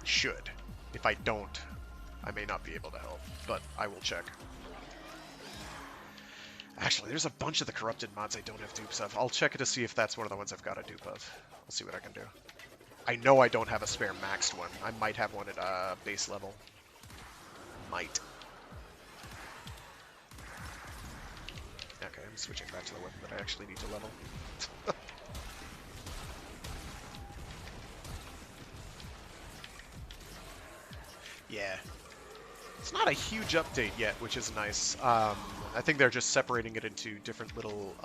Should. If I don't, I may not be able to help, but I will check. Actually, there's a bunch of the corrupted mods I don't have dupes of. I'll check it to see if that's one of the ones I've got a dupe of. I'll see what I can do. I know I don't have a spare maxed one. I might have one at base level. Might. Okay, I'm switching back to the weapon that I actually need to level. Yeah. It's not a huge update yet, which is nice. I think they're just separating it into different little,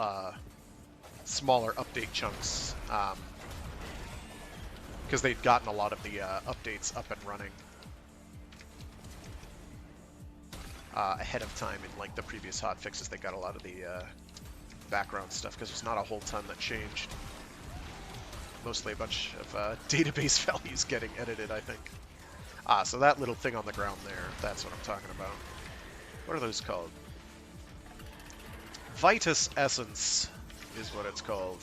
smaller update chunks. Because they'd gotten a lot of the updates up and running ahead of time in like the previous hotfixes. They got a lot of the background stuff because there's not a whole ton that changed. Mostly a bunch of database values getting edited, I think. So that little thing on the ground there, that's what I'm talking about. What are those called? Vitus Essence is what it's called.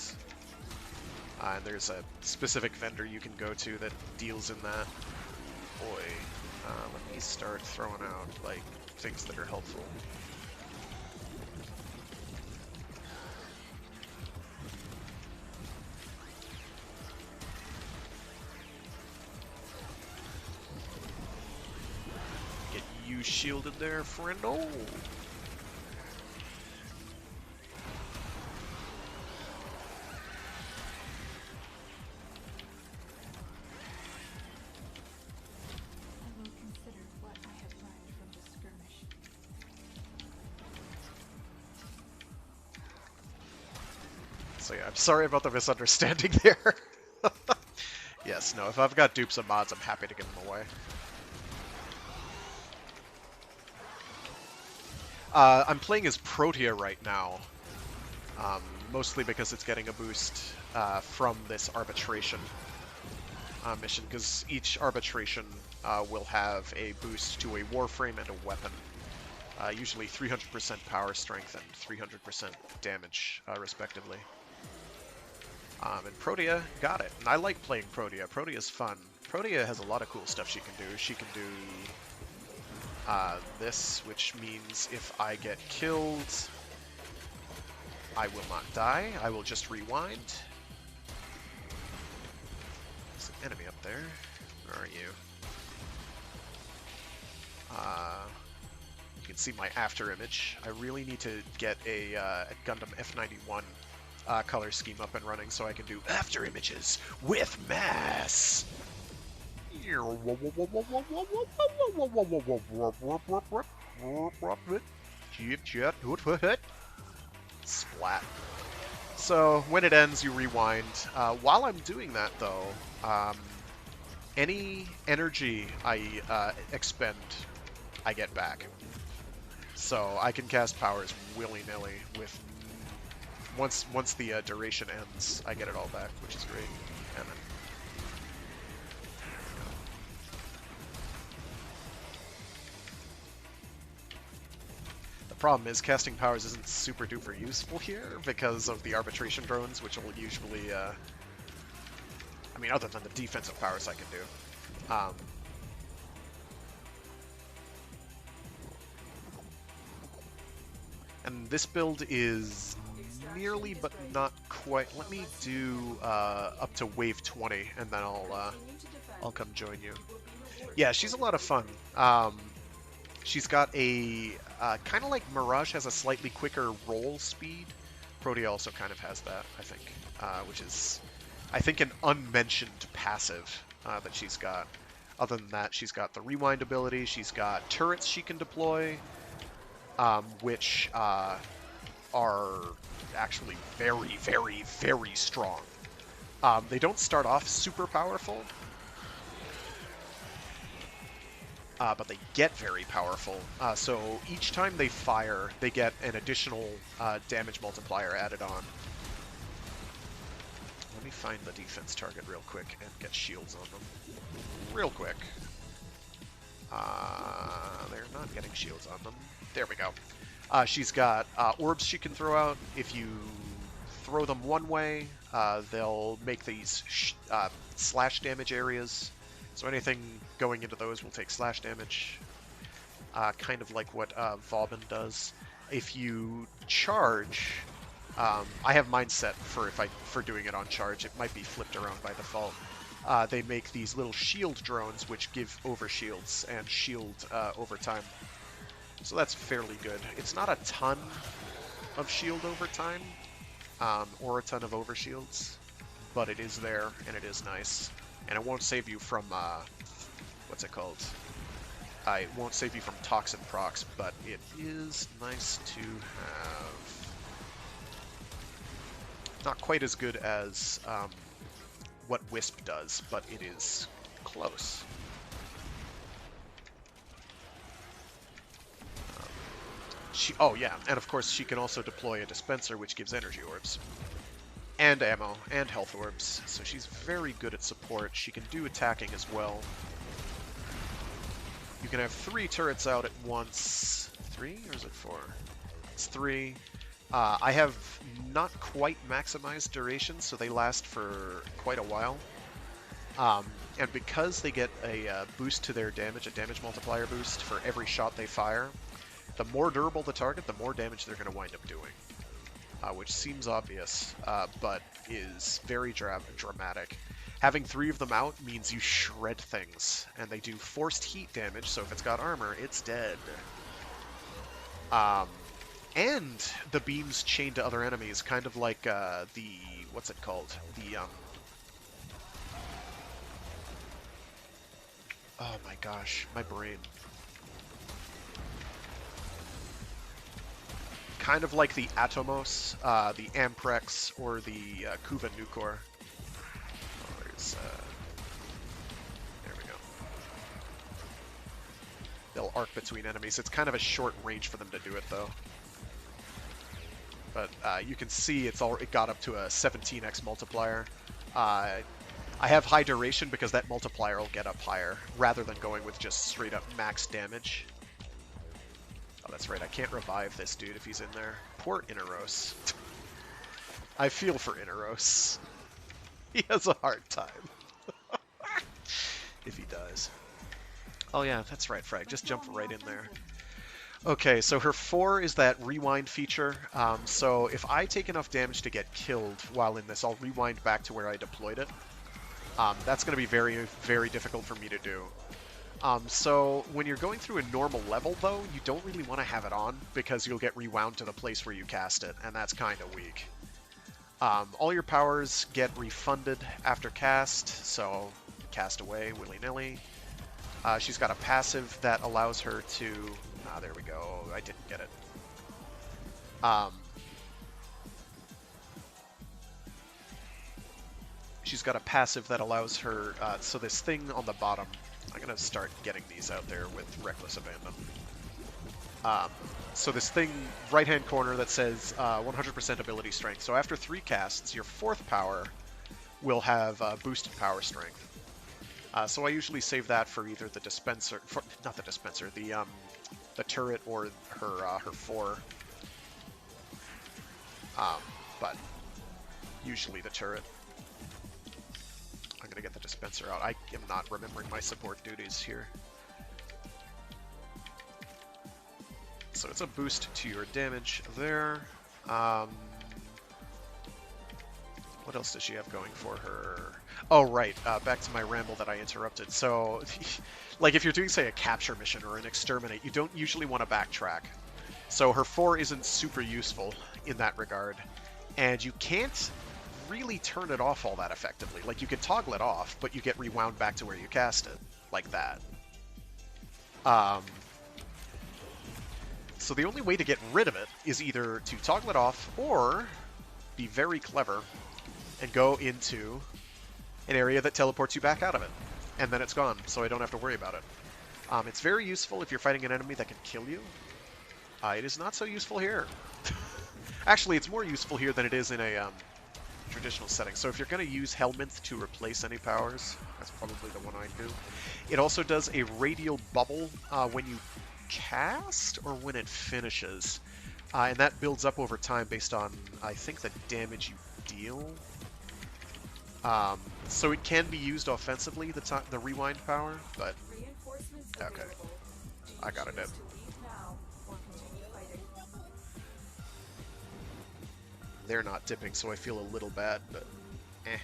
And there's a specific vendor you can go to that deals in that. Boy, let me start throwing out, like, things that are helpful. Get you shielded there, friendo. So yeah, I'm sorry about the misunderstanding there. Yes, no, if I've got dupes and mods, I'm happy to give them away. I'm playing as Protea right now, mostly because it's getting a boost from this arbitration mission, because each arbitration will have a boost to a Warframe and a weapon. Usually 300% power strength and 300% damage, respectively. And Protea got it. And I like playing Protea. Protea's fun. Protea has a lot of cool stuff she can do. She can do this, which means if I get killed, I will not die. I will just rewind. There's an enemy up there. Where are you? You can see my after image. I really need to get a Gundam F91 color scheme up and running so I can do after images with mass. Splat. So when it ends, you rewind. While I'm doing that, though, any energy I expend, I get back. So I can cast powers willy-nilly with once the duration ends, I get it all back, which is great. And then the problem is casting powers isn't super duper useful here because of the arbitration drones, which will usually, I mean, other than the defensive powers I can do. And this build is nearly, but not quite. Let me do up to wave 20, and then I'll come join you. Yeah, she's a lot of fun. She's got a kind of like Mirage has a slightly quicker roll speed. Protea also kind of has that, I think, which is, I think, an unmentioned passive that she's got. Other than that, she's got the rewind ability. She's got turrets she can deploy, which are actually very, very, very strong. They don't start off super powerful, but they get very powerful. So each time they fire, they get an additional damage multiplier added on. Let me find the defense target real quick and get shields on them. Real quick. They're not getting shields on them. There we go. She's got orbs she can throw out. If you throw them one way, they'll make these slash damage areas. So anything going into those will take slash damage. Kind of like what Vauban does. If you charge, I have mine set for doing it on charge. It might be flipped around by default. They make these little shield drones which give overshields and shield over time. So that's fairly good. It's not a ton of shield over time, or a ton of overshields, but it is there, and it is nice. And it won't save you from, what's it called? It won't save you from toxin procs, but it is nice to have. Not quite as good as what Wisp does, but it is close. Oh yeah, and of course she can also deploy a dispenser which gives energy orbs. And ammo, and health orbs, so she's very good at support. She can do attacking as well. You can have 3 turrets out at once. 3, or is it 4? It's 3. I have not quite maximized duration, so they last for quite a while. And because they get a boost to their damage, a damage multiplier boost for every shot they fire, the more durable the target, the more damage they're going to wind up doing. Which seems obvious, but is very dramatic. Having 3 of them out means you shred things, and they do forced heat damage, so if it's got armor, it's dead. And the beams chain to other enemies, kind of like the... what's it called? The, oh my gosh, my brain. kind of like the Atomos, the Amprex, or the Kuva Nukor. Oh, there we go. They'll arc between enemies. It's kind of a short range for them to do it, though. But you can see it got up to a 17x multiplier. I have high duration because that multiplier will get up higher, rather than going with just straight up max damage. Oh, that's right, I can't revive this dude if he's in there. Poor Inaros. I feel for Inaros. He has a hard time. If he dies. Oh yeah, that's right, Frag. Just jump right in there. Okay, so her 4 is that rewind feature. So if I take enough damage to get killed while in this, I'll rewind back to where I deployed it. That's going to be very, very difficult for me to do. So when you're going through a normal level, though, you don't really want to have it on because you'll get rewound to the place where you cast it, and that's kind of weak. All your powers get refunded after cast, so cast away willy-nilly. She's got a passive that allows her to... Ah, there we go. I didn't get it. She's got a passive that allows her... so this thing on the bottom... I'm going to start getting these out there with Reckless Abandon. So this thing, right-hand corner, that says 100% ability strength. So after 3 casts, your 4th power will have boosted power strength. So I usually save that for either the dispenser... not the dispenser, the turret or her 4. But usually the turret. I'm gonna get the dispenser out. I am not remembering my support duties here. So it's a boost to your damage there. What else does she have going for her? Oh, right. Back to my ramble that I interrupted. So, like if you're doing, say, a capture mission or an exterminate, you don't usually want to backtrack. So her 4 isn't super useful in that regard. And you can't really turn it off all that effectively. Like, you can toggle it off, but you get rewound back to where you cast it. Like that. So the only way to get rid of it is either to toggle it off or be very clever and go into an area that teleports you back out of it. And then it's gone, so I don't have to worry about it. It's very useful if you're fighting an enemy that can kill you. It is not so useful here. Actually, it's more useful here than it is in a traditional setting. So if you're going to use Helminth to replace any powers, that's probably the one I'd do. It also does a radial bubble when you cast or when it finishes. And that builds up over time based on, I think, the damage you deal. So it can be used offensively, the rewind power, but... Okay. I got it in. They're not dipping, so I feel a little bad, but eh.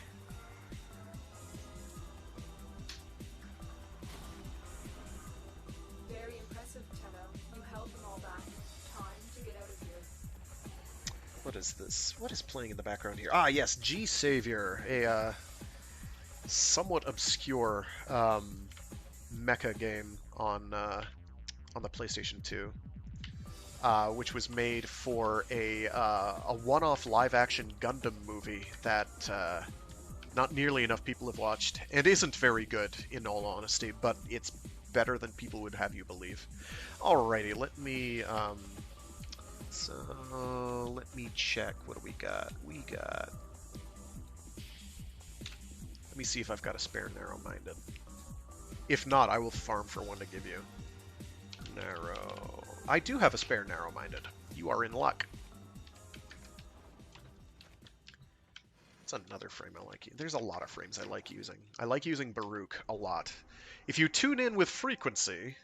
Very impressive, Tenno. You held them all back. Time to get out of here. What is this? What is playing in the background here? Ah, yes, G Savior, a somewhat obscure mecha game on the PlayStation 2. Which was made for a one-off live-action Gundam movie that not nearly enough people have watched, and isn't very good, in all honesty, but it's better than people would have you believe. Alrighty, let me check. What do we got? Let me see if I've got a spare narrow-minded. If not, I will farm for one to give you. Narrow... I do have a spare narrow-minded. You are in luck. It's another frame I like. There's a lot of frames I like using. I like using Baruch a lot. If you tune in with frequency...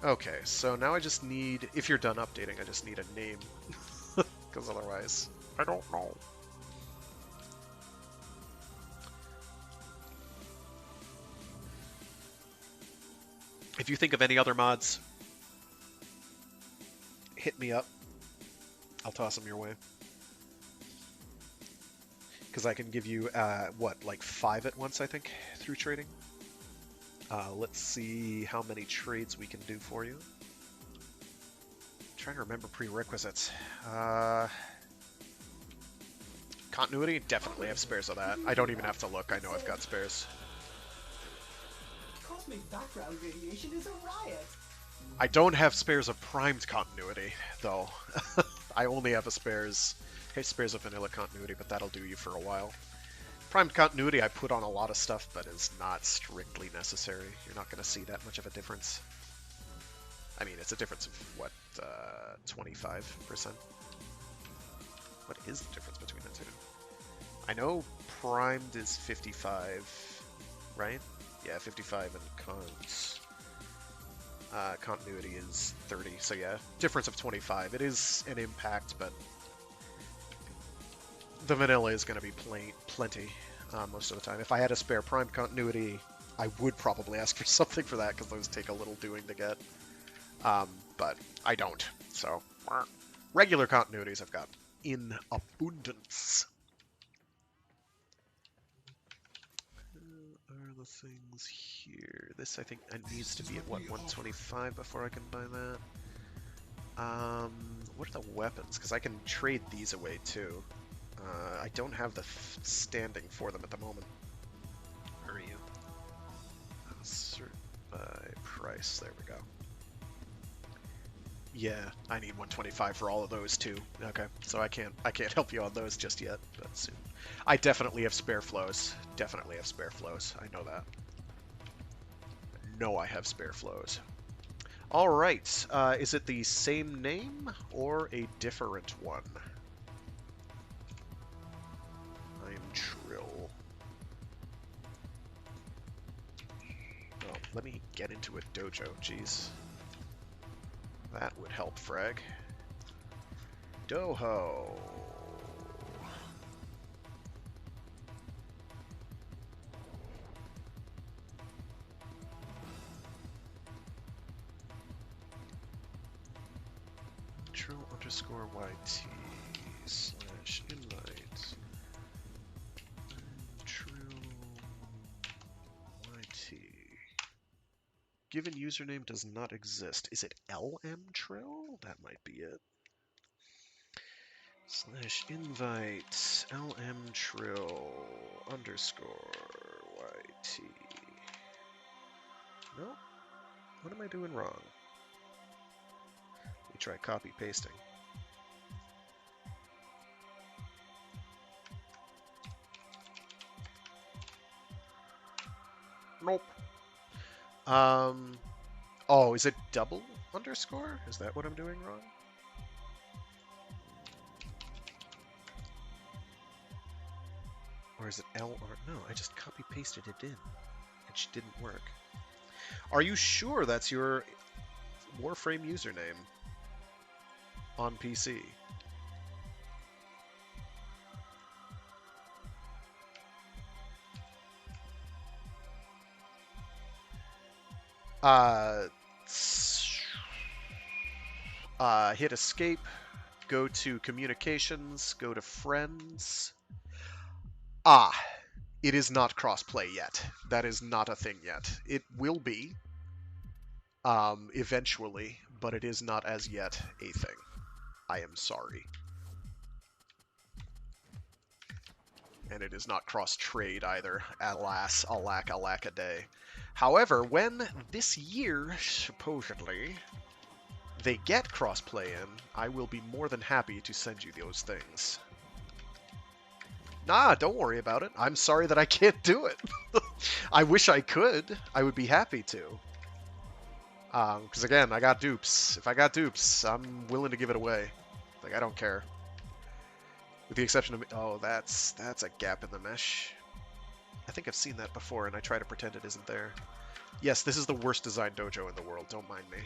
Okay, so now I just need... If you're done updating, I just need a name. Because otherwise, I don't know. If you think of any other mods, hit me up. I'll toss them your way. Because I can give you, what, like 5 at once, I think, through trading. Let's see how many trades we can do for you. trying to remember prerequisites. Continuity? Definitely have spares of that. I don't even have to look. I know I've got spares. Cosmic background radiation is a riot. I don't have spares of primed continuity, though. I only have spares of vanilla continuity, but that'll do you for a while. Primed continuity I put on a lot of stuff, but is not strictly necessary. You're not going to see that much of a difference. I mean, it's a difference of, what, 25%? What is the difference between the two? I know primed is 55, right? Yeah, 55 and continuity is 30, so yeah, difference of 25. It is an impact, but the vanilla is going to be plenty most of the time. If I had a spare primed continuity, I would probably ask for something for that, because those take a little doing to get. But I don't, so regular continuities I've got in abundance. Are the things here? This, I think, needs to be at, what, 125 before I can buy that? What are the weapons? Because I can trade these away, too. I don't have the standing for them at the moment. Where are you? Sort by price. There we go. Yeah, I need 125 for all of those too. Okay, so I can't help you on those just yet, but soon. I definitely have spare flows. Definitely have spare flows. I know that. I have spare flows. All right. Is it the same name or a different one? I'm Trill. Oh, let me get into a dojo. Jeez. That would help, Frag. Doho. True_YT / invite. True YT. Given username does not exist. Is it LM Trill? That might be it. / invite LM Trill _ YT. No? What am I doing wrong? Let me try copy pasting. Nope. Oh, is it double _? Is that what I'm doing wrong? Or is it L or no? I just copy pasted it in. It didn't work. Are you sure that's your Warframe username on PC? Hit escape, go to communications, go to friends. It is not crossplay yet. That is not a thing yet. It will be, eventually, but it is not as yet a thing. I am sorry. And it is not cross-trade either. Alas, alack a day. However, when this year, supposedly, they get cross-play in, I will be more than happy to send you those things. Nah, don't worry about it. I'm sorry that I can't do it. I wish I could. I would be happy to. Because again, I got dupes. If I got dupes, I'm willing to give it away. Like, I don't care. With the exception of... Oh, that's a gap in the mesh. I think I've seen that before, and I try to pretend it isn't there. Yes, this is the worst designed dojo in the world. Don't mind me.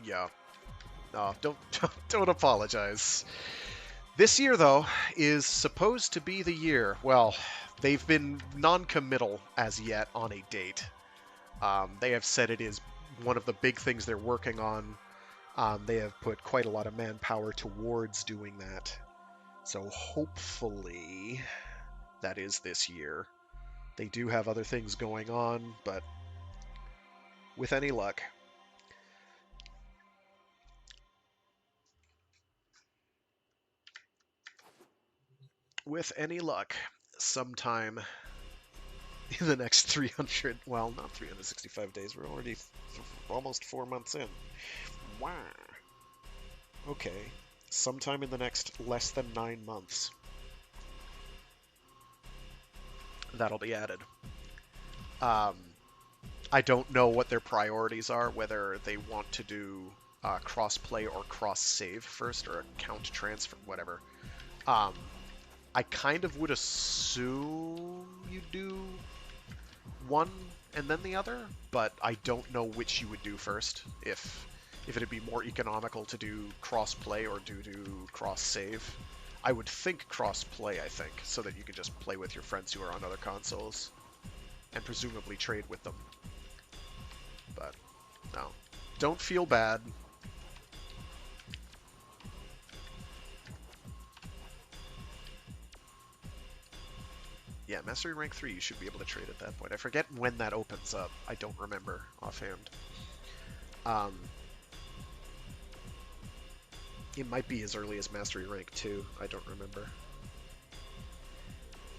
Yeah. No, don't apologize. This year, though, is supposed to be the year. Well, they've been non-committal as yet on a date. They have said it is one of the big things they're working on. They have put quite a lot of manpower towards doing that. So hopefully that is this year. They do have other things going on, but with any luck, sometime in the next 300, well, not 365 days, we're already almost 4 months in. Wow. Okay, sometime in the next less than 9 months, that'll be added. I don't know what their priorities are, whether they want to do cross-play or cross-save first, or account transfer, whatever. I kind of would assume you do one and then the other, but I don't know which you would do first. If it'd be more economical to do cross-play or do cross-save. I would think cross-play, so that you can just play with your friends who are on other consoles, and presumably trade with them. But, no. Don't feel bad. Yeah, Mastery Rank 3, you should be able to trade at that point. I forget when that opens up. I don't remember offhand. It might be as early as Mastery Rank 2. I don't remember.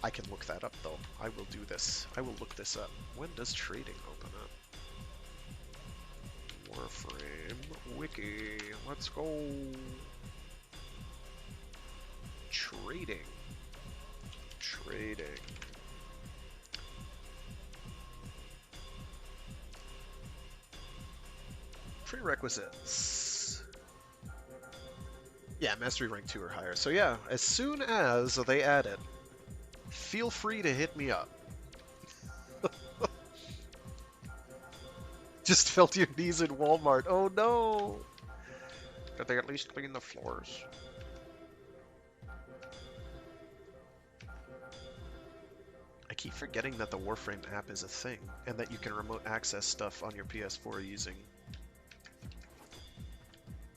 I can look that up, though. I will do this. I will look this up. When does trading open up? Warframe Wiki. Let's go. Trading. Trading. Prerequisites. Yeah, Mastery Rank 2 or higher. So yeah, as soon as they add it, feel free to hit me up. Just felt your knees in Walmart. Oh no! Did they at least clean the floors? I keep forgetting that the Warframe app is a thing, and that you can remote access stuff on your PS4 using...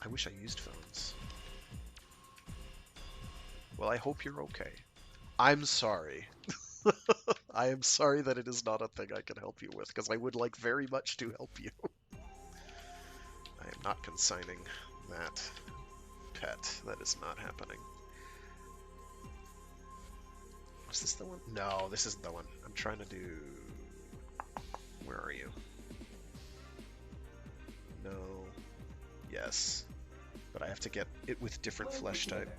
I wish I used phones. Well, I hope you're okay. I'm sorry. I am sorry that it is not a thing I can help you with, because I would like very much to help you. I am not consigning that pet. That is not happening. Was this the one? No, this isn't the one. I'm trying to do... Where are you? No. Yes. But I have to get it with different flesh type.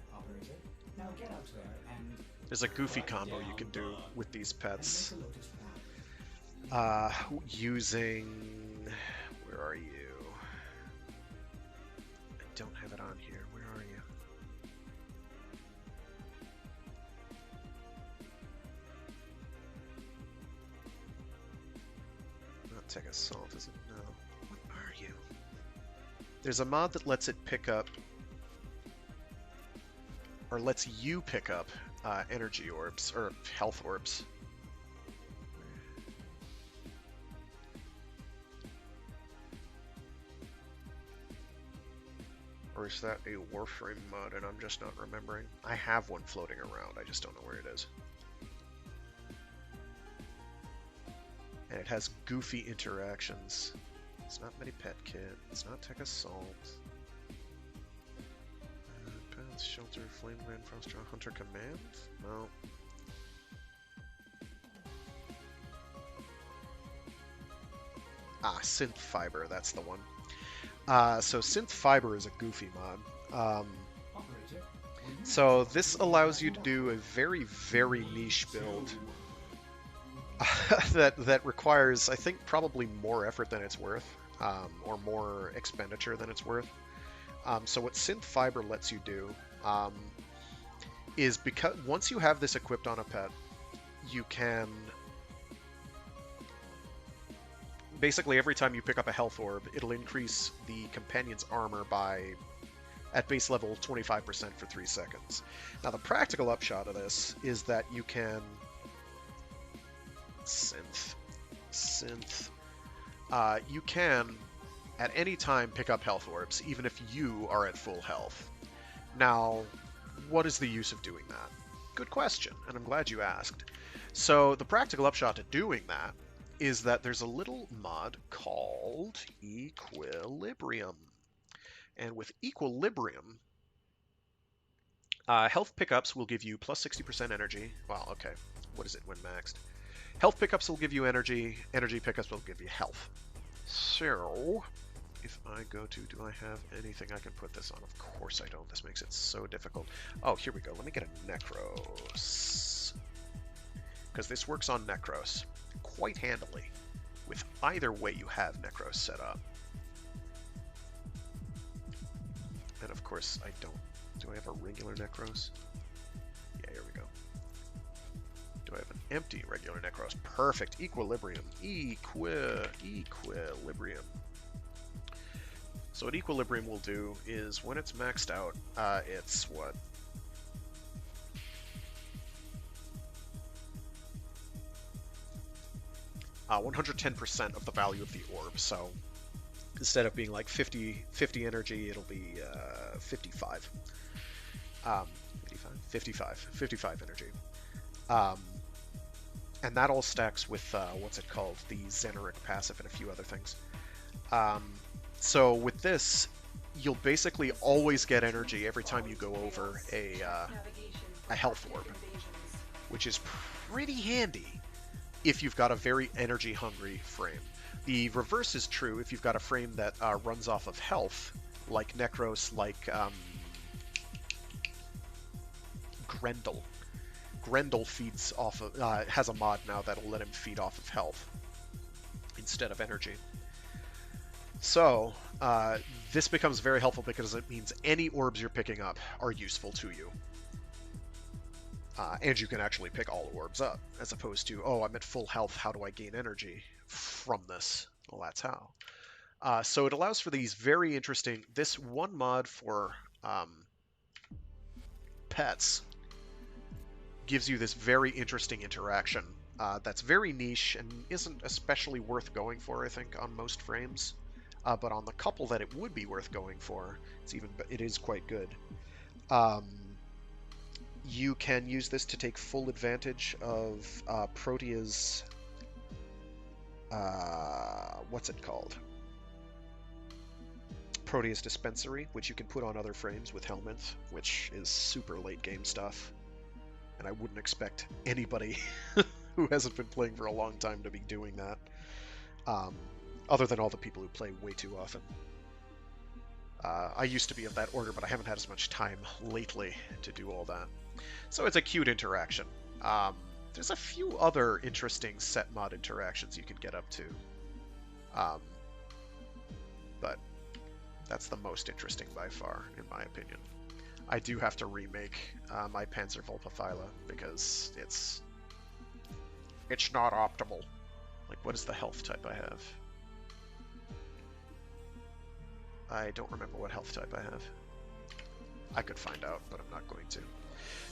Now get out there and There's a goofy combo you can do with these pets. Using... Where are you? I don't have it on here. Where are you? Not Tech Assault, is it? No. What are you? There's a mod that lets it pick up, or lets you pick up, energy orbs, or health orbs. Or is that a Warframe mod and I'm just not remembering? I have one floating around, I just don't know where it is. And it has goofy interactions. It's not Mini Pet Kit, it's not Tech Assault. Paths, Shelter, Flame Grand Frost Hunter Command? No. Ah, Synth Fiber, that's the one. So Synth Fiber is a goofy mod. So this allows you to do a very, very niche build that requires, I think, probably more effort than it's worth, or more expenditure than it's worth. So what Synth Fiber lets you do is, because once you have this equipped on a pet, you can... Basically, every time you pick up a health orb, it'll increase the companion's armor by, at base level, 25% for 3 seconds. Now, the practical upshot of this is that you can... Synth. You can, at any time, pick up health orbs, even if you are at full health. Now, what is the use of doing that? Good question, and I'm glad you asked. So, the practical upshot to doing that is that there's a little mod called Equilibrium. And with Equilibrium, health pickups will give you plus 60% energy. Well, okay. What is it when maxed? Health pickups will give you energy. Energy pickups will give you health. So, if I go to, do I have anything I can put this on? Of course I don't. This makes it so difficult. Oh, here we go. Let me get a Necros. Because this works on Necros quite handily with either way you have Necros set up. And of course I don't. Do I have a regular Necros? Yeah, here we go. Do I have an empty regular Necros? Perfect. Equilibrium. Equilibrium. So what Equilibrium will do is when it's maxed out, it's what? 110% of the value of the orb. So instead of being like 50 energy, it'll be 55. 55 energy. And that all stacks with, what's it called? The Xeneric passive and a few other things. So with this, you'll basically always get energy every time you go over a health orb, which is pretty handy if you've got a very energy-hungry frame. The reverse is true if you've got a frame that runs off of health, like Necros, like Grendel. Grendel feeds off of, has a mod now that'll let him feed off of health instead of energy. So, this becomes very helpful because it means any orbs you're picking up are useful to you. And you can actually pick all orbs up, as opposed to, oh, I'm at full health, how do I gain energy from this? Well, that's how. So it allows for these very interesting, this one mod for pets gives you this very interesting interaction that's very niche and isn't especially worth going for, I think, on most frames. But on the couple that it would be worth going for, it is quite good. You can use this to take full advantage of Protea's, what's it called? Protea's Dispensary, which you can put on other frames with Helminth, which is super late game stuff. And I wouldn't expect anybody who hasn't been playing for a long time to be doing that, other than all the people who play way too often. I used to be of that order, but I haven't had as much time lately to do all that. So it's a cute interaction. There's a few other interesting set mod interactions you can get up to. But that's the most interesting by far, in my opinion. I do have to remake my Panzervolpaphyla because it's not optimal. Like, what is the health type I have? I don't remember what health type I have. I could find out, but I'm not going to.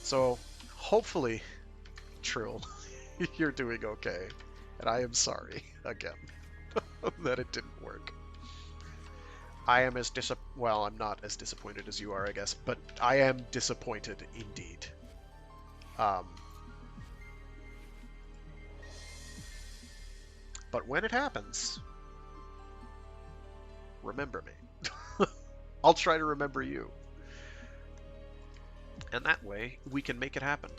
So, hopefully, Trill, you're doing okay. And I am sorry, again, that it didn't work. I am as well, I'm not as disappointed as you are, I guess, but I am disappointed indeed. But when it happens, remember me. I'll try to remember you. And that way, we can make it happen.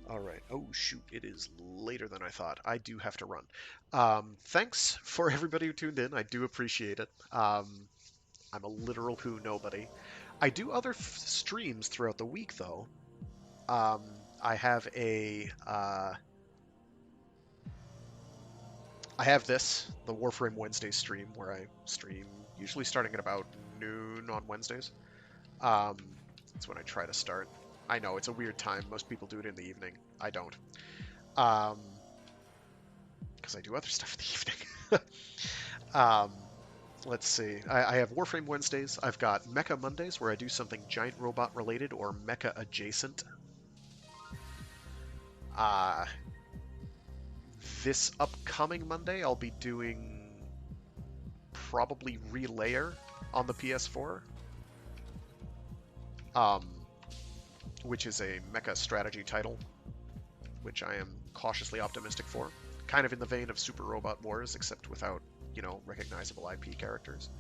Alright, oh shoot, it is later than I thought. I do have to run. Thanks for everybody who tuned in. I do appreciate it. I'm a literal who nobody. I do other streams throughout the week, though. I have a... I have this, the Warframe Wednesdays stream, where I stream usually starting at about noon on Wednesdays. That's when I try to start. I know, it's a weird time. Most people do it in the evening. I don't. Because I do other stuff in the evening. Let's see. I have Warframe Wednesdays. I've got Mecha Mondays, where I do something giant robot related or mecha adjacent. This upcoming Monday, I'll be doing probably Relayer on the PS4, which is a mecha strategy title, which I am cautiously optimistic for. Kind of in the vein of Super Robot Wars, except without, recognizable IP characters.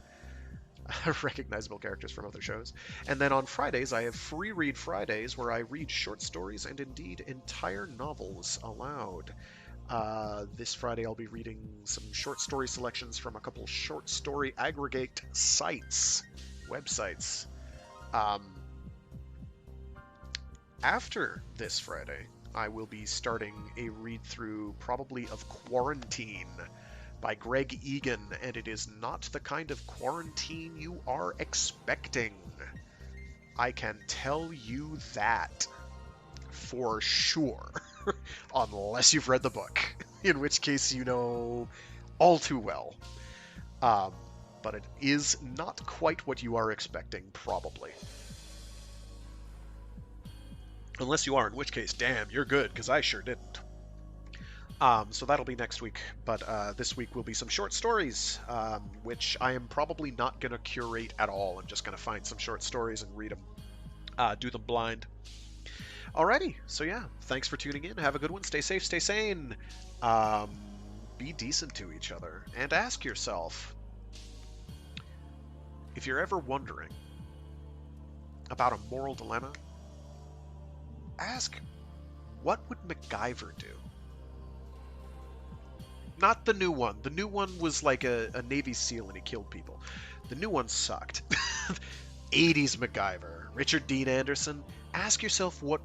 Recognizable characters from other shows. And then on Fridays, I have Free Read Fridays, where I read short stories and indeed entire novels aloud. This Friday, I'll be reading some short story selections from a couple short story aggregate websites. After this Friday, I will be starting a read-through, probably of Quarantine by Greg Egan, and it is not the kind of quarantine you are expecting. I can tell you that for sure, unless you've read the book, in which case you know all too well. But it is not quite what you are expecting, probably. Unless you are, in which case, damn, you're good, because I sure didn't. So that'll be next week, but this week will be some short stories, which I am probably not going to curate at all. I'm just going to find some short stories and read them, do them blind. Alrighty, so yeah, thanks for tuning in. Have a good one. Stay safe, stay sane. Be decent to each other, and ask yourself, if you're ever wondering about a moral dilemma, ask, what would MacGyver do? Not the new one. The new one was like a Navy SEAL and he killed people. The new one sucked. 80s MacGyver. Richard Dean Anderson. Ask yourself what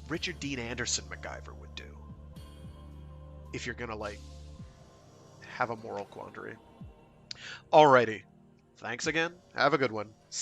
Richard Dean Anderson MacGyver would do. If you're gonna, have a moral quandary. Alrighty. Thanks again. Have a good one.